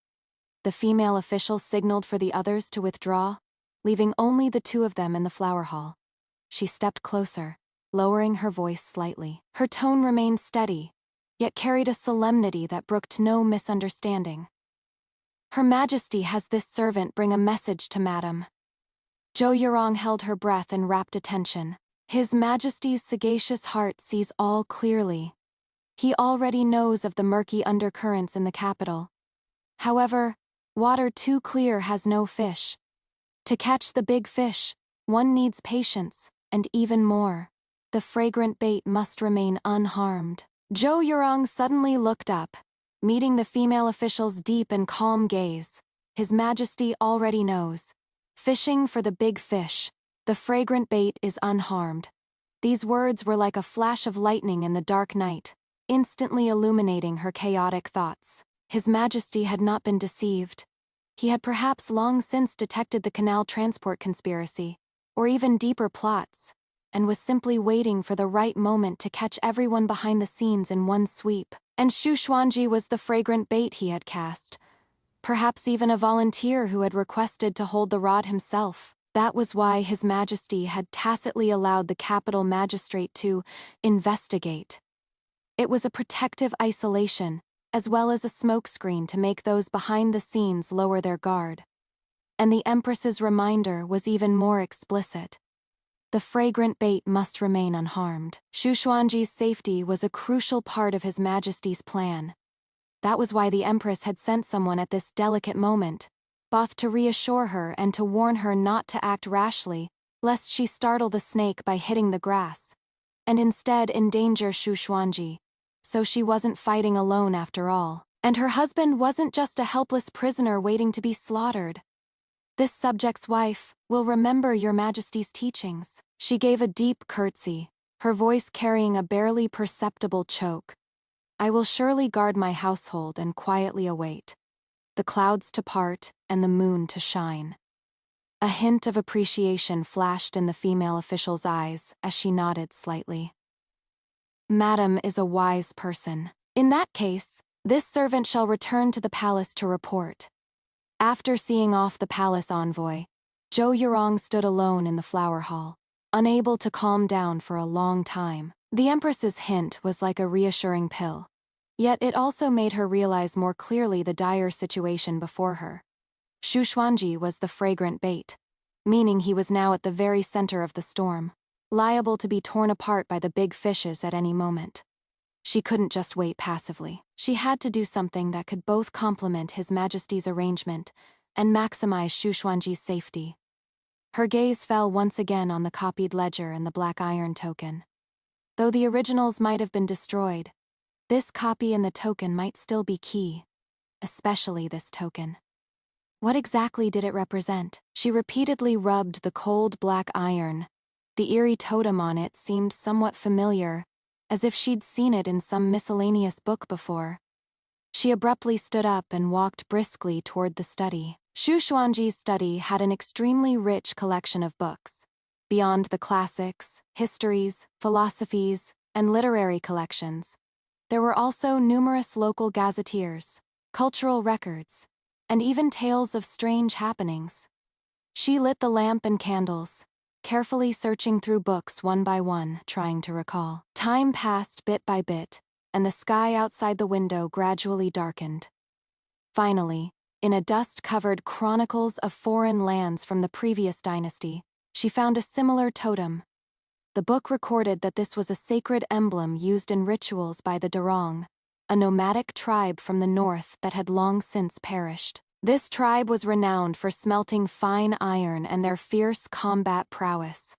The female official signaled for the others to withdraw, leaving only the two of them in the flower hall. she stepped closer, lowering her voice slightly. Her tone remained steady, yet carried a solemnity that brooked no misunderstanding. Her Majesty has this servant bring a message to Madam. Zhou Yurong held her breath in rapt attention. His Majesty's sagacious heart sees all clearly. He already knows of the murky undercurrents in the capital. However, water too clear has no fish. To catch the big fish, one needs patience, and even more. The fragrant bait must remain unharmed. Zhou Yurong suddenly looked up, meeting the female official's deep and calm gaze. His Majesty already knows. Fishing for the big fish, the fragrant bait is unharmed. These words were like a flash of lightning in the dark night, instantly illuminating her chaotic thoughts. His Majesty had not been deceived. He had perhaps long since detected the canal transport conspiracy, or even deeper plots, and was simply waiting for the right moment to catch everyone behind the scenes in one sweep. And Xu Xuanji was the fragrant bait he had cast. Perhaps even a volunteer who had requested to hold the rod himself. That was why His Majesty had tacitly allowed the capital magistrate to investigate. It was a protective isolation, as well as a smokescreen to make those behind the scenes lower their guard. And the Empress's reminder was even more explicit. The fragrant bait must remain unharmed. Xu Xuanji's safety was a crucial part of His Majesty's plan. That was why the Empress had sent someone at this delicate moment, both to reassure her and to warn her not to act rashly, lest she startle the snake by hitting the grass, and instead endanger Xu Xuanji. So she wasn't fighting alone after all. And her husband wasn't just a helpless prisoner waiting to be slaughtered. This subject's wife will remember your Majesty's teachings. She gave a deep curtsy, her voice carrying a barely perceptible choke. I will surely guard my household and quietly await the clouds to part and the moon to shine. A hint of appreciation flashed in the female official's eyes as she nodded slightly. Madam is a wise person. In that case, this servant shall return to the palace to report. After seeing off the palace envoy, Zhou Yurong stood alone in the flower hall, unable to calm down for a long time. The Empress's hint was like a reassuring pill. Yet it also made her realize more clearly the dire situation before her. Xu Xuanji was the fragrant bait, meaning he was now at the very center of the storm, liable to be torn apart by the big fishes at any moment. She couldn't just wait passively. She had to do something that could both complement His Majesty's arrangement and maximize Xu Xuanji's safety. Her gaze fell once again on the copied ledger and the black iron token. Though the originals might have been destroyed, this copy and the token might still be key, especially this token. What exactly did it represent? She repeatedly rubbed the cold black iron. The eerie totem on it seemed somewhat familiar, as if she'd seen it in some miscellaneous book before. She abruptly stood up and walked briskly toward the study. Xu Xuanji's study had an extremely rich collection of books. Beyond the classics, histories, philosophies, and literary collections, there were also numerous local gazetteers, cultural records, and even tales of strange happenings. She lit the lamp and candles, carefully searching through books one by one, trying to recall. Time passed bit by bit, and the sky outside the window gradually darkened. Finally, in a dust-covered Chronicles of Foreign Lands from the previous dynasty, she found a similar totem. The book recorded that this was a sacred emblem used in rituals by the Darong, a nomadic tribe from the north that had long since perished. This tribe was renowned for smelting fine iron and their fierce combat prowess.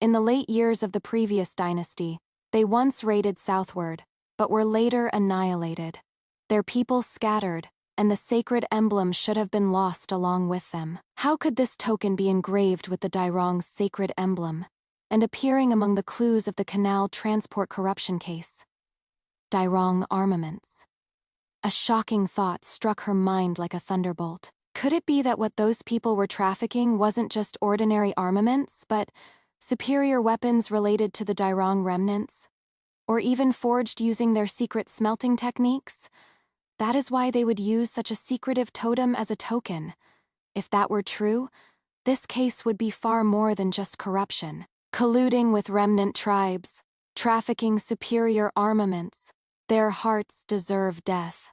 In the late years of the previous dynasty, they once raided southward, but were later annihilated. Their people scattered, and the sacred emblem should have been lost along with them. How could this token be engraved with the Dairong's sacred emblem, and appearing among the clues of the canal transport corruption case? Dairong armaments. A shocking thought struck her mind like a thunderbolt. Could it be that what those people were trafficking wasn't just ordinary armaments, but superior weapons related to the Dairong remnants? Or even forged using their secret smelting techniques? That is why they would use such a secretive totem as a token. If that were true, this case would be far more than just corruption. colluding with remnant tribes, trafficking superior armaments. Their hearts deserve death.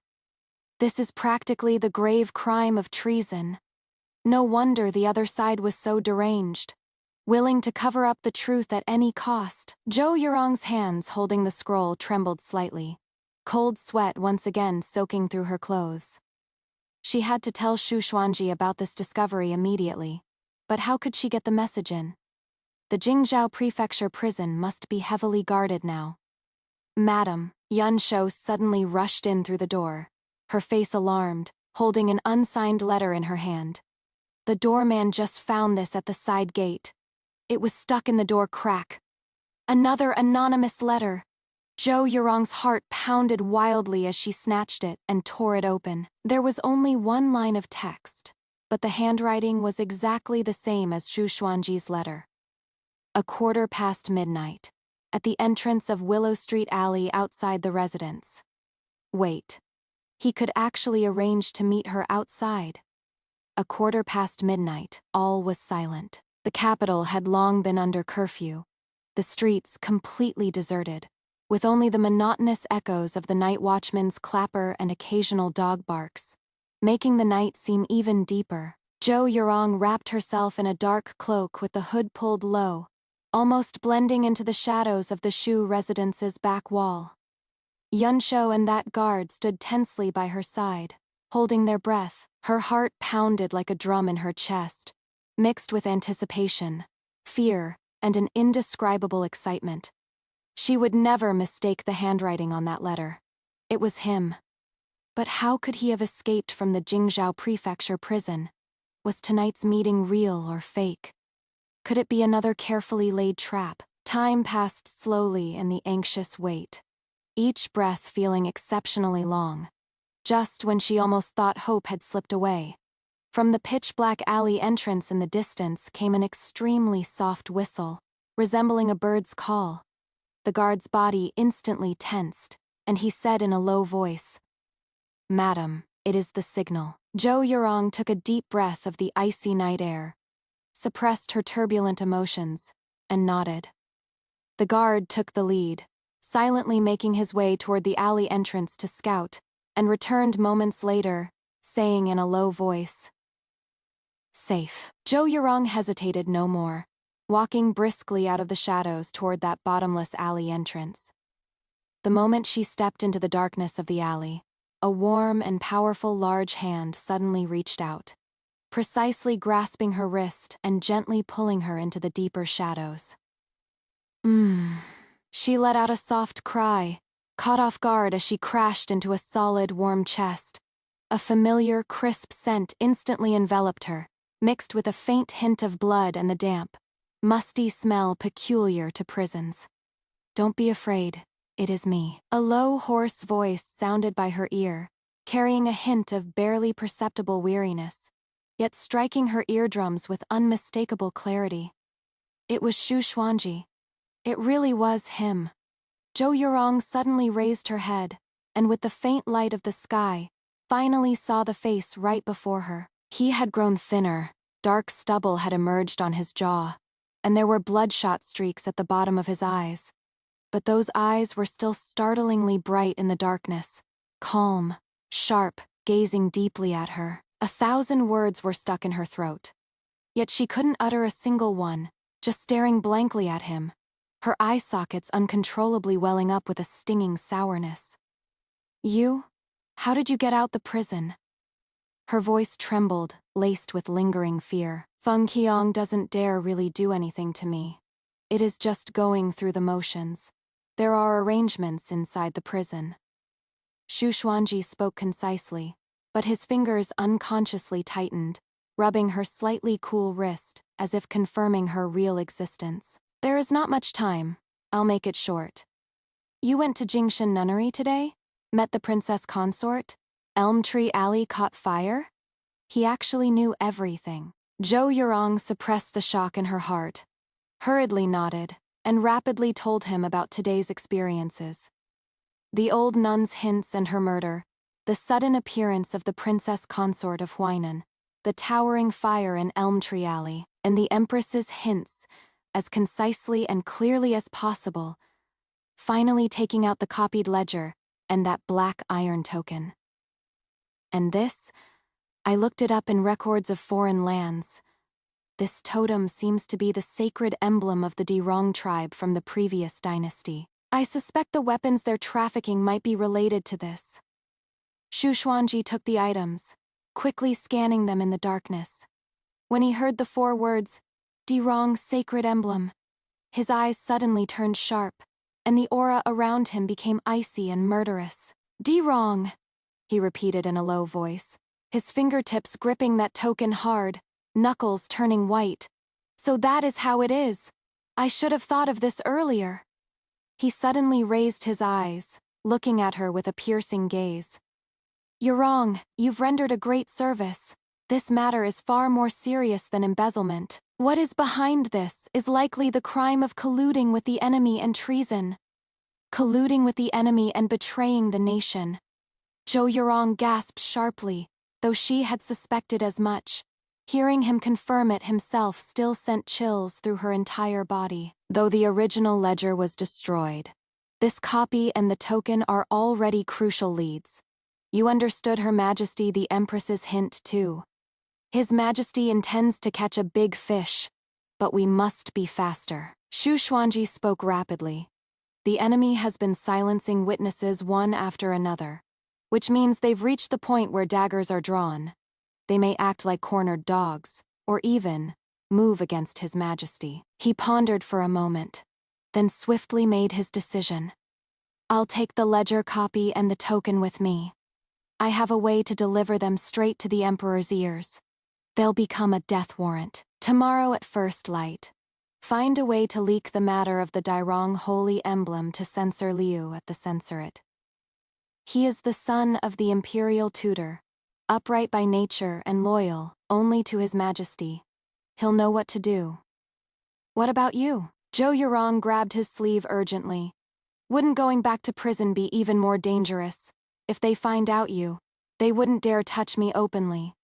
This is practically the grave crime of treason. No wonder the other side was so deranged, willing to cover up the truth at any cost. Zhou Yurong's hands holding the scroll trembled slightly, cold sweat once again soaking through her clothes. She had to tell Xu Xuanji about this discovery immediately, but how could she get the message in? The Jingzhou Prefecture prison must be heavily guarded now. Madam, Yun Shou suddenly rushed in through the door, her face alarmed, holding an unsigned letter in her hand. The doorman just found this at the side gate. It was stuck in the door crack. Another anonymous letter. Zhou Yurong's heart pounded wildly as she snatched it and tore it open. There was only one line of text, but the handwriting was exactly the same as Xu Xuanji's letter. midnight. At the entrance of Willow Street Alley outside the residence. Wait. He could actually arrange to meet her outside. midnight, all was silent. The capital had long been under curfew, the streets completely deserted, with only the monotonous echoes of the night watchman's clapper and occasional dog barks, making the night seem even deeper. Zhou Yurong wrapped herself in a dark cloak with the hood pulled low, almost blending into the shadows of the Shu residence's back wall. Yun Shou and that guard stood tensely by her side, holding their breath. Her heart pounded like a drum in her chest, mixed with anticipation, fear, and an indescribable excitement. She would never mistake the handwriting on that letter. It was him. But how could he have escaped from the Jingzhou Prefecture prison? Was tonight's meeting real or fake? Could it be another carefully laid trap? Time passed slowly in the anxious wait, each breath feeling exceptionally long. Just when she almost thought hope had slipped away, from the pitch-black alley entrance in the distance came an extremely soft whistle, resembling a bird's call. The guard's body instantly tensed, and he said in a low voice, "Madam, it is the signal." Zhou Yurong took a deep breath of the icy night air, suppressed her turbulent emotions, and nodded. The guard took the lead, silently making his way toward the alley entrance to scout, and returned moments later, saying in a low voice, "Safe." Zhou Yurong hesitated no more, walking briskly out of the shadows toward that bottomless alley entrance. The moment she stepped into the darkness of the alley, a warm and powerful large hand suddenly reached out, precisely grasping her wrist and gently pulling her into the deeper shadows. She let out a soft cry, caught off guard as she crashed into a solid, warm chest. A familiar, crisp scent instantly enveloped her, mixed with a faint hint of blood and the damp, musty smell peculiar to prisons. "Don't be afraid, it is me." A low, hoarse voice sounded by her ear, carrying a hint of barely perceptible weariness, yet striking her eardrums with unmistakable clarity. It was Xu Xuanji. It really was him. Zhou Yurong suddenly raised her head, and with the faint light of the sky, finally saw the face right before her. He had grown thinner, dark stubble had emerged on his jaw, and there were bloodshot streaks at the bottom of his eyes. But those eyes were still startlingly bright in the darkness, calm, sharp, gazing deeply at her. 1,000 words were stuck in her throat. Yet she couldn't utter a single one, just staring blankly at him, her eye sockets uncontrollably welling up with a stinging sourness. "You? How did you get out the prison?" Her voice trembled, laced with lingering fear. "Feng Qiang doesn't dare really do anything to me. It is just going through the motions. There are arrangements inside the prison." Xu Xuanji spoke concisely, but his fingers unconsciously tightened, rubbing her slightly cool wrist, as if confirming her real existence. "There is not much time. I'll make it short. You went to Jingshan Nunnery today? Met the princess consort? Elm Tree Alley caught fire?" He actually knew everything. Zhou Yurong suppressed the shock in her heart, hurriedly nodded, and rapidly told him about today's experiences. The old nun's hints and her murder, the sudden appearance of the princess consort of Huainan, the towering fire in Elm Tree Alley, and the Empress's hints, as concisely and clearly as possible, finally taking out the copied ledger and that black iron token. And this? I looked it up in records of foreign lands. This totem seems to be the sacred emblem of the Dirong tribe from the previous dynasty. I suspect the weapons they're trafficking might be related to this. Xu Xuanji took the items, quickly scanning them in the darkness. When he heard the 4 words, Dirong sacred emblem, his eyes suddenly turned sharp, and the aura around him became icy and murderous. Dirong, he repeated in a low voice, his fingertips gripping that token hard, knuckles turning white. So that is how it is. I should have thought of this earlier. He suddenly raised his eyes, looking at her with a piercing gaze. You're wrong, you've rendered a great service. This matter is far more serious than embezzlement. What is behind this is likely the crime of colluding with the enemy and treason. Colluding with the enemy and betraying the nation. Zhou Yurong gasped sharply, though she had suspected as much. Hearing him confirm it himself still sent chills through her entire body. Though the original ledger was destroyed, this copy and the token are already crucial leads. You understood Her Majesty the Empress's hint too. His Majesty intends to catch a big fish, but we must be faster. Xu Xuanji spoke rapidly. The enemy has been silencing witnesses one after another, which means they've reached the point where daggers are drawn. They may act like cornered dogs, or even move against His Majesty. He pondered for a moment, then swiftly made his decision. I'll take the ledger copy and the token with me. I have a way to deliver them straight to the Emperor's ears. They'll become a death warrant. Tomorrow at first light, find a way to leak the matter of the Dirong holy emblem to Censor Liu at the censorate. He is the son of the imperial tutor, upright by nature and loyal only to His Majesty. He'll know what to do. What about you? Zhou Yurong grabbed his sleeve urgently. Wouldn't going back to prison be even more dangerous? If they find out they wouldn't dare touch me openly.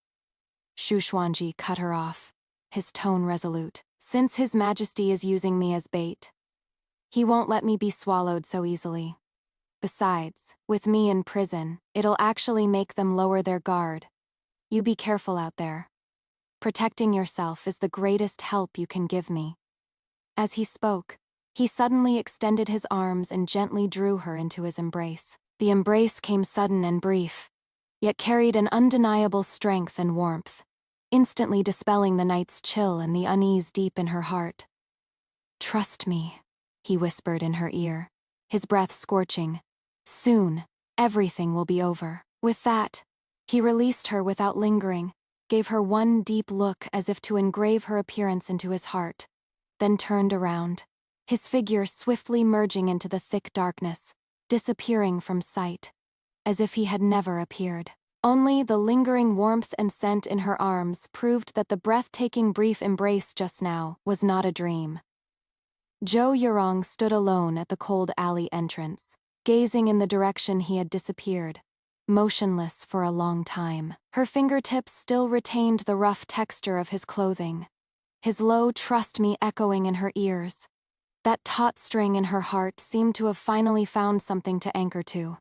Xu Xuanji cut her off, his tone resolute. Since His Majesty is using me as bait, he won't let me be swallowed so easily. Besides, with me in prison, it'll actually make them lower their guard. You be careful out there. Protecting yourself is the greatest help you can give me. As he spoke, he suddenly extended his arms and gently drew her into his embrace. The embrace came sudden and brief, yet carried an undeniable strength and warmth, instantly dispelling the night's chill and the unease deep in her heart. Trust me, he whispered in her ear, his breath scorching. Soon, everything will be over. With that, he released her without lingering, gave her one deep look as if to engrave her appearance into his heart, then turned around, his figure swiftly merging into the thick darkness, disappearing from sight, as if he had never appeared. Only the lingering warmth and scent in her arms proved that the breathtaking brief embrace just now was not a dream. Zhou Yurong stood alone at the cold alley entrance, gazing in the direction he had disappeared, motionless for a long time. Her fingertips still retained the rough texture of his clothing, his low "trust me" echoing in her ears. That taut string in her heart seemed to have finally found something to anchor to.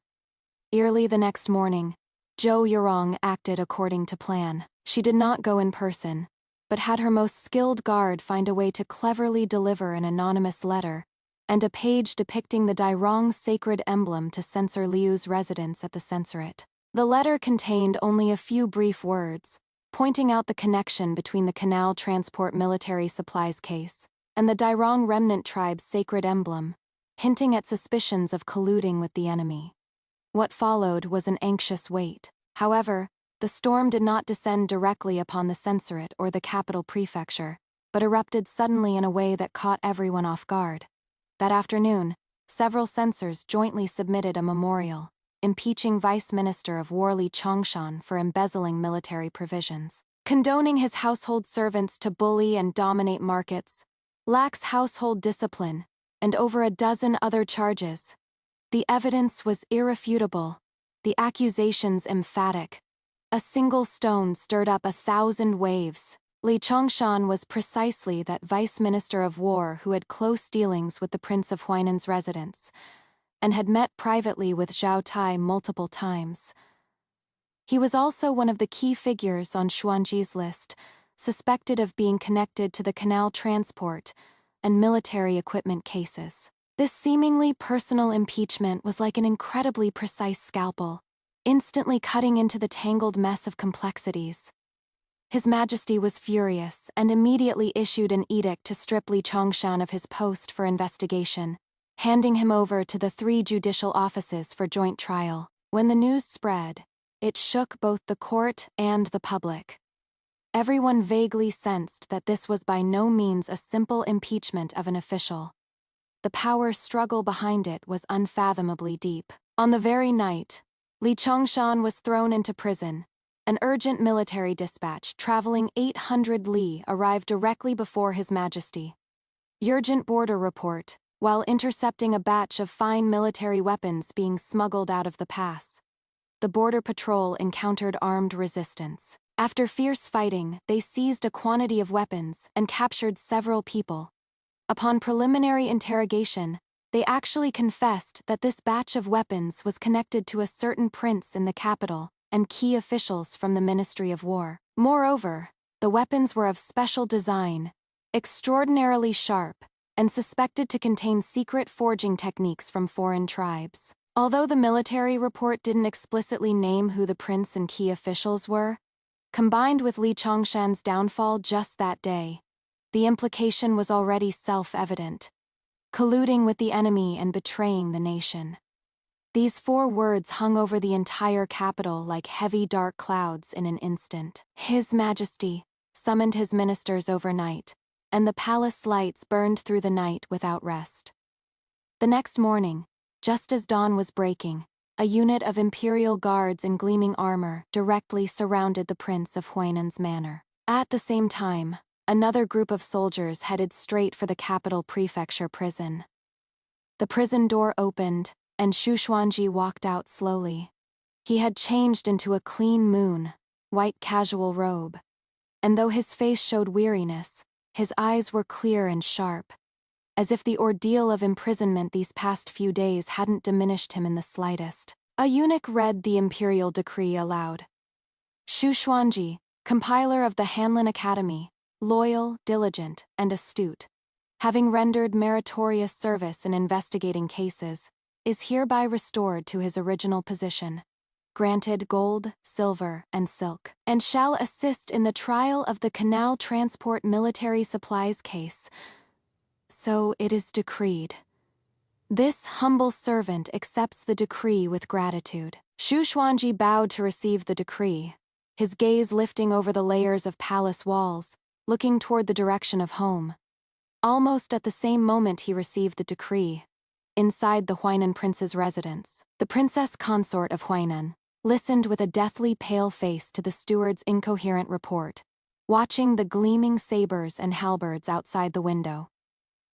Early the next morning, Zhou Yurong acted according to plan. She did not go in person, but had her most skilled guard find a way to cleverly deliver an anonymous letter and a page depicting the Dirong sacred emblem to Censor Liu's residence at the censorate. The letter contained only a few brief words, pointing out the connection between the Canal Transport military supplies case and the Dirong remnant tribe's sacred emblem, hinting at suspicions of colluding with the enemy. What followed was an anxious wait. However, the storm did not descend directly upon the censorate or the capital prefecture, but erupted suddenly in a way that caught everyone off guard. That afternoon, several censors jointly submitted a memorial, impeaching Vice Minister of War Li Chongshan for embezzling military provisions, condoning his household servants to bully and dominate markets, lacks household discipline, and over a dozen other charges. The evidence was irrefutable, the accusations emphatic. A single stone stirred up 1,000 waves, Li Chongshan was precisely that vice minister of war who had close dealings with the Prince of Huainan's residence, and had met privately with Zhao Tai multiple times. He was also one of the key figures on Xuanji's list, suspected of being connected to the canal transport and military equipment cases. This seemingly personal impeachment was like an incredibly precise scalpel, instantly cutting into the tangled mess of complexities. His Majesty was furious and immediately issued an edict to strip Li Chongshan of his post for investigation, handing him over to the 3 judicial offices for joint trial. When the news spread, it shook both the court and the public. Everyone vaguely sensed that this was by no means a simple impeachment of an official. The power struggle behind it was unfathomably deep. On the very night Li Chongshan was thrown into prison, an urgent military dispatch traveling 800 li arrived directly before His Majesty. Urgent border report, while intercepting a batch of fine military weapons being smuggled out of the pass. The border patrol encountered armed resistance. After fierce fighting, they seized a quantity of weapons and captured several people. Upon preliminary interrogation, they actually confessed that this batch of weapons was connected to a certain prince in the capital and key officials from the Ministry of War. Moreover, the weapons were of special design, extraordinarily sharp, and suspected to contain secret forging techniques from foreign tribes. Although the military report didn't explicitly name who the prince and key officials were, combined with Li Chongshan's downfall just that day, the implication was already self-evident. Colluding with the enemy and betraying the nation. These 4 words hung over the entire capital like heavy dark clouds in an instant. His Majesty summoned his ministers overnight, and the palace lights burned through the night without rest. The next morning, just as dawn was breaking, a unit of imperial guards in gleaming armor directly surrounded the Prince of Huainan's manor. At the same time, another group of soldiers headed straight for the capital prefecture prison. The prison door opened, and Xu Xuanji walked out slowly. He had changed into a clean moon, white casual robe. And though his face showed weariness, his eyes were clear and sharp, as if the ordeal of imprisonment these past few days hadn't diminished him in the slightest. A eunuch read the imperial decree aloud. Xu Xuanji, compiler of the Hanlin Academy, loyal, diligent, and astute, having rendered meritorious service in investigating cases, is hereby restored to his original position, granted gold, silver, and silk, and shall assist in the trial of the Canal Transport Military Supplies case. So it is decreed. This humble servant accepts the decree with gratitude. Xu Xuanji bowed to receive the decree, his gaze lifting over the layers of palace walls, looking toward the direction of home. Almost at the same moment he received the decree, inside the Huainan prince's residence, the princess consort of Huainan listened with a deathly pale face to the steward's incoherent report, watching the gleaming sabers and halberds outside the window.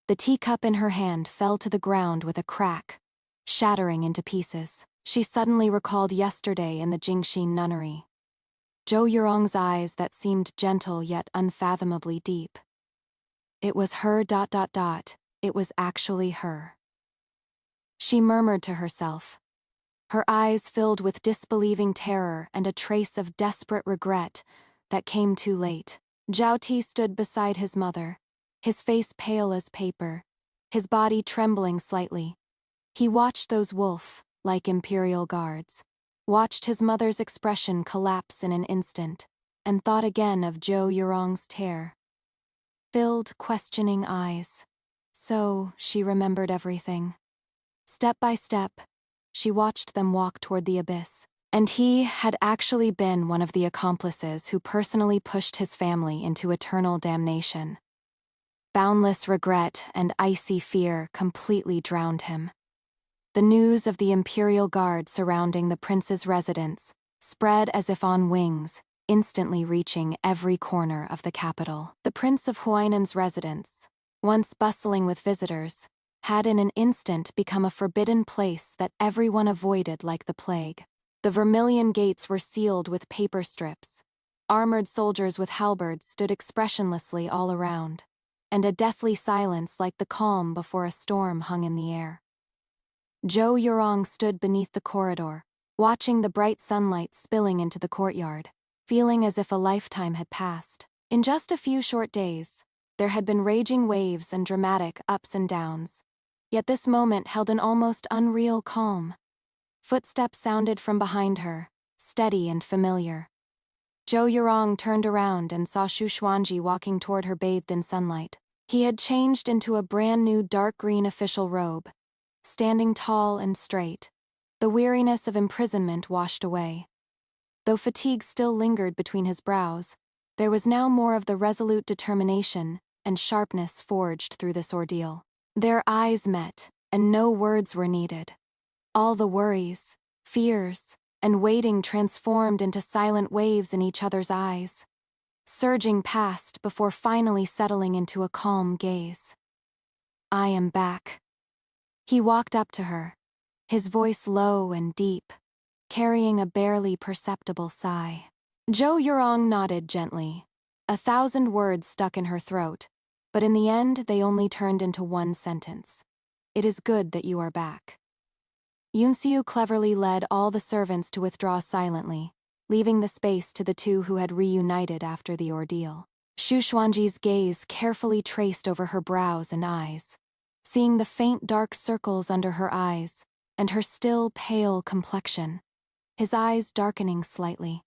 The teacup in her hand fell to the ground with a crack, shattering into pieces. She suddenly recalled yesterday in the Jingxin nunnery. Zhou Yurong's eyes that seemed gentle yet unfathomably deep. It was her ... It was actually her. She murmured to herself, her eyes filled with disbelieving terror and a trace of desperate regret that came too late. Zhao Ti stood beside his mother, his face pale as paper, his body trembling slightly. He watched those wolf-like imperial guards, watched his mother's expression collapse in an instant, and thought again of Zhou Yurong's tear-filled, questioning eyes. So she remembered everything. Step by step, she watched them walk toward the abyss, and he had actually been one of the accomplices who personally pushed his family into eternal damnation. Boundless regret and icy fear completely drowned him. The news of the imperial guard surrounding the prince's residence spread as if on wings, instantly reaching every corner of the capital. The Prince of Huainan's residence, once bustling with visitors, had in an instant become a forbidden place that everyone avoided like the plague. The vermilion gates were sealed with paper strips, Armored soldiers with halberds stood expressionlessly all around, and a deathly silence like the calm before a storm hung in the air. Zhou Yurong stood beneath the corridor, watching the bright sunlight spilling into the courtyard, feeling as if a lifetime had passed. In just a few short days, there had been raging waves and dramatic ups and downs, yet this moment held an almost unreal calm. Footsteps sounded from behind her, steady and familiar. Zhou Yurong turned around and saw Xu Xuanji walking toward her bathed in sunlight. He had changed into a brand new dark green official robe, standing tall and straight, the weariness of imprisonment washed away. Though fatigue still lingered between his brows, there was now more of the resolute determination and sharpness forged through this ordeal. Their eyes met, and no words were needed. All the worries, fears, and waiting transformed into silent waves in each other's eyes, surging past before finally settling into a calm gaze. "I am back." He walked up to her, his voice low and deep, carrying a barely perceptible sigh. Zhou Yurong nodded gently. 1,000 words stuck in her throat, but in the end they only turned into one sentence. "It is good that you are back." Yunxiu cleverly led all the servants to withdraw silently, leaving the space to the two who had reunited after the ordeal. Xu Xuanji's gaze carefully traced over her brows and eyes, seeing the faint dark circles under her eyes and her still pale complexion, his eyes darkening slightly.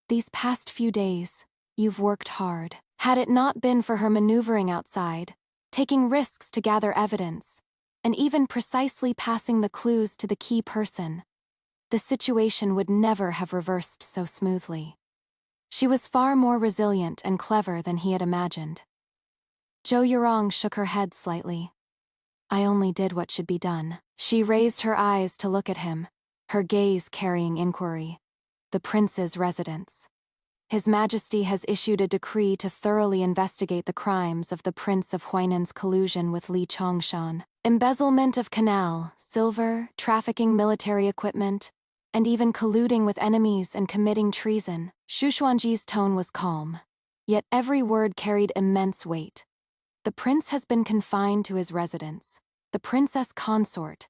"These past few days, you've worked hard." Had it not been for her maneuvering outside, taking risks to gather evidence, and even precisely passing the clues to the key person, the situation would never have reversed so smoothly. She was far more resilient and clever than he had imagined. Zhou Yurong shook her head slightly. "I only did what should be done." She raised her eyes to look at him, her gaze carrying inquiry. "The prince's residence. His Majesty has issued a decree to thoroughly investigate the crimes of the Prince of Huainan's collusion with Li Chongshan. Embezzlement of canal, silver, trafficking military equipment, and even colluding with enemies and committing treason." Xu Xuanji's tone was calm, yet every word carried immense weight. "The prince has been confined to his residence. The princess consort,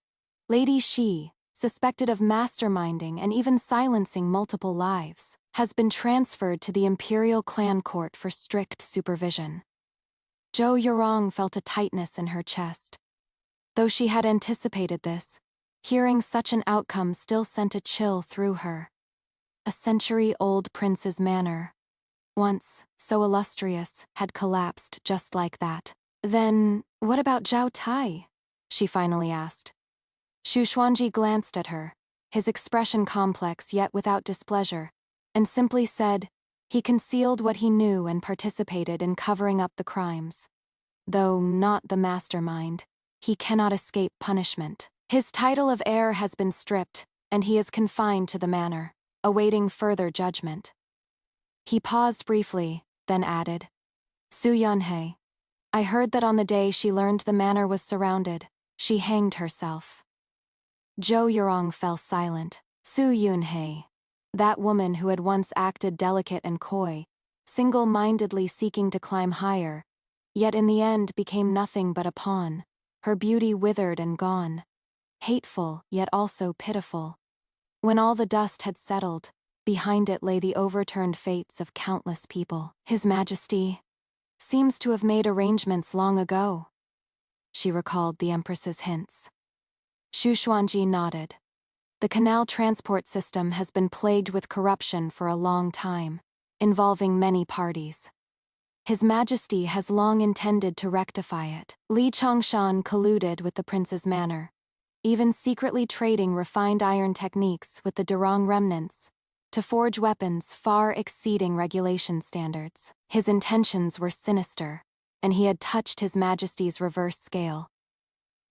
Lady Shi, suspected of masterminding and even silencing multiple lives, has been transferred to the imperial clan court for strict supervision." Zhou Yurong felt a tightness in her chest. Though she had anticipated this, hearing such an outcome still sent a chill through her. A century-old prince's manor, once so illustrious, had collapsed just like that. "Then, what about Zhao Tai?" she finally asked. Xu Xuanji glanced at her, his expression complex yet without displeasure, and simply said, "He concealed what he knew and participated in covering up the crimes. Though not the mastermind, he cannot escape punishment. His title of heir has been stripped, and he is confined to the manor, awaiting further judgment." He paused briefly, then added, "Su Yunhei. I heard that on the day she learned the manor was surrounded, she hanged herself." Zhou Yurong fell silent. Su Yunhei, that woman who had once acted delicate and coy, single-mindedly seeking to climb higher, yet in the end became nothing but a pawn, her beauty withered and gone, hateful yet also pitiful. When all the dust had settled, behind it lay the overturned fates of countless people. "His Majesty seems to have made arrangements long ago." She recalled the Empress's hints. Xu Xuanji nodded. "The canal transport system has been plagued with corruption for a long time, involving many parties. His Majesty has long intended to rectify it. Li Chongshan colluded with the prince's manor, even secretly trading refined iron techniques with the Durong remnants to forge weapons far exceeding regulation standards. His intentions were sinister, and he had touched His Majesty's reverse scale.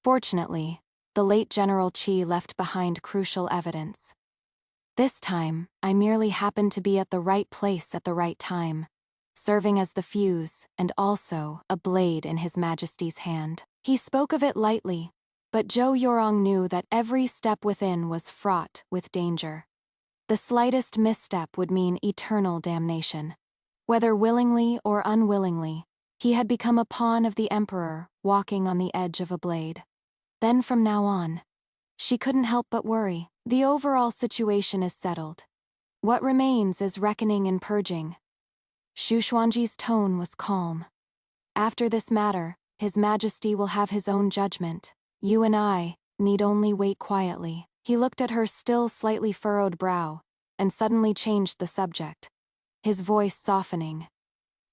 Fortunately, the late General Qi left behind crucial evidence. This time, I merely happened to be at the right place at the right time, serving as the fuse and also a blade in His Majesty's hand." He spoke of it lightly, but Zhou Yurong knew that every step within was fraught with danger. The slightest misstep would mean eternal damnation. Whether willingly or unwillingly, he had become a pawn of the Emperor, walking on the edge of a blade. Then from now on, she couldn't help but worry. The overall situation is settled. What remains is reckoning and purging. Xu Xuanji's tone was calm. After this matter, His Majesty will have his own judgment. You and I need only wait quietly. He looked at her still slightly furrowed brow, and suddenly changed the subject, his voice softening.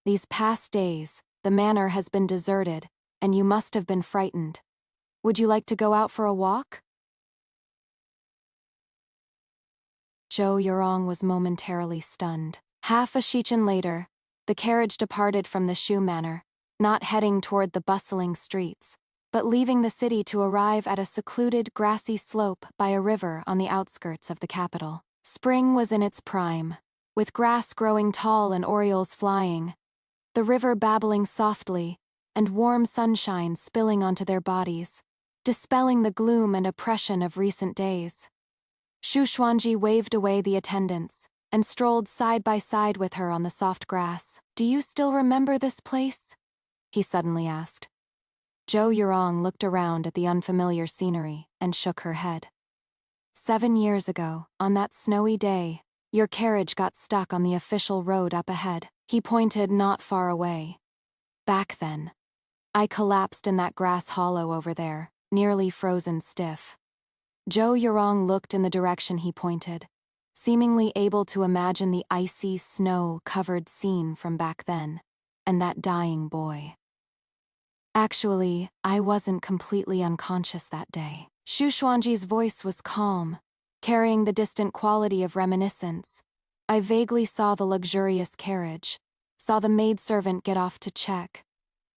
These past days, the manor has been deserted, and you must have been frightened. Would you like to go out for a walk? Zhou Yurong was momentarily stunned. Half a shichen later, the carriage departed from the Shu manor, not heading toward the bustling streets, but leaving the city to arrive at a secluded, grassy slope by a river on the outskirts of the capital. Spring was in its prime, with grass growing tall and orioles flying, the river babbling softly, and warm sunshine spilling onto their bodies, dispelling the gloom and oppression of recent days. Xu Xuanji waved away the attendants and strolled side by side with her on the soft grass. Do you still remember this place? He suddenly asked. Zhou Yurong looked around at the unfamiliar scenery and shook her head. 7 years ago, on that snowy day, your carriage got stuck on the official road up ahead. He pointed not far away. Back then, I collapsed in that grass hollow over there, nearly frozen stiff. Zhou Yurong looked in the direction he pointed, seemingly able to imagine the icy, snow-covered scene from back then, and that dying boy. Actually, I wasn't completely unconscious that day. Xu Xuanji's voice was calm, carrying the distant quality of reminiscence. I vaguely saw the luxurious carriage, saw the maidservant get off to check.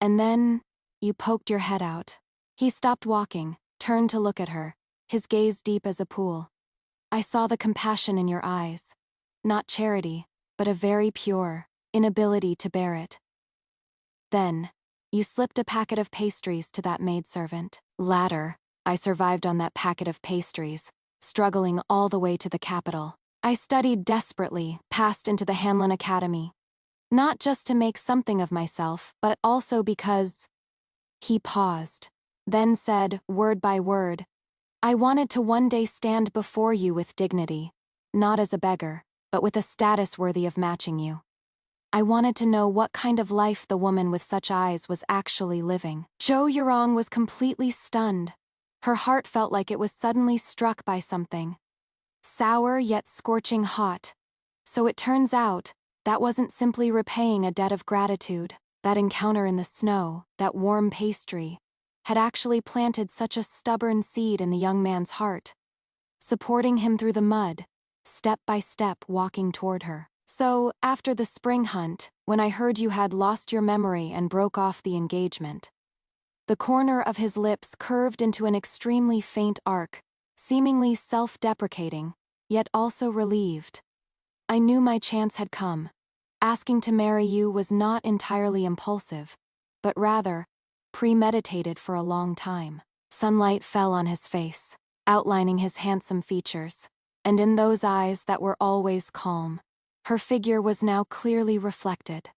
And then, you poked your head out. He stopped walking, turned to look at her, his gaze deep as a pool. I saw the compassion in your eyes. Not charity, but a very pure inability to bear it. Then, you slipped a packet of pastries to that maidservant. Later, I survived on that packet of pastries, struggling all the way to the capital. I studied desperately, passed into the Hanlin Academy. Not just to make something of myself, but also because... He paused, then said, word by word, I wanted to one day stand before you with dignity, not as a beggar, but with a status worthy of matching you. I wanted to know what kind of life the woman with such eyes was actually living. Zhou Yurong was completely stunned. Her heart felt like it was suddenly struck by something. Sour yet scorching hot. So it turns out, that wasn't simply repaying a debt of gratitude. That encounter in the snow, that warm pastry, had actually planted such a stubborn seed in the young man's heart, supporting him through the mud, step by step walking toward her. So, after the spring hunt, when I heard you had lost your memory and broke off the engagement, the corner of his lips curved into an extremely faint arc, seemingly self-deprecating, yet also relieved. I knew my chance had come. Asking to marry you was not entirely impulsive, but rather, premeditated for a long time. Sunlight fell on his face, outlining his handsome features, and in those eyes that were always calm, her figure was now clearly reflected,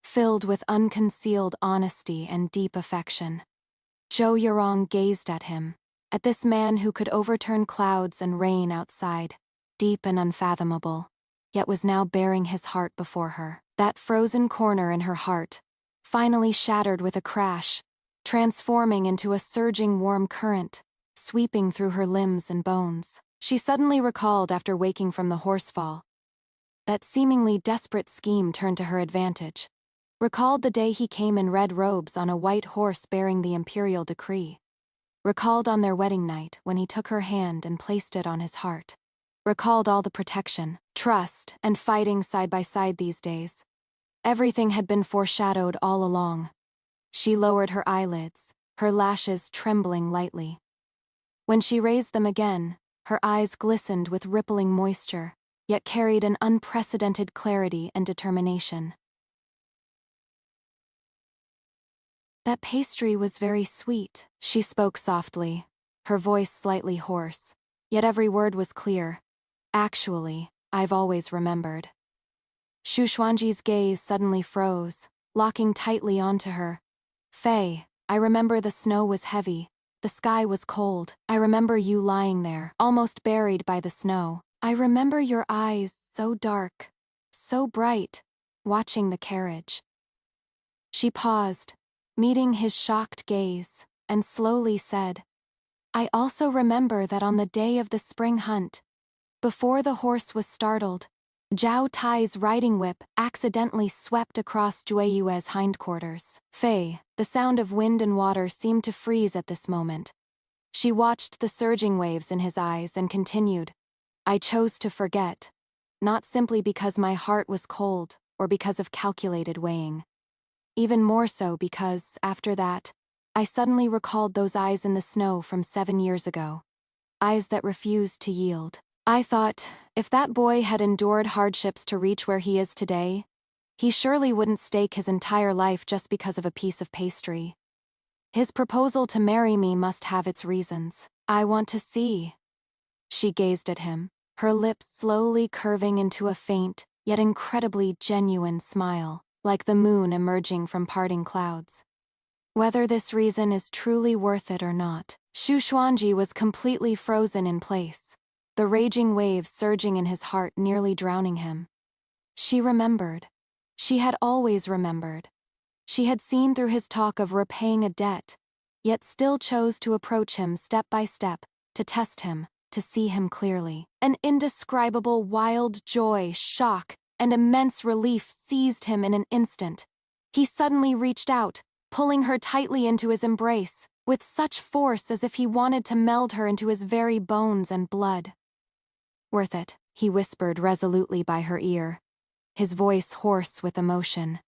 filled with unconcealed honesty and deep affection. Zhou Yurong gazed at him, at this man who could overturn clouds and rain outside, deep and unfathomable, yet was now bearing his heart before her. That frozen corner in her heart, finally shattered with a crash, transforming into a surging warm current, sweeping through her limbs and bones. She suddenly recalled after waking from the horsefall. That seemingly desperate scheme turned to her advantage. Recalled the day he came in red robes on a white horse bearing the imperial decree. Recalled on their wedding night when he took her hand and placed it on his heart. Recalled all the protection, trust, and fighting side by side these days. Everything had been foreshadowed all along. She lowered her eyelids, her lashes trembling lightly. When she raised them again, her eyes glistened with rippling moisture, yet carried an unprecedented clarity and determination. That pastry was very sweet, she spoke softly, her voice slightly hoarse, yet every word was clear. Actually, I've always remembered. Shu Xuanji's gaze suddenly froze, locking tightly onto her. Fei, I remember the snow was heavy, the sky was cold. I remember you lying there, almost buried by the snow. I remember your eyes so dark, so bright, watching the carriage. She paused, meeting his shocked gaze, and slowly said, I also remember that on the day of the spring hunt, before the horse was startled, Zhao Tai's riding whip accidentally swept across Jueyue's hindquarters. Fei, the sound of wind and water seemed to freeze at this moment. She watched the surging waves in his eyes and continued, I chose to forget, not simply because my heart was cold or because of calculated weighing. Even more so because, after that, I suddenly recalled those eyes in the snow from 7 years ago. Eyes that refused to yield. I thought, if that boy had endured hardships to reach where he is today, he surely wouldn't stake his entire life just because of a piece of pastry. His proposal to marry me must have its reasons. I want to see. She gazed at him, her lips slowly curving into a faint, yet incredibly genuine smile, like the moon emerging from parting clouds. Whether this reason is truly worth it or not, Shu Xuanji was completely frozen in place, the raging waves surging in his heart nearly drowning him. She remembered. She had always remembered. She had seen through his talk of repaying a debt, yet still chose to approach him step by step, to test him, to see him clearly. An indescribable wild joy, shock, and immense relief seized him in an instant. He suddenly reached out, pulling her tightly into his embrace, with such force as if he wanted to meld her into his very bones and blood. Worth it, he whispered resolutely by her ear, his voice hoarse with emotion.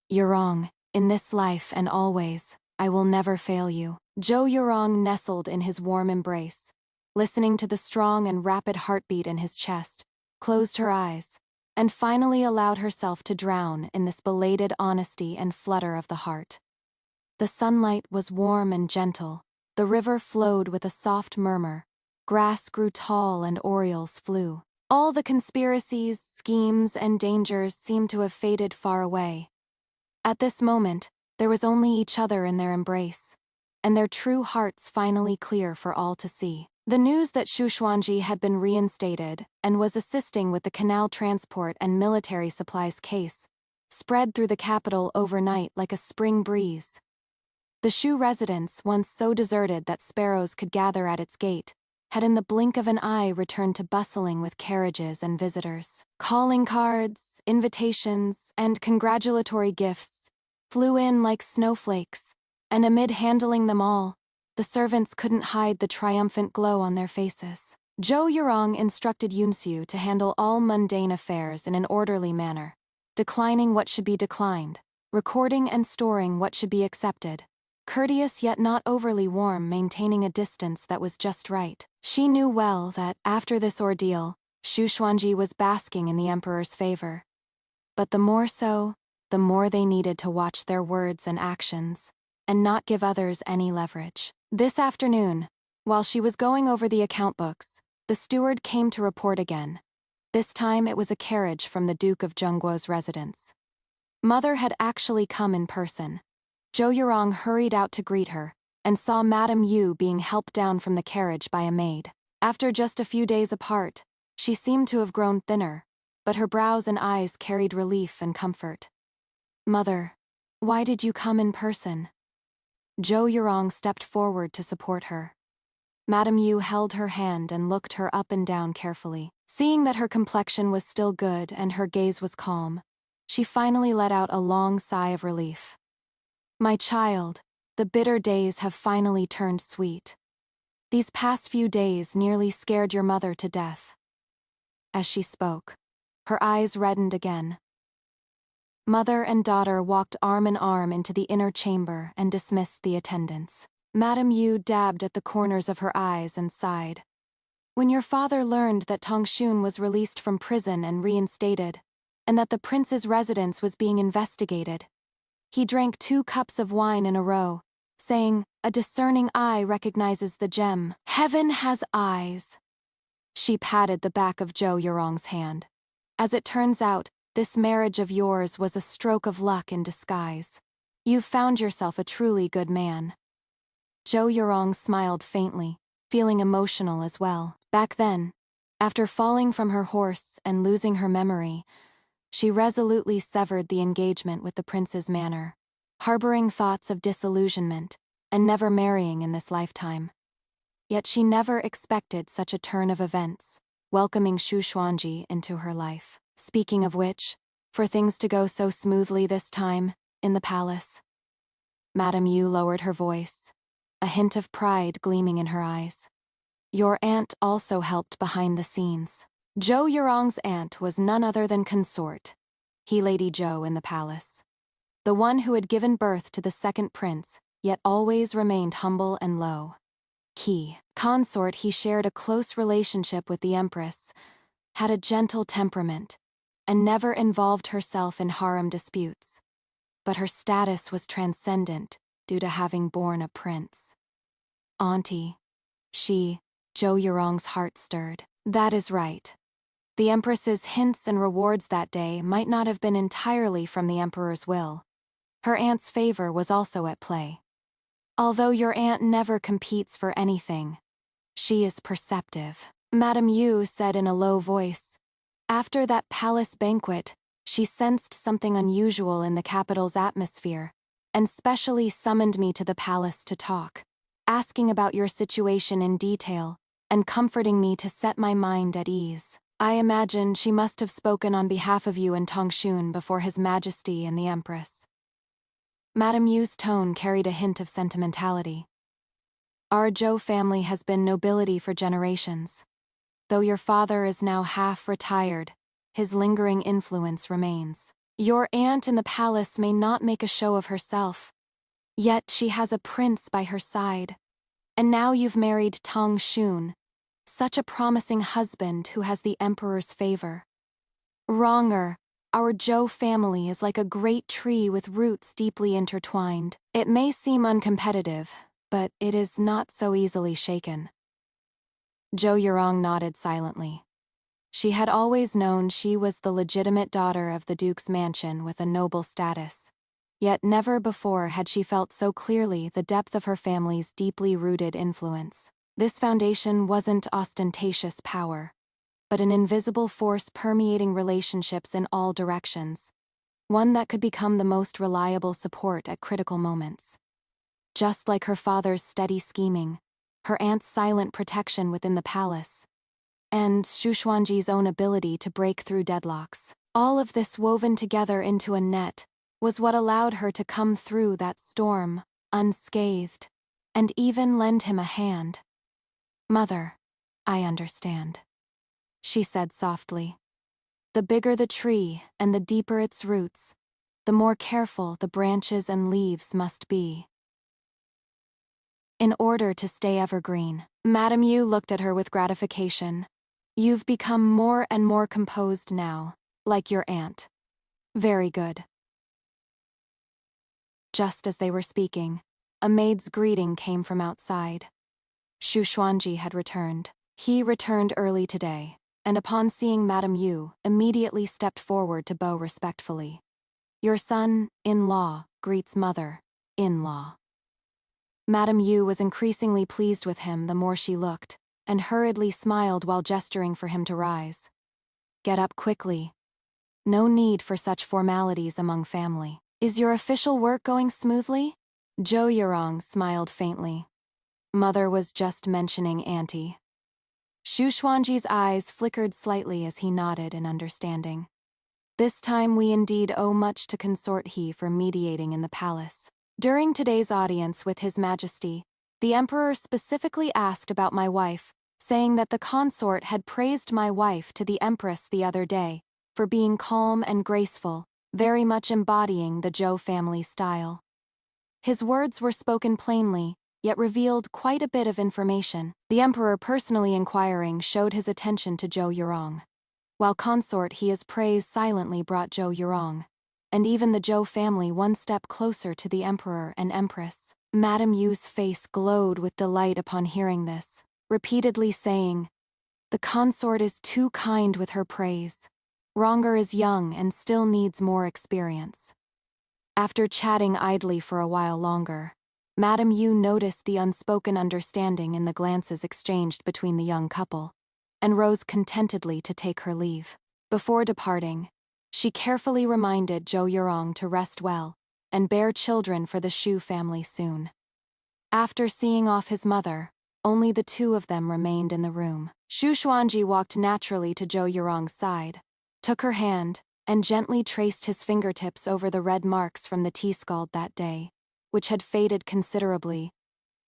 You're wrong, in this life and always, I will never fail you. Zhou Yurong nestled in his warm embrace, listening to the strong and rapid heartbeat in his chest, closed her eyes, and finally allowed herself to drown in this belated honesty and flutter of the heart. The sunlight was warm and gentle, the river flowed with a soft murmur, grass grew tall and orioles flew. All the conspiracies, schemes, and dangers seemed to have faded far away. At this moment, there was only each other in their embrace, and their true hearts finally clear for all to see. The news that Shu Xuanji had been reinstated and was assisting with the canal transport and military supplies case spread through the capital overnight like a spring breeze. The Shu residence, once so deserted that sparrows could gather at its gate, had in the blink of an eye returned to bustling with carriages and visitors. Calling cards, invitations, and congratulatory gifts flew in like snowflakes, and amid handling them all, the servants couldn't hide the triumphant glow on their faces. Zhou Yurong instructed Yunxiu to handle all mundane affairs in an orderly manner, declining what should be declined, recording and storing what should be accepted. Courteous yet not overly warm, maintaining a distance that was just right. She knew well that, after this ordeal, Shu Xuanji was basking in the emperor's favor. But the more so, the more they needed to watch their words and actions, and not give others any leverage. This afternoon, while she was going over the account books, the steward came to report again. This time it was a carriage from the Duke of Zhengguo's residence. Mother had actually come in person. Zhou Yurong hurried out to greet her, and saw Madame Yu being helped down from the carriage by a maid. After just a few days apart, she seemed to have grown thinner, but her brows and eyes carried relief and comfort. Mother, why did you come in person? Zhou Yurong stepped forward to support her. Madame Yu held her hand and looked her up and down carefully. Seeing that her complexion was still good and her gaze was calm, she finally let out a long sigh of relief. My child, the bitter days have finally turned sweet. These past few days nearly scared your mother to death. As she spoke, her eyes reddened again. Mother and daughter walked arm in arm into the inner chamber and dismissed the attendants. Madame Yu dabbed at the corners of her eyes and sighed. When your father learned that Tongxun was released from prison and reinstated, and that the prince's residence was being investigated, he drank 2 cups of wine in a row, saying, "A discerning eye recognizes the gem. Heaven has eyes." She patted the back of Zhou Yurong's hand. As it turns out, this marriage of yours was a stroke of luck in disguise. You've found yourself a truly good man. Zhou Yurong smiled faintly, feeling emotional as well. Back then, after falling from her horse and losing her memory, she resolutely severed the engagement with the prince's manor, harboring thoughts of disillusionment and never marrying in this lifetime. Yet she never expected such a turn of events, welcoming Xu Xuanji into her life. Speaking of which, for things to go so smoothly this time, in the palace. Madame Yu lowered her voice, a hint of pride gleaming in her eyes. Your aunt also helped behind the scenes. Zhou Yurong's aunt was none other than consort, he Lady Zhou in the palace. The one who had given birth to the second prince, yet always remained humble and low. Consort, he shared a close relationship with the empress, had a gentle temperament, and never involved herself in harem disputes. But her status was transcendent due to having borne a prince. Auntie. Zhou Yurong's heart stirred. That is right. The empress's hints and rewards that day might not have been entirely from the emperor's will. Her aunt's favor was also at play. Although your aunt never competes for anything, she is perceptive, Madame Yu said in a low voice. After that palace banquet, she sensed something unusual in the capital's atmosphere, and specially summoned me to the palace to talk, asking about your situation in detail, and comforting me to set my mind at ease. I imagine she must have spoken on behalf of you and Tongxun before His Majesty and the Empress. Madame Yu's tone carried a hint of sentimentality. Our Zhou family has been nobility for generations. Though your father is now half retired, his lingering influence remains. Your aunt in the palace may not make a show of herself, yet she has a prince by her side. And now you've married Tongxun, such a promising husband who has the emperor's favor. Wronger, our Zhou family is like a great tree with roots deeply intertwined. It may seem uncompetitive, but it is not so easily shaken. Zhou Yurong nodded silently. She had always known she was the legitimate daughter of the Duke's mansion with a noble status. Yet never before had she felt so clearly the depth of her family's deeply rooted influence. This foundation wasn't ostentatious power, but an invisible force permeating relationships in all directions, one that could become the most reliable support at critical moments. Just like her father's steady scheming, her aunt's silent protection within the palace, and Xu Xuanji's own ability to break through deadlocks. All of this woven together into a net was what allowed her to come through that storm, unscathed, and even lend him a hand. Mother, I understand, she said softly. The bigger the tree and the deeper its roots, the more careful the branches and leaves must be. In order to stay evergreen, Madame Yu looked at her with gratification. You've become more and more composed now, like your aunt. Very good. Just as they were speaking, a maid's greeting came from outside. Xu Xuanji had returned. He returned early today, and upon seeing Madame Yu, immediately stepped forward to bow respectfully. Your son-in-law greets mother-in-law. Madame Yu was increasingly pleased with him the more she looked, and hurriedly smiled while gesturing for him to rise. Get up quickly. No need for such formalities among family. Is your official work going smoothly? Zhou Yurong smiled faintly. Mother was just mentioning Auntie. Xu Xuanji's eyes flickered slightly as he nodded in understanding. This time we indeed owe much to Consort He for mediating in the palace. During today's audience with His Majesty, the Emperor specifically asked about my wife, saying that the consort had praised my wife to the Empress the other day for being calm and graceful, very much embodying the Zhou family style. His words were spoken plainly, yet revealed quite a bit of information. The Emperor personally inquiring showed his attention to Zhou Yurong. While consort He's praise silently brought Zhou Yurong, and even the Zhou family one step closer to the Emperor and Empress. Madame Yu's face glowed with delight upon hearing this, repeatedly saying, The consort is too kind with her praise. Ronger is young and still needs more experience. After chatting idly for a while longer, Madame Yu noticed the unspoken understanding in the glances exchanged between the young couple, and rose contentedly to take her leave. Before departing, she carefully reminded Zhou Yurong to rest well and bear children for the Shu family soon. After seeing off his mother, only the two of them remained in the room. Shu Xuanji walked naturally to Zhou Yurong's side, took her hand, and gently traced his fingertips over the red marks from the tea scald that day, which had faded considerably.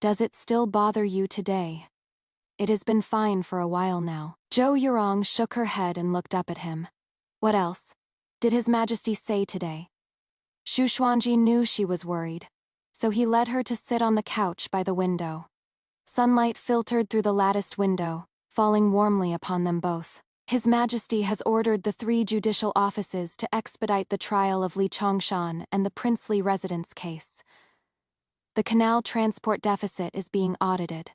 "Does it still bother you today?" "It has been fine for a while now." Zhou Yurong shook her head and looked up at him. "What else did His Majesty say today?" Shu Xuanji knew she was worried, so he led her to sit on the couch by the window. Sunlight filtered through the latticed window, falling warmly upon them both. "His Majesty has ordered the 3 judicial offices to expedite the trial of Li Chongshan and the princely residence case. The canal transport deficit is being audited.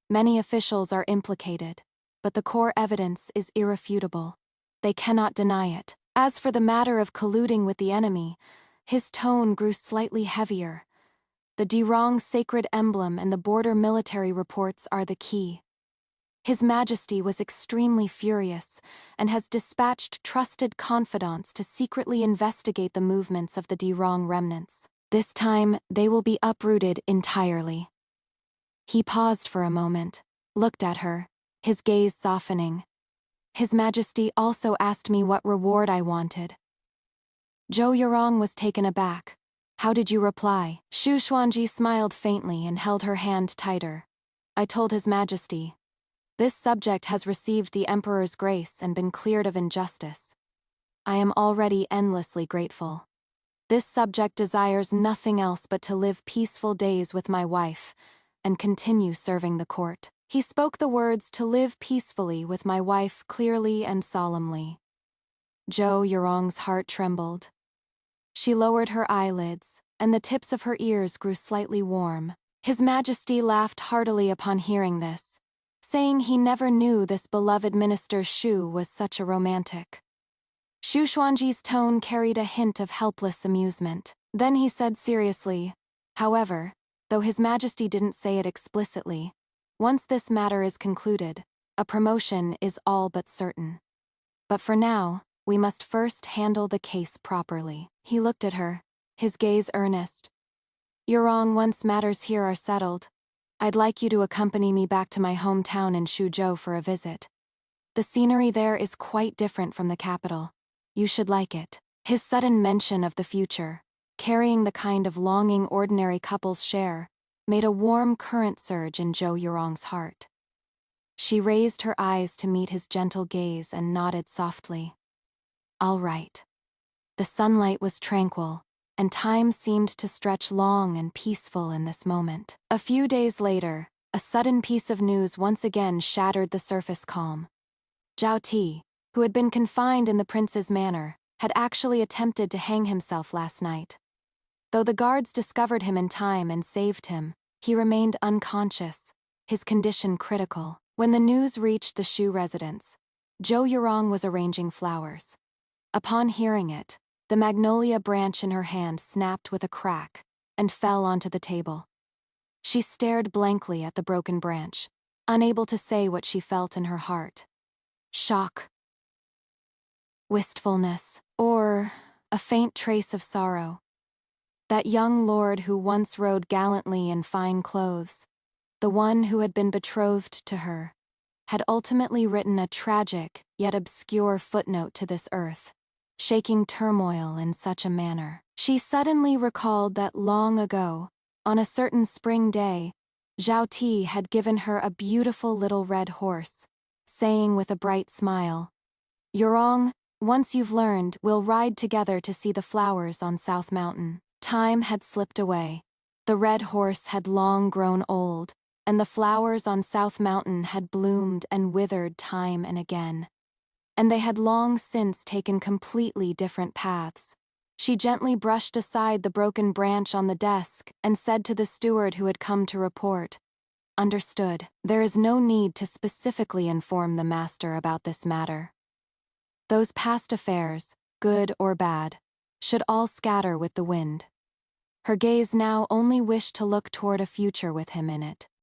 Many officials are implicated, but the core evidence is irrefutable. They cannot deny it. As for the matter of colluding with the enemy," his tone grew slightly heavier. "The Dirong sacred emblem and the border military reports are the key. His Majesty was extremely furious and has dispatched trusted confidants to secretly investigate the movements of the Dirong remnants. This time, they will be uprooted entirely." He paused for a moment, looked at her, his gaze softening. "His Majesty also asked me what reward I wanted." Zhou Yurong was taken aback. "How did you reply?" Shu Xuanji smiled faintly and held her hand tighter. "I told His Majesty. This subject has received the Emperor's grace and been cleared of injustice. I am already endlessly grateful. This subject desires nothing else but to live peaceful days with my wife and continue serving the court." He spoke the words "to live peacefully with my wife" clearly and solemnly. Zhou Yurong's heart trembled. She lowered her eyelids, and the tips of her ears grew slightly warm. His Majesty laughed heartily upon hearing this, saying he never knew this beloved Minister Shu was such a romantic. Shu Xuanji's tone carried a hint of helpless amusement. Then he said seriously, "However, though His Majesty didn't say it explicitly, once this matter is concluded, a promotion is all but certain. But for now, we must first handle the case properly." He looked at her, his gaze earnest. "Yurong, once matters here are settled, I'd like you to accompany me back to my hometown in Suzhou for a visit. The scenery there is quite different from the capital. You should like it." His sudden mention of the future, carrying the kind of longing ordinary couples share, made a warm current surge in Zhou Yurong's heart. She raised her eyes to meet his gentle gaze and nodded softly. "All right." The sunlight was tranquil, and time seemed to stretch long and peaceful in this moment. A few days later, a sudden piece of news once again shattered the surface calm. Zhao Ti, who had been confined in the prince's manor, had actually attempted to hang himself last night. Though the guards discovered him in time and saved him, he remained unconscious, his condition critical. When the news reached the Shu residence, Zhou Yurong was arranging flowers. Upon hearing it, the magnolia branch in her hand snapped with a crack and fell onto the table. She stared blankly at the broken branch, unable to say what she felt in her heart. Shock, wistfulness, or a faint trace of sorrow. That young lord who once rode gallantly in fine clothes, the one who had been betrothed to her, had ultimately written a tragic yet obscure footnote to this earth, shaking turmoil in such a manner. She suddenly recalled that long ago, on a certain spring day, Zhao Ti had given her a beautiful little red horse, saying with a bright smile, "Yurong, once you've learned, we'll ride together to see the flowers on South Mountain." Time had slipped away. The red horse had long grown old, and the flowers on South Mountain had bloomed and withered time and again. And they had long since taken completely different paths. She gently brushed aside the broken branch on the desk and said to the steward who had come to report, Understood. There is no need to specifically inform the master about this matter. Those past affairs, good or bad, should all scatter with the wind. Her gaze now only wished to look toward a future with him in it.